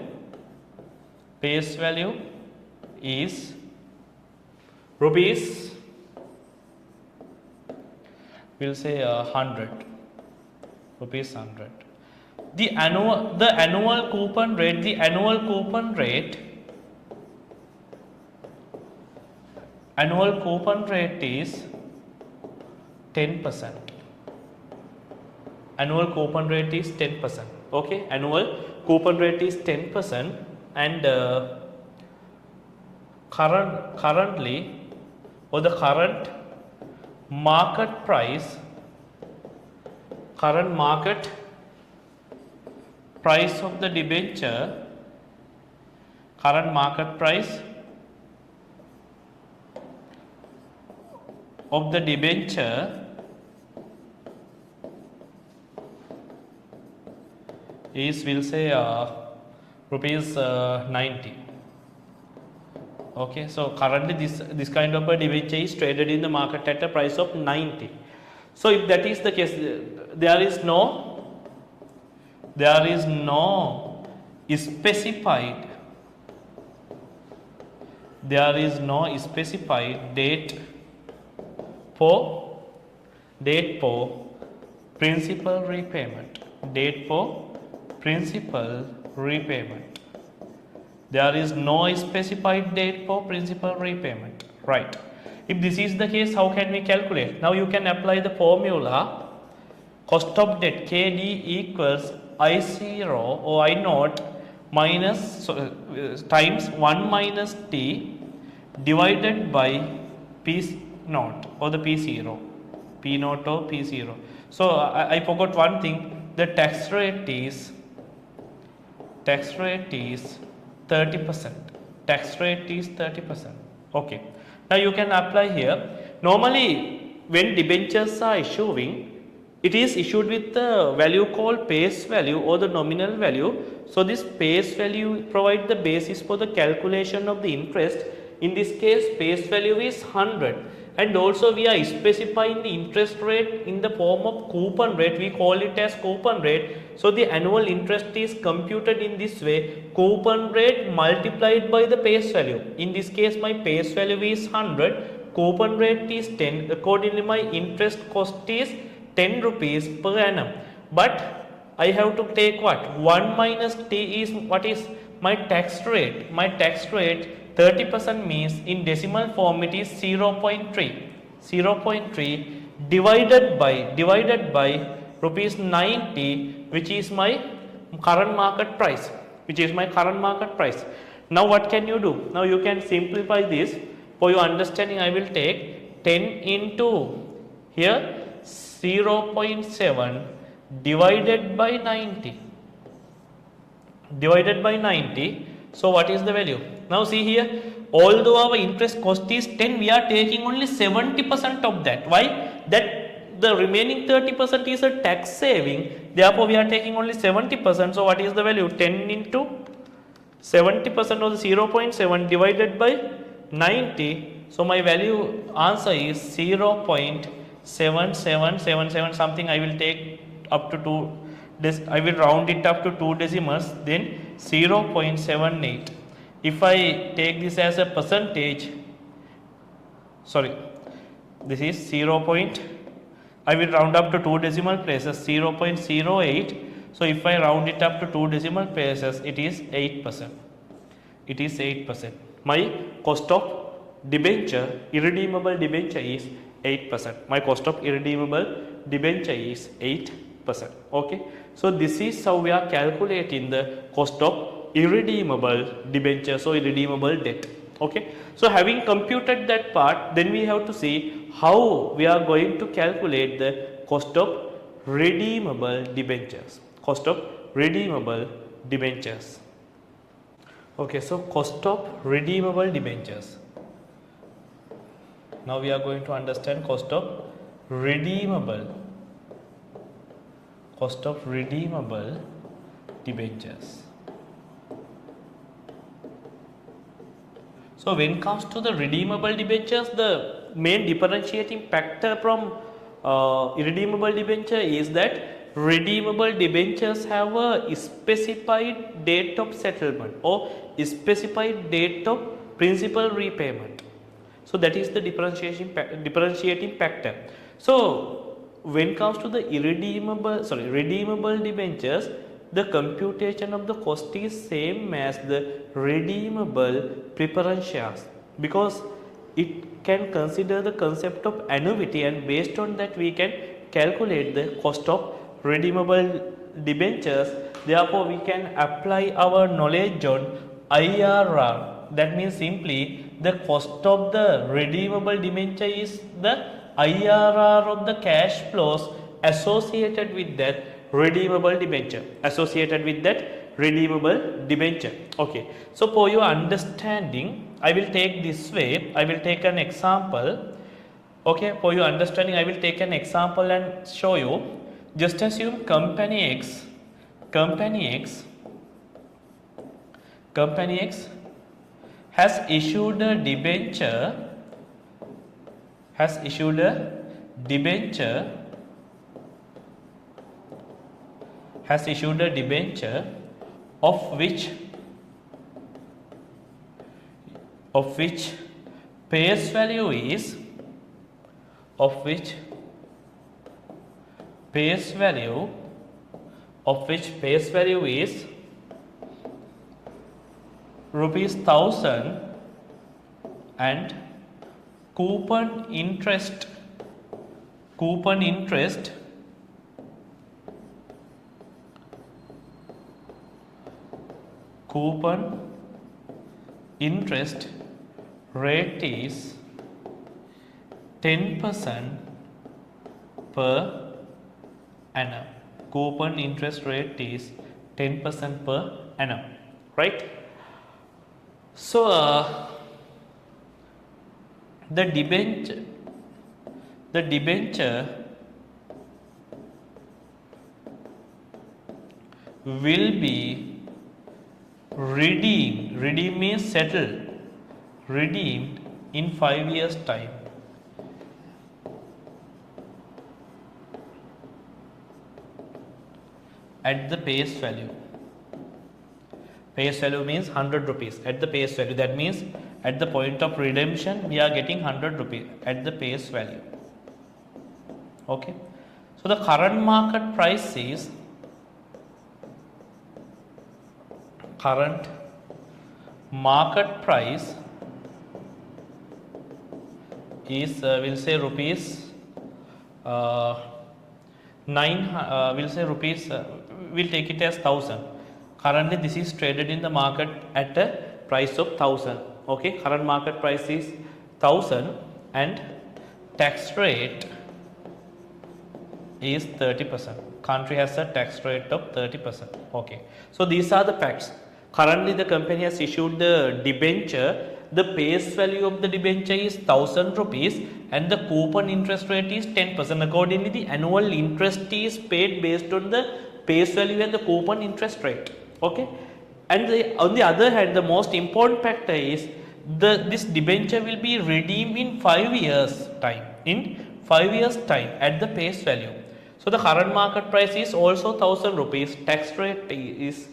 face value is rupees, we'll say 100, rupees 100. The annual coupon rate is 10%. Annual coupon rate is 10%. Okay, annual coupon rate is 10%, and currently, or the current market price of the debenture, current market price of the debenture is, we'll say rupees 90. Okay, so currently this kind of a debenture is traded in the market at a price of 90. So if that is the case, there is no specified date for principal repayment. There is no specified date for principal repayment, right? If this is the case, how can we calculate? Now you can apply the formula cost of debt KD equals I0 or I0 minus times 1 minus T divided by P0 or the P0, P0 or P0. So I forgot one thing. The tax rate is 30%. Tax rate is 30%. Okay. Now you can apply here. Normally, when debentures are issuing, it is issued with the value called face value or the nominal value. So this face value provides the basis for the calculation of the interest. In this case, face value is 100. And also we are specifying the interest rate in the form of coupon rate. We call it as coupon rate. So the annual interest is computed in this way. Coupon rate multiplied by the face value. In this case, my face value is 100. Coupon rate is 10. Accordingly, my interest cost is 10 rupees per annum. But I have to take what? 1 minus t is what is my tax rate? My tax rate 30% means in decimal form it is 0.3. 0.3 divided by rupees 90, which is my current market price. Now what can you do? Now you can simplify this. For your understanding, I will take 10 into here 0.7 divided by 90. So what is the value? Now see here, although our interest cost is 10, we are taking only 70% of that. Why? That the remaining 30% is a tax saving. Therefore, we are taking only 70%. So what is the value? 10 into 70% of the 0.7 divided by 90. So my value answer is 0.7777 something. I will take up to 2. I will round it up to 2 decimals, then 0.78. If I take this as a percentage, this is 0. I will round up to 2 decimal places, 0.08. So if I round it up to 2 decimal places, it is 8%. My cost of debenture, irredeemable debenture is 8%. My cost of irredeemable debenture is 8%. Okay. So this is how we are calculating the cost of irredeemable debenture, so irredeemable debt. Okay. So having computed that part, then we have to see how we are going to calculate the cost of redeemable debentures. Okay, so cost of redeemable debentures. Now we are going to understand cost of redeemable debentures. So when it comes to the redeemable debentures, the main differentiating factor from irredeemable debenture is that redeemable debentures have a specified date of settlement or specified date of principal repayment. So that is the differentiating factor. So when it comes to the redeemable debentures, the computation of the cost is same as the redeemable preference shares, because it can consider the concept of annuity, and based on that we can calculate the cost of redeemable debentures. Therefore, we can apply our knowledge on IRR. That means simply the cost of the redeemable debenture is the IRR of the cash flows associated with that redeemable debenture. Okay. So for your understanding, I will take this way. I will take an example. Okay. For your understanding, I will take an example and show you. Just assume company X has issued a debenture of which face value is rupees 1000 and coupon interest rate is 10% per annum. Coupon interest rate is 10% per annum, right? So the debenture will be redeemed means settled, redeemed in 5 years time. At the face value. Face value means 100 rupees at the face value. That means at the point of redemption we are getting 100 rupees at the face value. Okay. So the current market price is we'll say rupees we'll take it as 1000. Currently this is traded in the market at a price of 1000. Okay, current market price is 1000 and tax rate is 30%. Country has a tax rate of 30%. Okay, so these are the facts. Currently the company has issued the debenture. The face value of the debenture is 1000 rupees and the coupon interest rate is 10%. Accordingly, the annual interest is paid based on the face value and the coupon interest rate. Okay, and on the other hand, the most important factor is this debenture will be redeemed in 5 years time. In 5 years time at the face value. So the current market price is also 1000 rupees. Tax rate is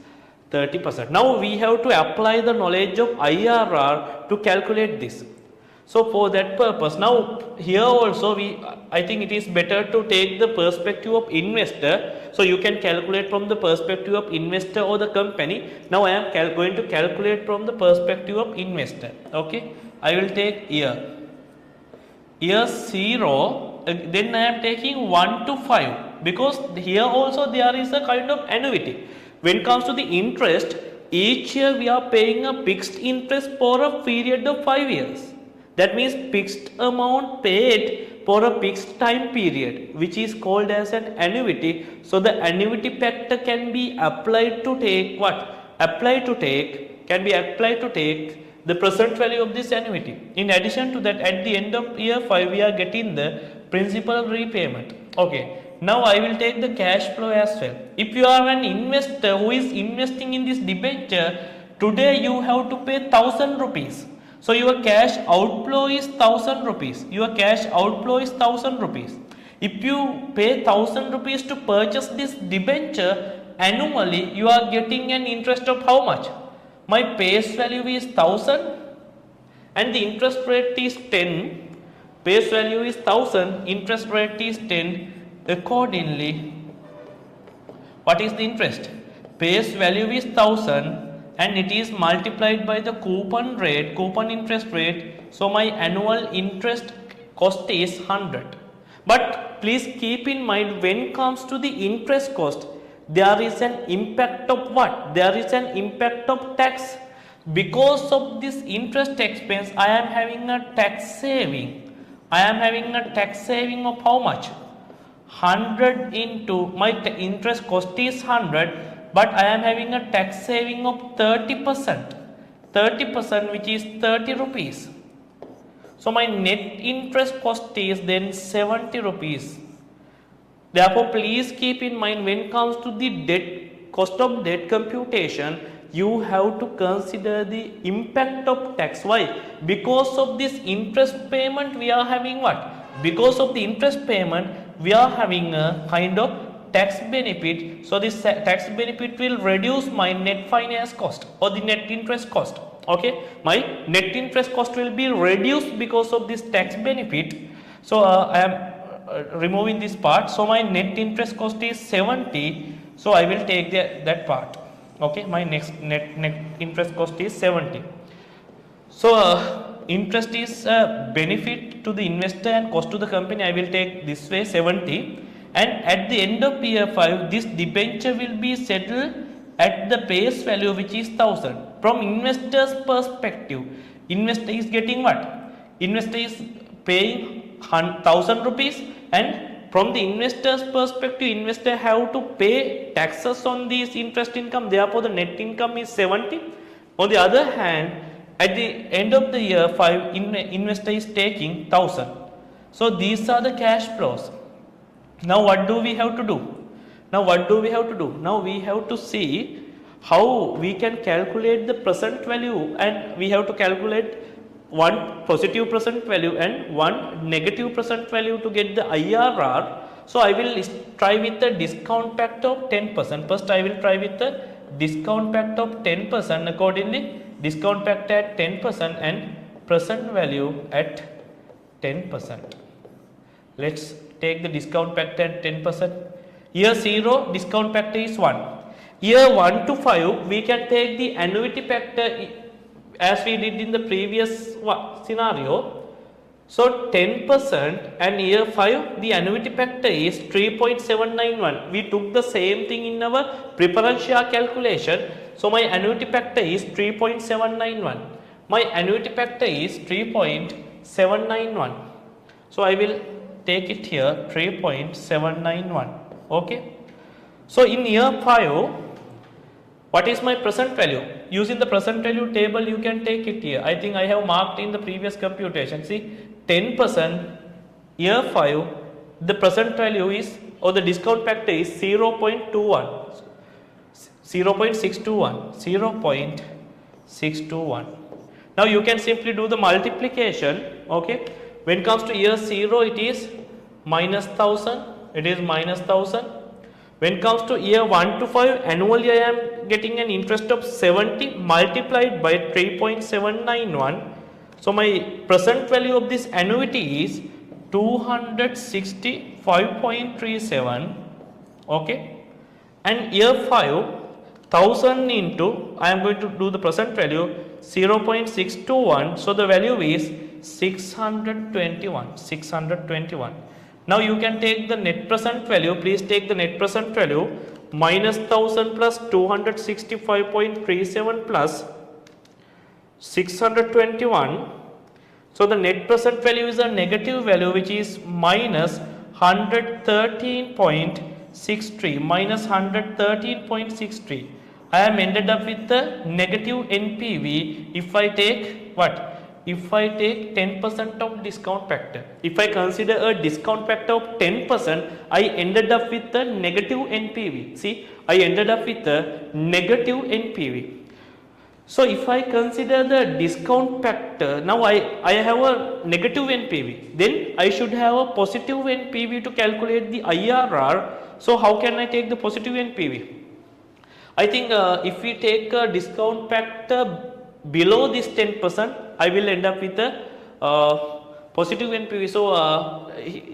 30%. Now we have to apply the knowledge of IRR to calculate this. So for that purpose, now here also I think it is better to take the perspective of investor. So you can calculate from the perspective of investor or the company. Now I am going to calculate from the perspective of investor. Okay, I will take year 0, then I am taking 1 to 5 because here also there is a kind of annuity. When it comes to the interest, each year we are paying a fixed interest for a period of 5 years. That means fixed amount paid for a fixed time period, which is called as an annuity. So the annuity factor can be applied to take what? Can be applied to take the present value of this annuity. In addition to that, at the end of year 5, we are getting the principal repayment. Okay. Now I will take the cash flow as well. If you are an investor who is investing in this debenture, today you have to pay 1000 rupees. So your cash outflow is 1000 rupees. If you pay 1000 rupees to purchase this debenture, annually you are getting an interest of how much? My face value is 1000 and the interest rate is 10. Face value is 1000, interest rate is 10. Accordingly, what is the interest? Face value is 1000 and it is multiplied by the coupon interest rate. So my annual interest cost is 100. But please keep in mind, when it comes to the interest cost, there is an impact of what? There is an impact of tax. Because of this interest expense, I am having a tax saving. Of how much? 100 into my interest cost is 100, but I am having a tax saving of 30%, which is 30 rupees. So my net interest cost is then 70 rupees. Therefore, please keep in mind, when it comes to the cost of debt computation, you have to consider the impact of tax. Why? Because of this interest payment, we are having what? Because of the interest payment, we are having a kind of tax benefit. So this tax benefit will reduce my net finance cost or the net interest cost. Okay, my net interest cost will be reduced because of this tax benefit. So I am removing this part. So my net interest cost is 70. So I will take that part. Okay, my next net interest cost is 70. So interest is a benefit to the investor and cost to the company. I will take this way 70, and at the end of year 5, this debenture will be settled at the face value, which is 1000. From investor's perspective, investor is getting what? Investor is paying 1000 rupees, and from the investor's perspective, investor have to pay taxes on this interest income. Therefore, the net income is 70. On the other hand, at the end of the year 5, investor is taking 1000. So these are the cash flows. Now what do we have to do? Now we have to see how we can calculate the present value, and we have to calculate one positive present value and one negative present value to get the IRR. So I will try with the discount factor of 10%. First I will try with the discount factor of 10%. Accordingly, discount factor at 10% and present value at 10%. Let's take the discount factor at 10%. Year 0, discount factor is 1. Year 1 to 5, we can take the annuity factor as we did in the previous scenario. So 10% and year 5, the annuity factor is 3.791. We took the same thing in our preference share calculation. So my annuity factor is 3.791. My annuity factor is 3.791. So I will take it here 3.791. Okay. So in year 5, what is my present value? Using the present value table, you can take it here. I think I have marked in the previous computation. See, 10% year 5, the present value is, or the discount factor is 0.21. 0.621. 0.621. Now you can simply do the multiplication. Okay. When it comes to year 0, it is minus 1000. It is minus 1000. When it comes to year 1 to 5, annually I am getting an interest of 70 multiplied by 3.791. So my present value of this annuity is 265.37. Okay. And year 5, 1000 into, I am going to do the present value 0.621. So the value is 621. 621. Now you can take the net present value. Please take the net present value minus 1000 plus 265.37 plus 621. So the net present value is a negative value, which is minus 113.63. Minus 113.63. I am ended up with the negative NPV if I take what? If I take 10% of discount factor. If I consider a discount factor of 10%, I ended up with a negative NPV. See, I ended up with a negative NPV. So if I consider the discount factor, now I have a negative NPV. Then I should have a positive NPV to calculate the IRR. So how can I take the positive NPV? I think if we take a discount factor below this 10%, I will end up with a positive NPV. So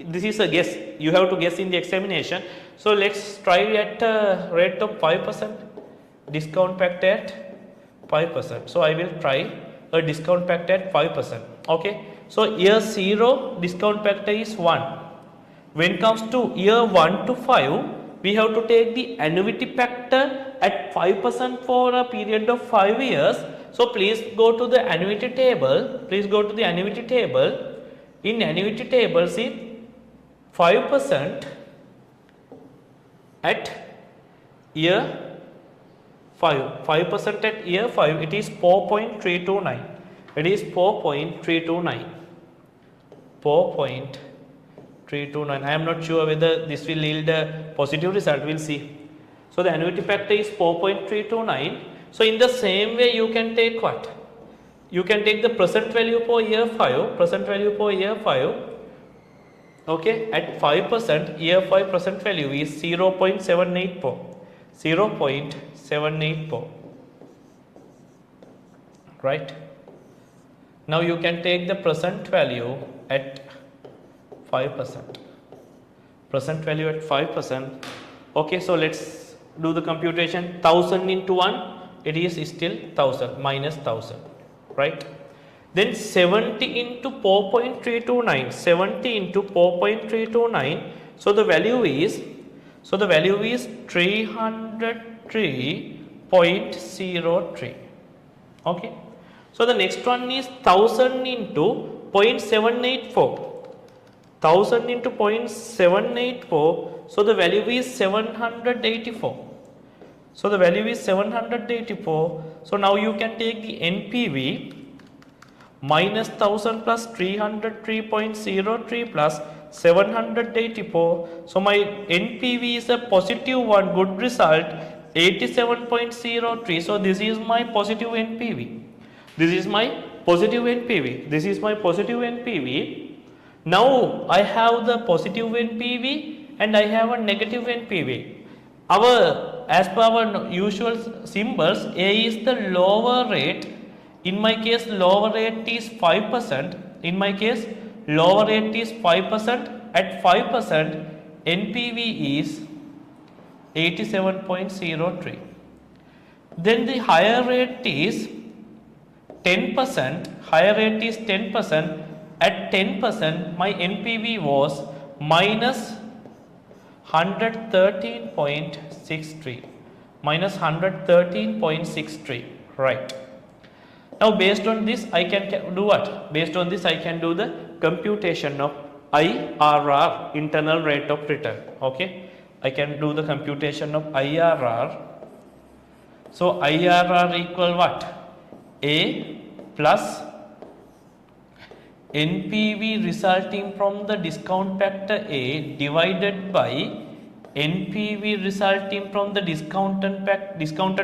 this is a guess. You have to guess in the examination. So let's try at a rate of 5%. Discount factor at 5%. So I will try a discount factor at 5%. Okay. So year 0, discount factor is 1. When it comes to year 1 to 5, we have to take the annuity factor at 5% for a period of 5 years. So please go to the annuity table. Please go to the annuity table. In annuity table, see 5% at year 5. 5% at year 5. It is 4.329. It is 4.329. 4.329. I am not sure whether this will yield a positive result. We'll see. So the annuity factor is 4.329. So in the same way, you can take what? You can take the present value for year 5. Present value for year 5. Okay, at 5%, year 5 present value is 0.784. 0.784. Right. Now you can take the present value at 5%. Present value at 5%. Okay, so let's do the computation. 1000 into 1. It is still 1000 minus 1000, right? Then 70 into 4.329. 70 into 4.329. So the value is 303.03. Okay. So the next one is 1000 into 0.784. 1000 into 0.784. So the value is 784. So the value is 784. So now you can take the NPV minus 1000 plus 303.03 plus 784. So my NPV is a positive one, good result, 87.03. So this is my positive NPV. This is my positive NPV. This is my positive NPV. Now I have the positive NPV and I have a negative NPV. As per our usual symbols, A is the lower rate. In my case, lower rate is 5%. In my case, lower rate is 5%. at 5%, NPV is 87.03. Then the higher rate is 10%, higher rate is 10%. At 10%, my NPV was minus 113.63. Minus 113.63. Right. Now, based on this, I can do what? Based on this, I can do the computation of IRR, internal rate of return. Okay. I can do the computation of IRR. So, IRR equal what? A plus NPV resulting from the discount factor A divided by NPV resulting from the discounted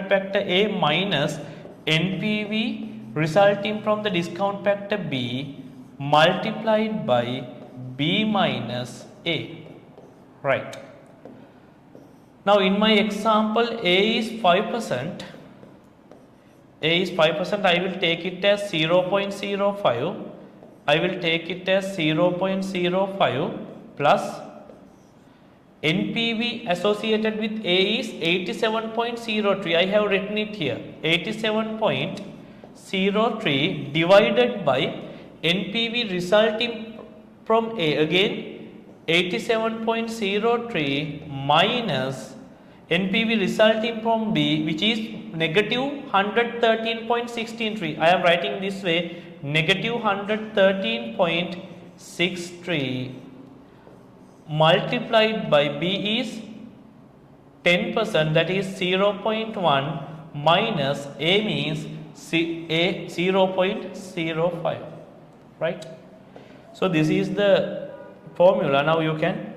factor A minus NPV resulting from the discount factor B multiplied by B minus A. Right. Now, in my example, A is 5%. A is 5%. I will take it as 0.05. I will take it as 0.05 plus NPV associated with A is 87.03. I have written it here. 87.03 divided by NPV resulting from A. Again, 87.03 minus NPV resulting from B, which is negative 113.63. I am writing this way, negative 113.63 multiplied by B is 10%, that is 0.1 minus A means A 0.05. Right. So, this is the formula. Now, you can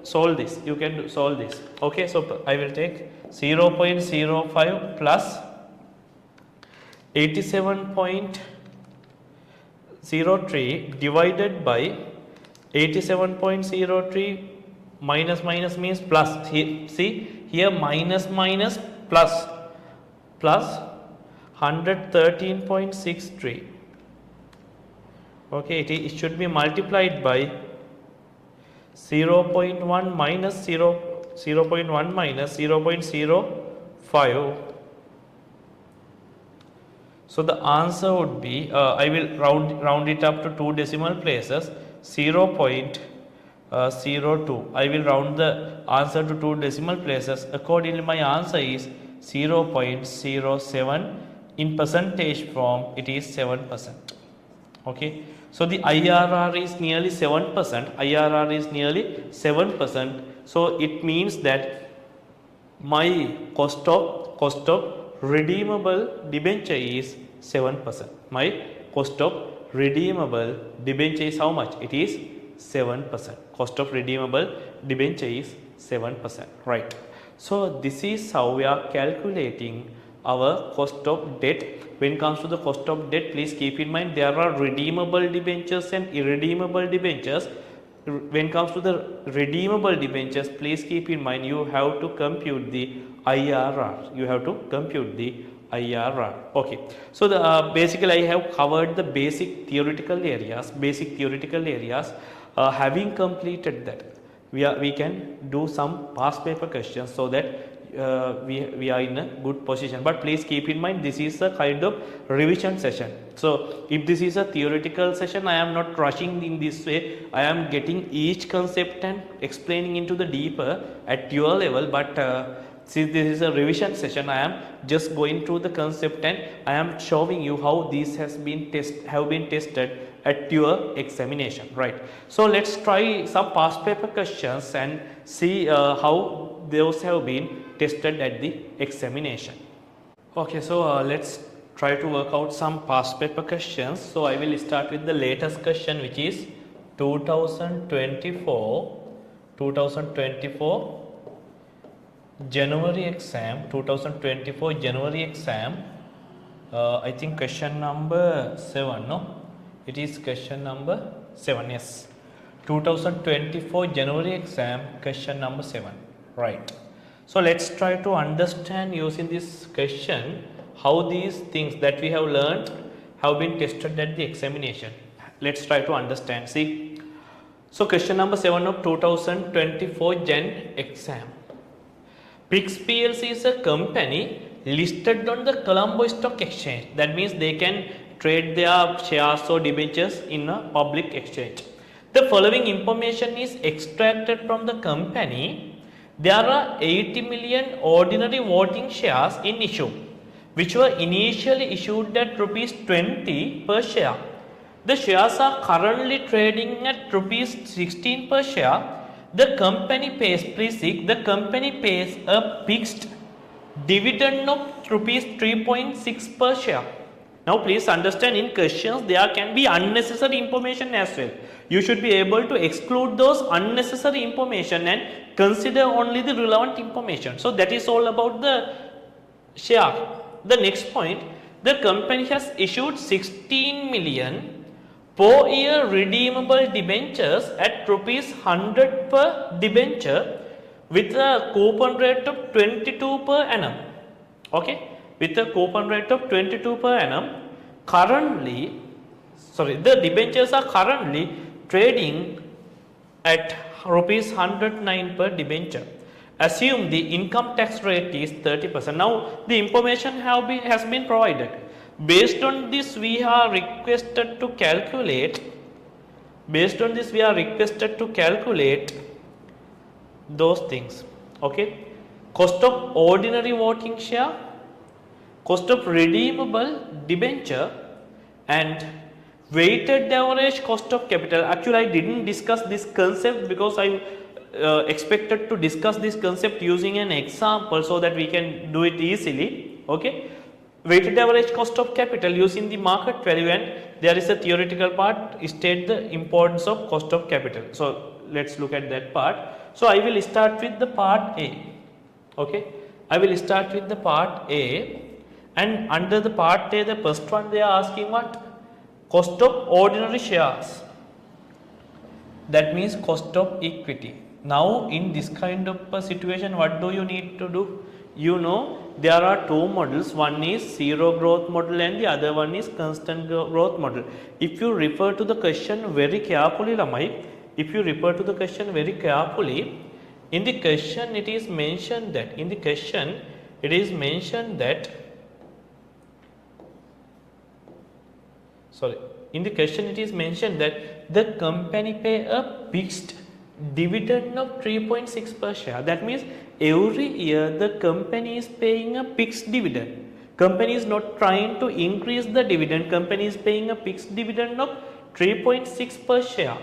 solve this. You can solve this. Okay. So, I will take 0.05 plus 87.03 divided by 87.03 minus means plus. See here, minus plus 113.63. Okay, it should be multiplied by 0.1 minus 0.05. So the answer would be, I will round it up to 2 decimal places, 0.02. I will round the answer to 2 decimal places. Accordingly, my answer is 0.07. In percentage form, it is 7%. Okay. So the IRR is nearly 7%. IRR is nearly 7%. So it means that my cost of redeemable debenture is 7%. My cost of redeemable debenture is how much? It is 7%. Cost of redeemable debenture is 7%. Right. So this is how we are calculating our cost of debt. When it comes to the cost of debt, please keep in mind there are redeemable debentures and irredeemable debentures. When it comes to the redeemable debentures, please keep in mind you have to compute the IRR. You have to compute the IRR. Okay. So basically I have covered the basic theoretical areas. Having completed that, we can do some past paper questions so that we are in a good position. But please keep in mind this is a kind of revision session. So if this is a theoretical session, I am not rushing in this way. I am getting each concept and explaining into the deeper at your level. But since this is a revision session, I am just going through the concept and I am showing you how these have been tested at your examination. Right. So let's try some past paper questions and see how those have been tested at the examination. Okay, so let's try to work out some past paper questions. So I will start with the latest question, which is 2024 January exam. I think question number 7. No, it is question number 7. Yes, 2024 January exam, question number 7. Right. So let's try to understand using this question how these things that we have learned have been tested at the examination. Let's try to understand. See, So question number 7 of 2024 Gen exam. PIX PLC is a company listed on the Colombo Stock Exchange. That means they can trade their shares or debentures in a public exchange. The following information is extracted from the company. There are 80 million ordinary voting shares in issue, which were initially issued at rupees 20 per share. The shares are currently trading at rupees 16 per share. The company pays, please see, the company pays a fixed dividend of rupees 3.6 per share. Now please understand, in questions there can be unnecessary information as well. You should be able to exclude those unnecessary information and consider only the relevant information. So that is all about the share. The next point, the company has issued 16 million 4-year redeemable debentures at rupees 100 per debenture with a coupon rate of 22 per annum. Okay, with a coupon rate of 22 per annum. Currently, the debentures are currently trading at rupees 109 per debenture. Assume the income tax rate is 30%. Now the information has been provided. Based on this, we are requested to calculate. Those things. Okay. Cost of ordinary voting share, cost of redeemable debenture, and weighted average cost of capital. Actually, I didn't discuss this concept because I expected to discuss this concept using an example so that we can do it easily. Okay. Weighted average cost of capital using the market value, and there is a theoretical part state the importance of cost of capital. So let's look at that part. So I will start with the part A. Okay, I will start with the part A, and under the part A, the first one they are asking what? Cost of ordinary shares. That means cost of equity. Now in this kind of a situation, what do you need to do? You know, there are two models, one is zero growth model and the other one is constant growth model. If you refer to the question very carefully, Lamai, in the question it is mentioned that the company pay a fixed dividend of 3.6 per share. That means every year the company is paying a fixed dividend. Company is not trying to increase the dividend. Company is paying a fixed dividend of 3.6 per share.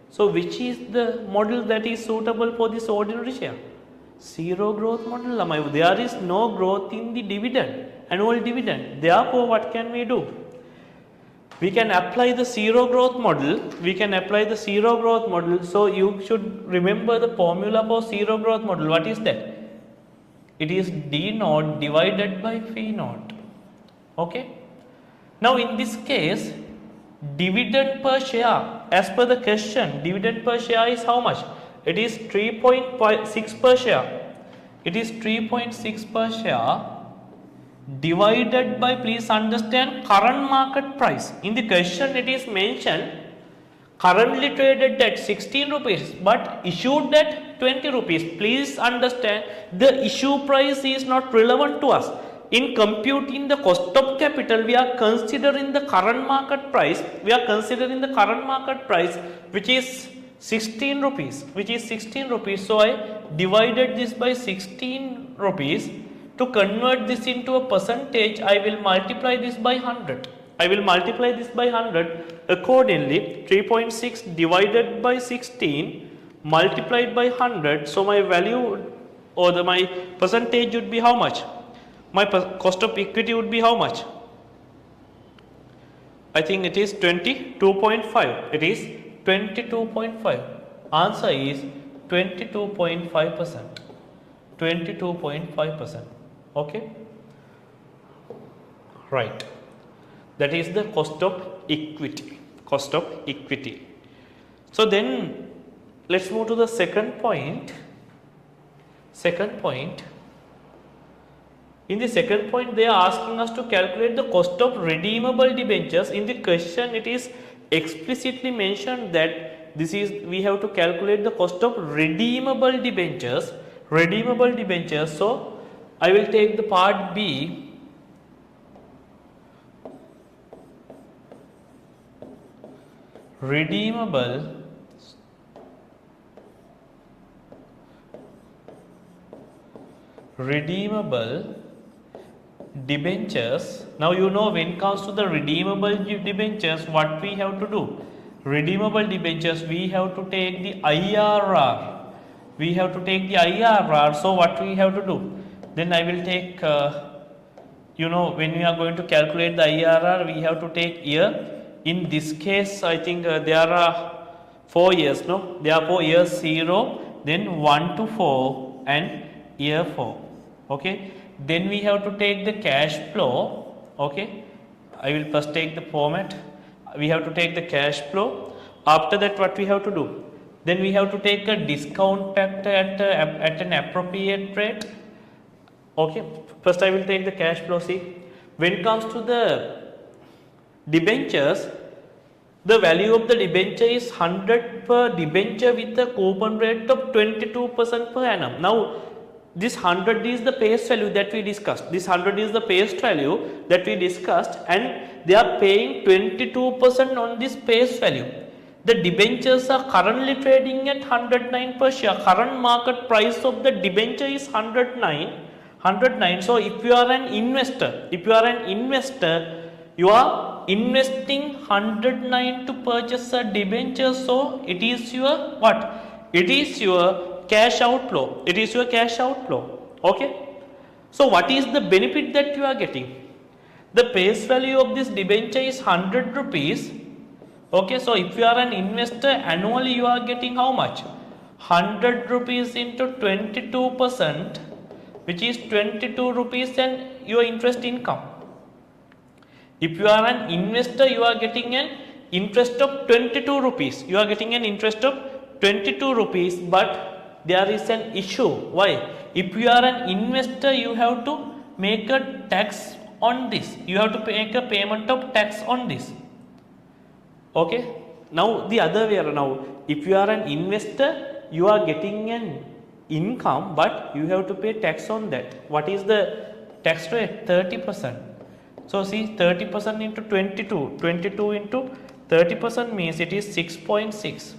So which is the model that is suitable for this ordinary share? Zero growth model. There is no growth in the dividend, annual dividend. Therefore, what can we do? We can apply the zero growth model. So you should remember the formula for zero growth model. What is that? It is D naught divided by phi naught. Okay. Now in this case, dividend per share, as per the question, dividend per share is how much? It is 3.6 per share. It is 3.6 per share divided by, please understand, current market price. In the question it is mentioned currently traded at 16 rupees but issued at 20 rupees. Please understand, the issue price is not relevant to us. In computing the cost of capital, we are considering the current market price. Which is 16 rupees. So I divided this by 16 rupees. To convert this into a percentage, I will multiply this by 100. Accordingly, 3.6 divided by 16 multiplied by 100. So my value or my percentage would be how much? My cost of equity would be how much? I think it is 22.5. It is 22.5. Answer is 22.5%. 22.5%. Okay. Right. That is the cost of equity. So then let's move to the second point. In the second point, they are asking us to calculate the cost of redeemable debentures. In the question, it is explicitly mentioned that this is, we have to calculate the cost of redeemable debentures. Redeemable debentures. So I will take the part B. Redeemable debentures. Now you know, when it comes to the redeemable debentures, what we have to do? Redeemable debentures, we have to take the IRR. We have to take the IRR. So what we have to do? Then I will take, you know, when we are going to calculate the IRR, we have to take year. In this case, I think there are 4 years, no? Therefore, year 0, then 1 to 4 and year 4. Okay. Then we have to take the cash flow. Okay. I will first take the format. We have to take the cash flow. After that, what we have to do? Then we have to take a discount factor at an appropriate rate. Okay. First, I will take the cash flow. See, when it comes to the debentures, the value of the debenture is 100 per debenture with a coupon rate of 22% per annum. Now, this 100 is the face value that we discussed. This 100 is the face value that we discussed, and they are paying 22% on this face value. The debentures are currently trading at 109 per share. Current market price of the debenture is 109. So if you are an investor, you are investing 109 to purchase a debenture. So it is your what? It is your cash outflow. It is your cash outflow. Okay. So what is the benefit that you are getting? The face value of this debenture is 100 rupees. Okay. So if you are an investor, annually you are getting how much? 100 rupees into 22%, which is 22 rupees, and your interest income. If you are an investor, you are getting an interest of 22 rupees. You are getting an interest of 22 rupees, but there is an issue. Why? If you are an investor, you have to make a tax on this. You have to make a payment of tax on this. Okay. Now the other way around. Now, if you are an investor, you are getting an income, but you have to pay tax on that. What is the tax rate? 30%. So see, 30% into 22. 22 into 30% means it is 6.6.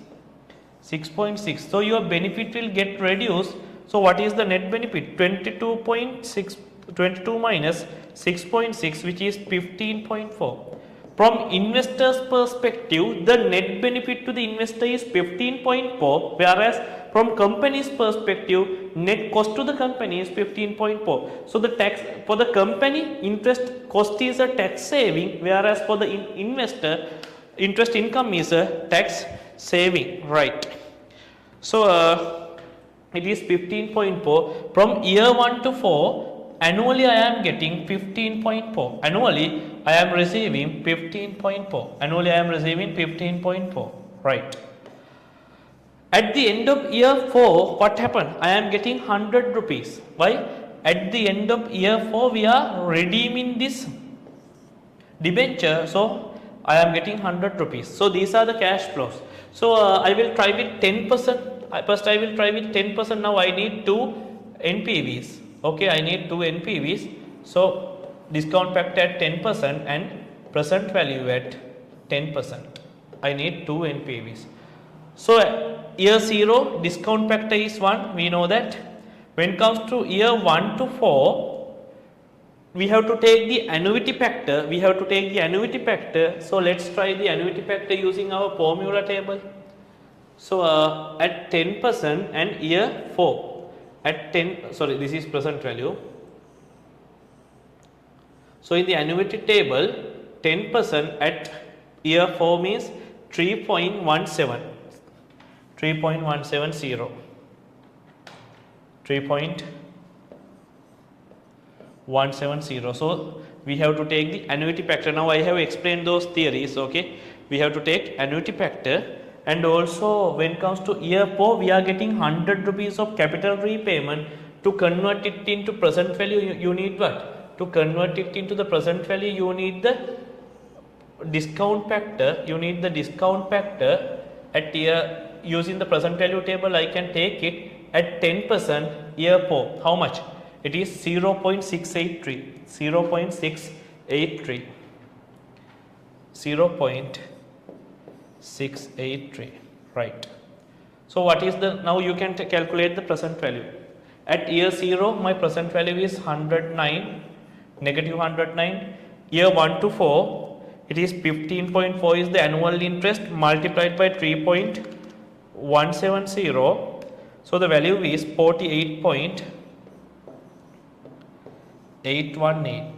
6.6. So your benefit will get reduced. So what is the net benefit? 22.6. 22 minus 6.6, which is 15.4. From investor's perspective, the net benefit to the investor is 15.4, whereas from company's perspective, net cost to the company is 15.4. So the tax for the company, interest cost is a tax saving, whereas for the investor, interest income is a tax saving, right? So it is 15.4. From year 1 to 4, annually I am getting 15.4. Annually I am receiving 15.4. Annually I am receiving 15.4. Right. At the end of year 4, what happened? I am getting 100 rupees. Why? At the end of year 4, we are redeeming this debenture. So I am getting 100 rupees. So these are the cash flows. So I will try with 10%. First I will try with 10%. Now I need 2 NPVs. Okay, I need 2 NPVs. So discount factor at 10% and present value at 10%. I need 2 NPVs. So year 0, discount factor is 1. We know that. When it comes to year 1 to 4, we have to take the annuity factor. So let's try the annuity factor using our formula table. So at 10% and year 4. At 10, sorry, this is present value. So in the annuity table, 10% at year 4 means 3.17. 3.170. 3.170. So we have to take the annuity factor. Now I have explained those theories. Okay, we have to take annuity factor. And also when it comes to year 4, we are getting 100 rupees of capital repayment. To convert it into present value, you need what? To convert it into the present value, you need the discount factor. at year, using the present value table, I can take it at 10% year 4. How much? It is 0.683. 0.683. 0.683. Right. So what is the, now you can calculate the present value. At year 0, my present value is 109, negative 109. Year 1 to 4, it is 15.4 is the annual interest multiplied by 3.170. So the value is 48.818.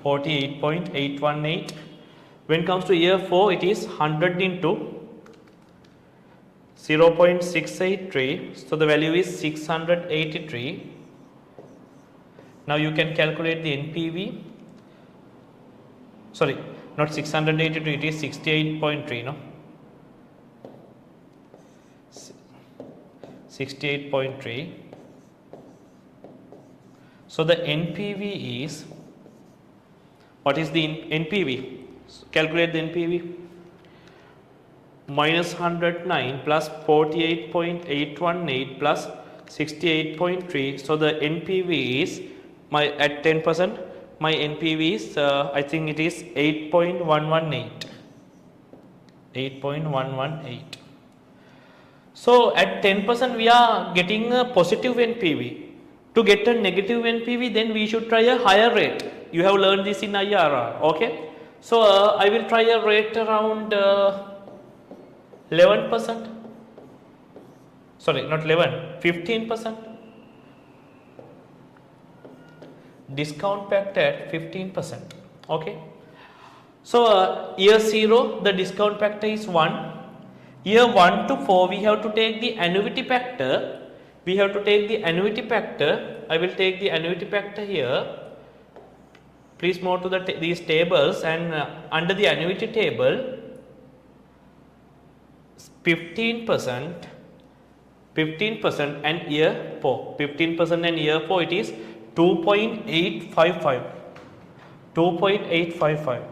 48.818. When it comes to year 4, it is 100 into 0.683. So the value is 683. Now you can calculate the NPV. Sorry, not 683, it is 68.3, no? 68.3. So the NPV is, what is the NPV? Calculate the NPV. Minus 109 plus 48.818 plus 68.3. So the NPV is, my at 10%, my NPV is, I think it is 8.118. 8.118. So at 10% we are getting a positive NPV. To get a negative NPV, then we should try a higher rate. You have learned this in IRR, okay? So I will try a rate around 11%. Sorry, not 11, 15%. Discount factor at 15%, okay? So year 0, the discount factor is 1. Year 1 to 4, we have to take the annuity factor. We have to take the annuity factor. I will take the annuity factor here. Please move to these tables, and under the annuity table, 15%, 15% and year 4. 15% and year 4, it is 2.855. 2.855.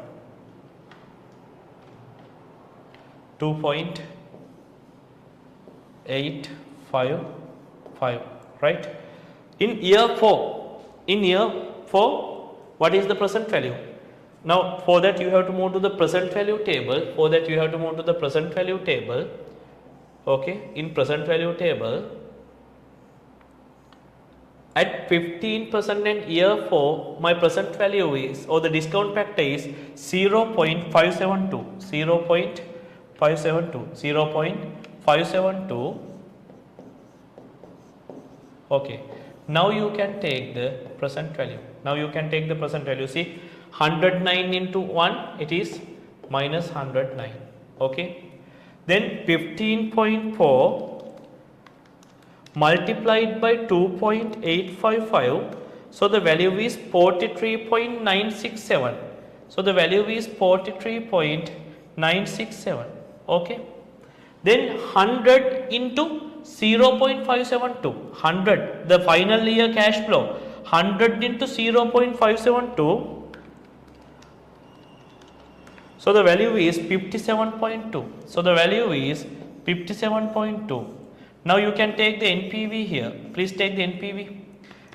2.855, right? In year 4, what is the present value? Now for that you have to move to the present value table. Okay, in present value table, at 15% and year 4, my present value is, or the discount factor is 0.572. 0.572. Okay, now you can take the present value. See, 109 into 1, it is minus 109. Okay, then 15.4 multiplied by 2.855. So the value is 43.967. So the value is 43.967. Okay, then 100 into 0.572. 100, the final year cash flow. 100 into 0.572. So the value is 57.2. So the value is 57.2. Now you can take the NPV here. Please take the NPV.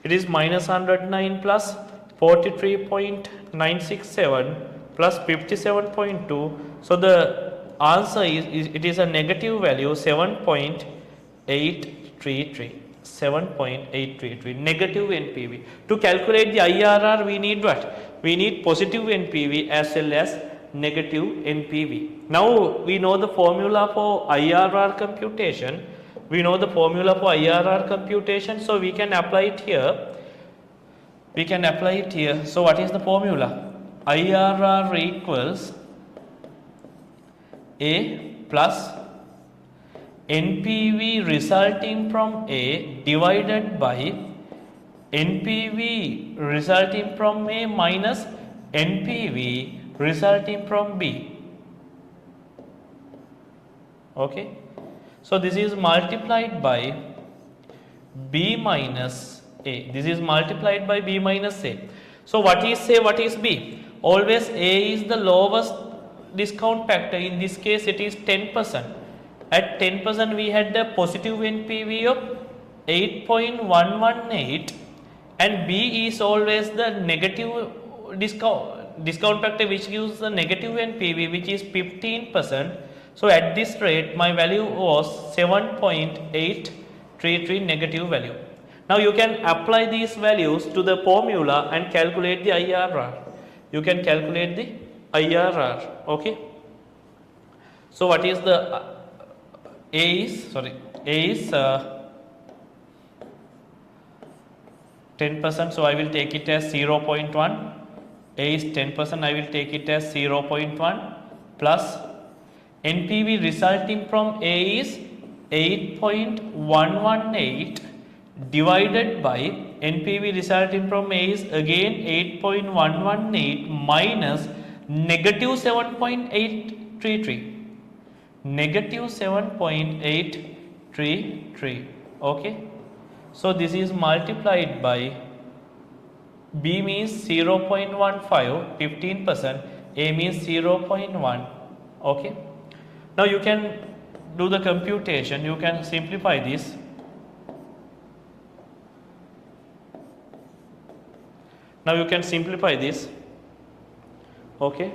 It is minus 109 plus 43.967 plus 57.2. So the answer is it is a negative value 7.833. 7.833 negative NPV. To calculate the IRR, we need what? We need positive NPV as well as negative NPV. Now we know the formula for IRR computation. So we can apply it here. So what is the formula? IRR equals A plus NPV resulting from A divided by NPV resulting from A minus NPV resulting from B. Okay, so this is multiplied by B minus A. So what is A, what is B? Always A is the lowest discount factor. In this case it is 10%. at 10% we had the positive NPV of 8.118 and B is always the negative discount factor which gives the negative NPV which is 15%. So at this rate my value was 7.833 negative value. Now you can apply these values to the formula and calculate the IRR. You can calculate the IRR. Okay. So what is the A is 10%, so I will take it as 0.1. A is 10%, I will take it as 0.1 plus NPV resulting from A is 8.118 divided by NPV resulting from A is again 8.118 minus negative 7.833. Negative 7.833. Okay. So this is multiplied by B means 0.15, 15%, A means 0.1. Okay. Now you can do the computation, you can simplify this. Now you can simplify this. Okay.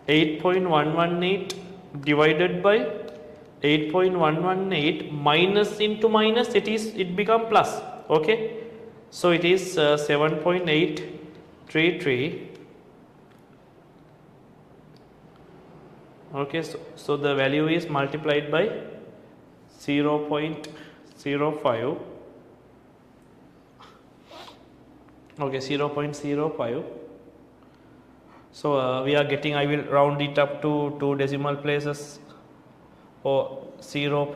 8.118 divided by 8.118 minus into minus, it become plus. Okay. So it is 7.833. Okay, so the value is multiplied by 0.05. Okay, 0.05. So we are getting, I will round it up to 2 decimal places, or 0.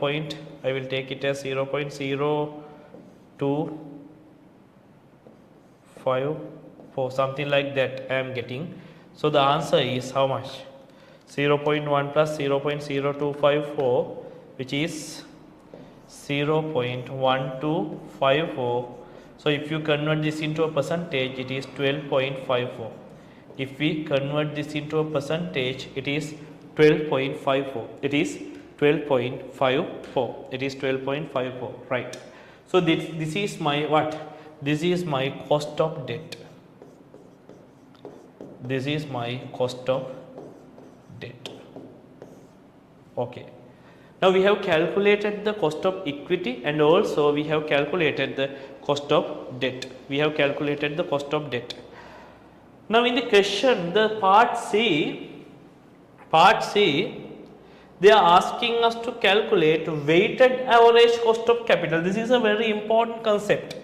I will take it as 0.0254, something like that I am getting. So the answer is how much? 0.1 plus 0.0254, which is 0.1254. So if you convert this into a percentage, it is 12.54. If we convert this into a percentage, it is 12.54. It is 12.54. It is 12.54. Right. So this is my what? This is my cost of debt. This is my cost of debt. Okay. Now we have calculated the cost of equity and also we have calculated the cost of debt. We have calculated the cost of debt. Now in the question, the part C, they are asking us to calculate weighted average cost of capital. This is a very important concept.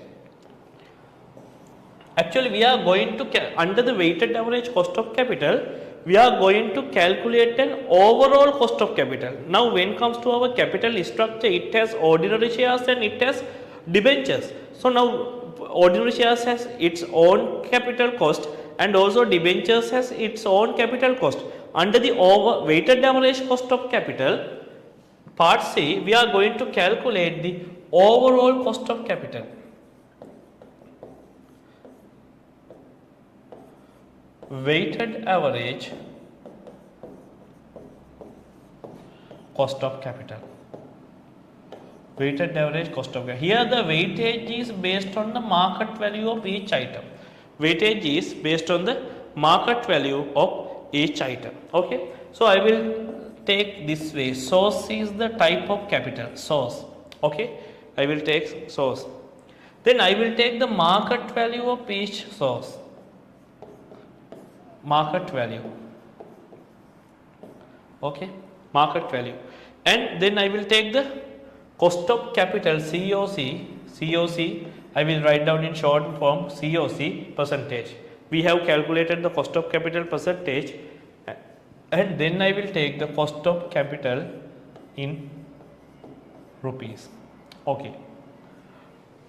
Actually, we are going to, under the weighted average cost of capital, we are going to calculate an overall cost of capital. Now when it comes to our capital structure, it has ordinary shares and it has debentures. So now ordinary shares has its own capital cost and also debentures has its own capital cost. Under the weighted average cost of capital, part C, we are going to calculate the overall cost of capital. Weighted average cost of capital. Weighted average cost of capital. Here the weightage is based on the market value of each item. Weightage is based on the market value of each item. Okay. So I will take this way. Source is the type of capital. Source. Okay. I will take source. Then I will take the market value of each source. Market value. Okay. Market value. And then I will take the cost of capital, COC. COC, I will write down in short form, COC percentage. We have calculated the cost of capital percentage, and then I will take the cost of capital in rupees. Okay.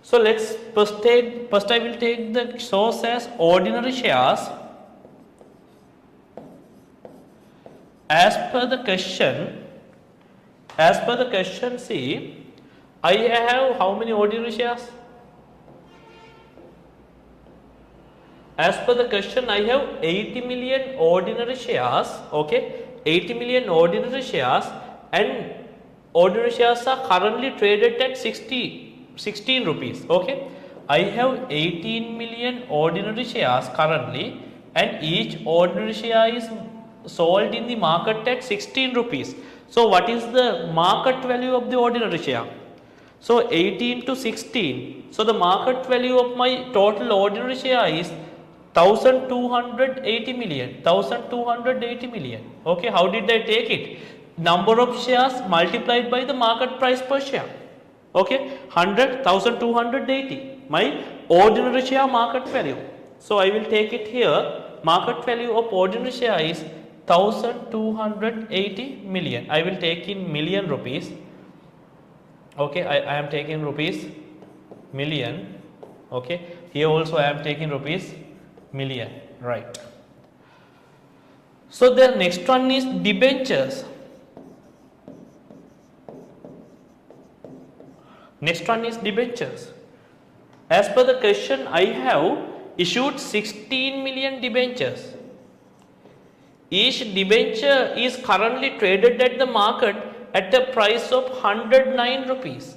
So let's first I will take the source as ordinary shares. As per the question, see, I have how many ordinary shares? As per the question, I have 80 million ordinary shares. Okay, 80 million ordinary shares, and ordinary shares are currently traded at 16 rupees. Okay, I have 18 million ordinary shares currently, and each ordinary share is sold in the market at 16 rupees. So what is the market value of the ordinary share? So 18 to 16. So the market value of my total ordinary share is 1280 million. 1280 million. Okay, how did I take it? Number of shares multiplied by the market price per share. Okay, 100, 1280. My ordinary share market value. So I will take it here. Market value of ordinary share is 1280 million. I will take in million rupees. Okay, I am taking rupees million. Okay, here also I am taking rupees million, right? So the next one is debentures. Next one is debentures. As per the question, I have issued 16 million debentures. Each debenture is currently traded at the market at a price of 109 rupees.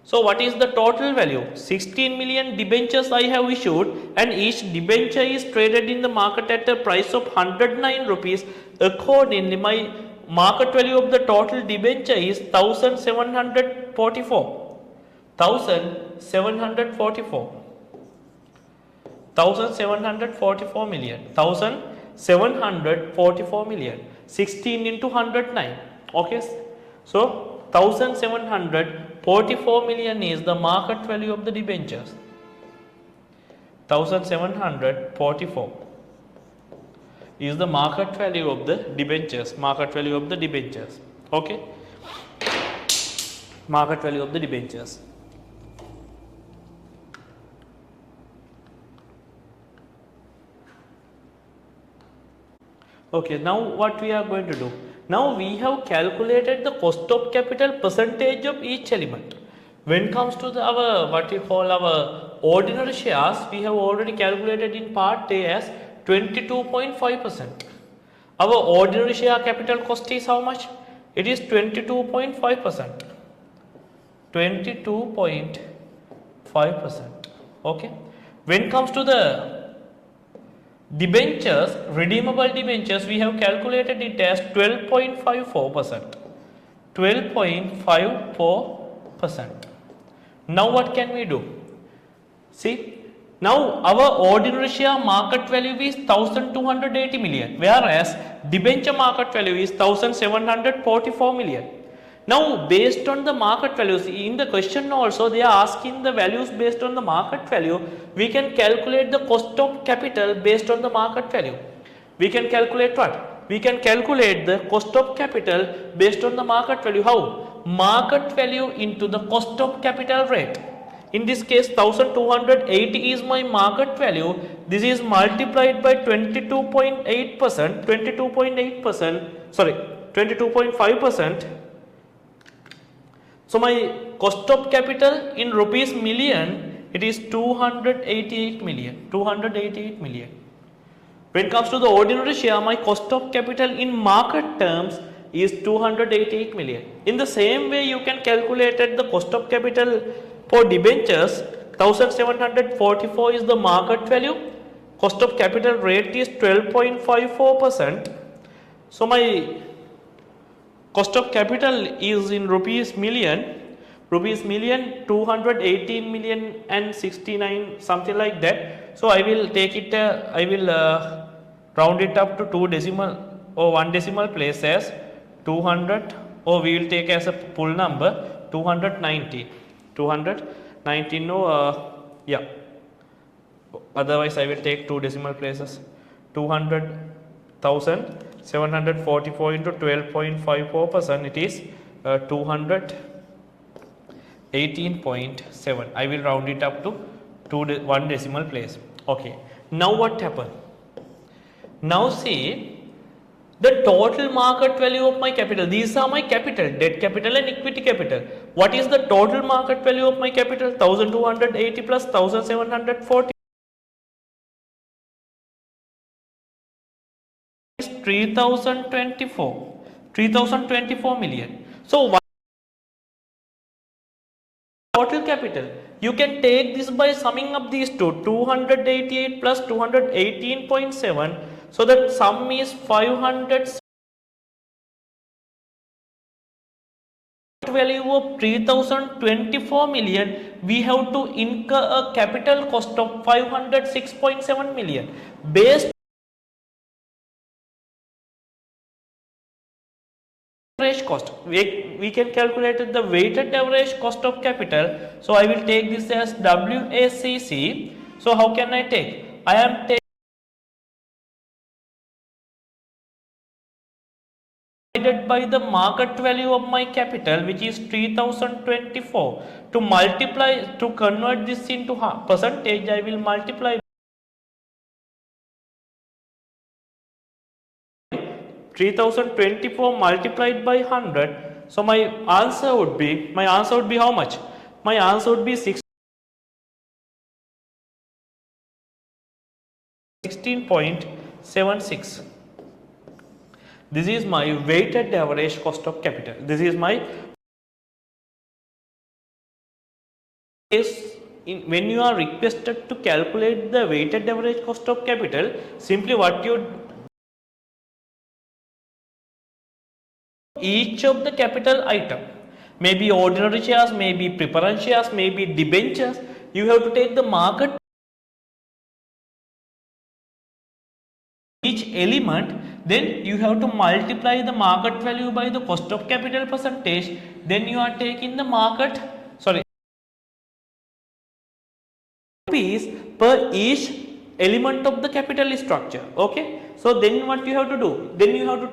So what is the total value? 16 million debentures I have issued, and each debenture is traded in the market at a price of 109 rupees. Accordingly, my market value of the total debenture is 1744. 1744. 1744 million. 1744 million. 16 into 109. Okay, so 1744 million is the market value of the debentures. 1744 is the market value of the debentures. Market value of the debentures. Okay, market value of the debentures. Okay, now what we are going to do? Now we have calculated the cost of capital percentage of each element. When it comes to our what we call our ordinary shares, we have already calculated in part A as 22.5%. Our ordinary share capital cost is how much? It is 22.5%. 22.5%. Okay. When it comes to the debentures, redeemable debentures, we have calculated it as 12.54%. 12.54%. Now what can we do? See, now our ordinary share market value is 1280 million, whereas debenture market value is 1744 million. Now based on the market values, in the question also they are asking the values based on the market value. We can calculate the cost of capital based on the market value. We can calculate what? We can calculate the cost of capital based on the market value. How? Market value into the cost of capital rate. In this case 1280 is my market value. This is multiplied by 22.8%, 22.5%. So my cost of capital in rupees million, it is 288 million. 288 million. When it comes to the ordinary share, my cost of capital in market terms is 288 million. In the same way, you can calculate the cost of capital for debentures. 1744 is the market value. Cost of capital rate is 12.54%. So my cost of capital is in rupees million, 218 million and 69, something like that. So I will take it, I will round it up to 2 decimal or 1 decimal place as 200, or we will take as a full number 290. 290, no, yeah. Otherwise I will take 2 decimal places. 200,744 into 12.54%, it is 218.7. I will round it up to 1 decimal place. Okay. Now what happened? Now see the total market value of my capital. These are my capital, debt capital and equity capital. What is the total market value of my capital? 1280 plus 1740 is 3024. 3024 million. So what total capital? You can take this by summing up these two, 288 plus 218.7. So that sum is 500. Value of 3024 million, we have to incur a capital cost of 506.7 million. Based average cost, we can calculate the weighted average cost of capital. So I will take this as WACC. So how can I take? I am taking divided by the market value of my capital, which is 3024. To multiply, to convert this into percentage, I will multiply 3024 multiplied by 100. So my answer would be how much? My answer would be 16.76. This is my weighted average cost of capital. This is my when you are requested to calculate the weighted average cost of capital, simply what you each of the capital item, maybe ordinary shares, maybe preference shares, maybe debentures, you have to take the market each element, then you have to multiply the market value by the cost of capital percentage, then you are taking the market rupees per each element of the capital structure. Okay, so then what you have to do, then you have to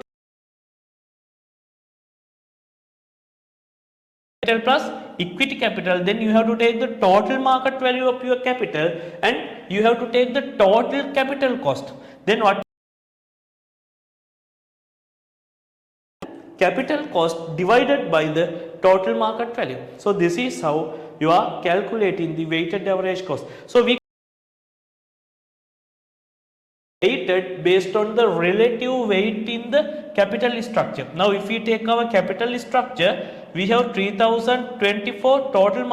capital plus equity capital, then you have to take the total market value of your capital and you have to take the total capital cost, then what capital cost divided by the total market value. So this is how you are calculating the weighted average cost. So we weighted based on the relative weight in the capital structure. Now if we take our capital structure, we have 3024 total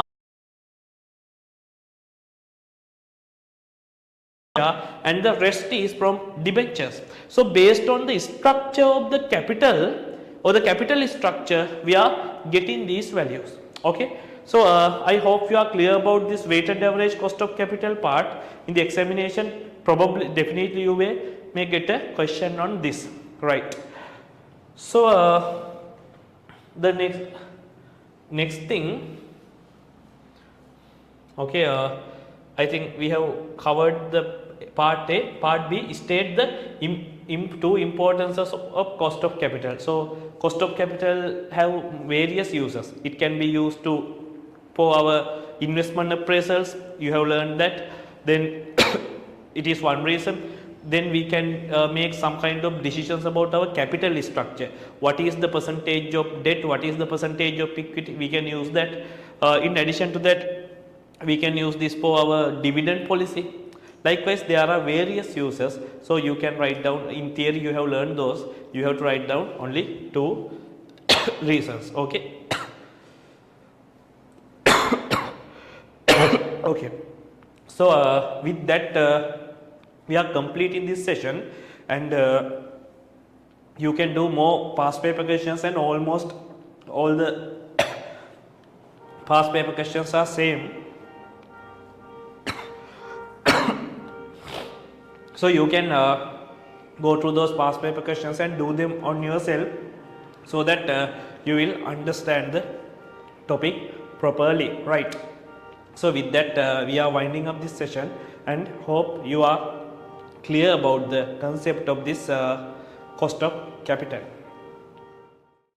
and the rest is from debentures. So based on the structure of the capital or the capital structure, we are getting these values. Okay, so I hope you are clear about this weighted average cost of capital part. In the examination, probably definitely you may get a question on this, right? So the next thing, okay, I think we have covered the part A. Part B, state the two importances of cost of capital. So cost of capital have various uses. It can be used for our investment appraisals. You have learned that. Then it is one reason. Then we can make some kind of decisions about our capital structure. What is the percentage of debt? What is the percentage of equity? We can use that. In addition to that, we can use this for our dividend policy. Likewise, there are various uses. So you can write down, in theory you have learned those. You have to write down only two reasons. Okay. Okay. So with that, we are complete in this session, and you can do more past paper questions, and almost all the past paper questions are same. So you can go through those past paper questions and do them on yourself, so that you will understand the topic properly, right? So with that, we are winding up this session, and hope you are clear about the concept of this cost of capital.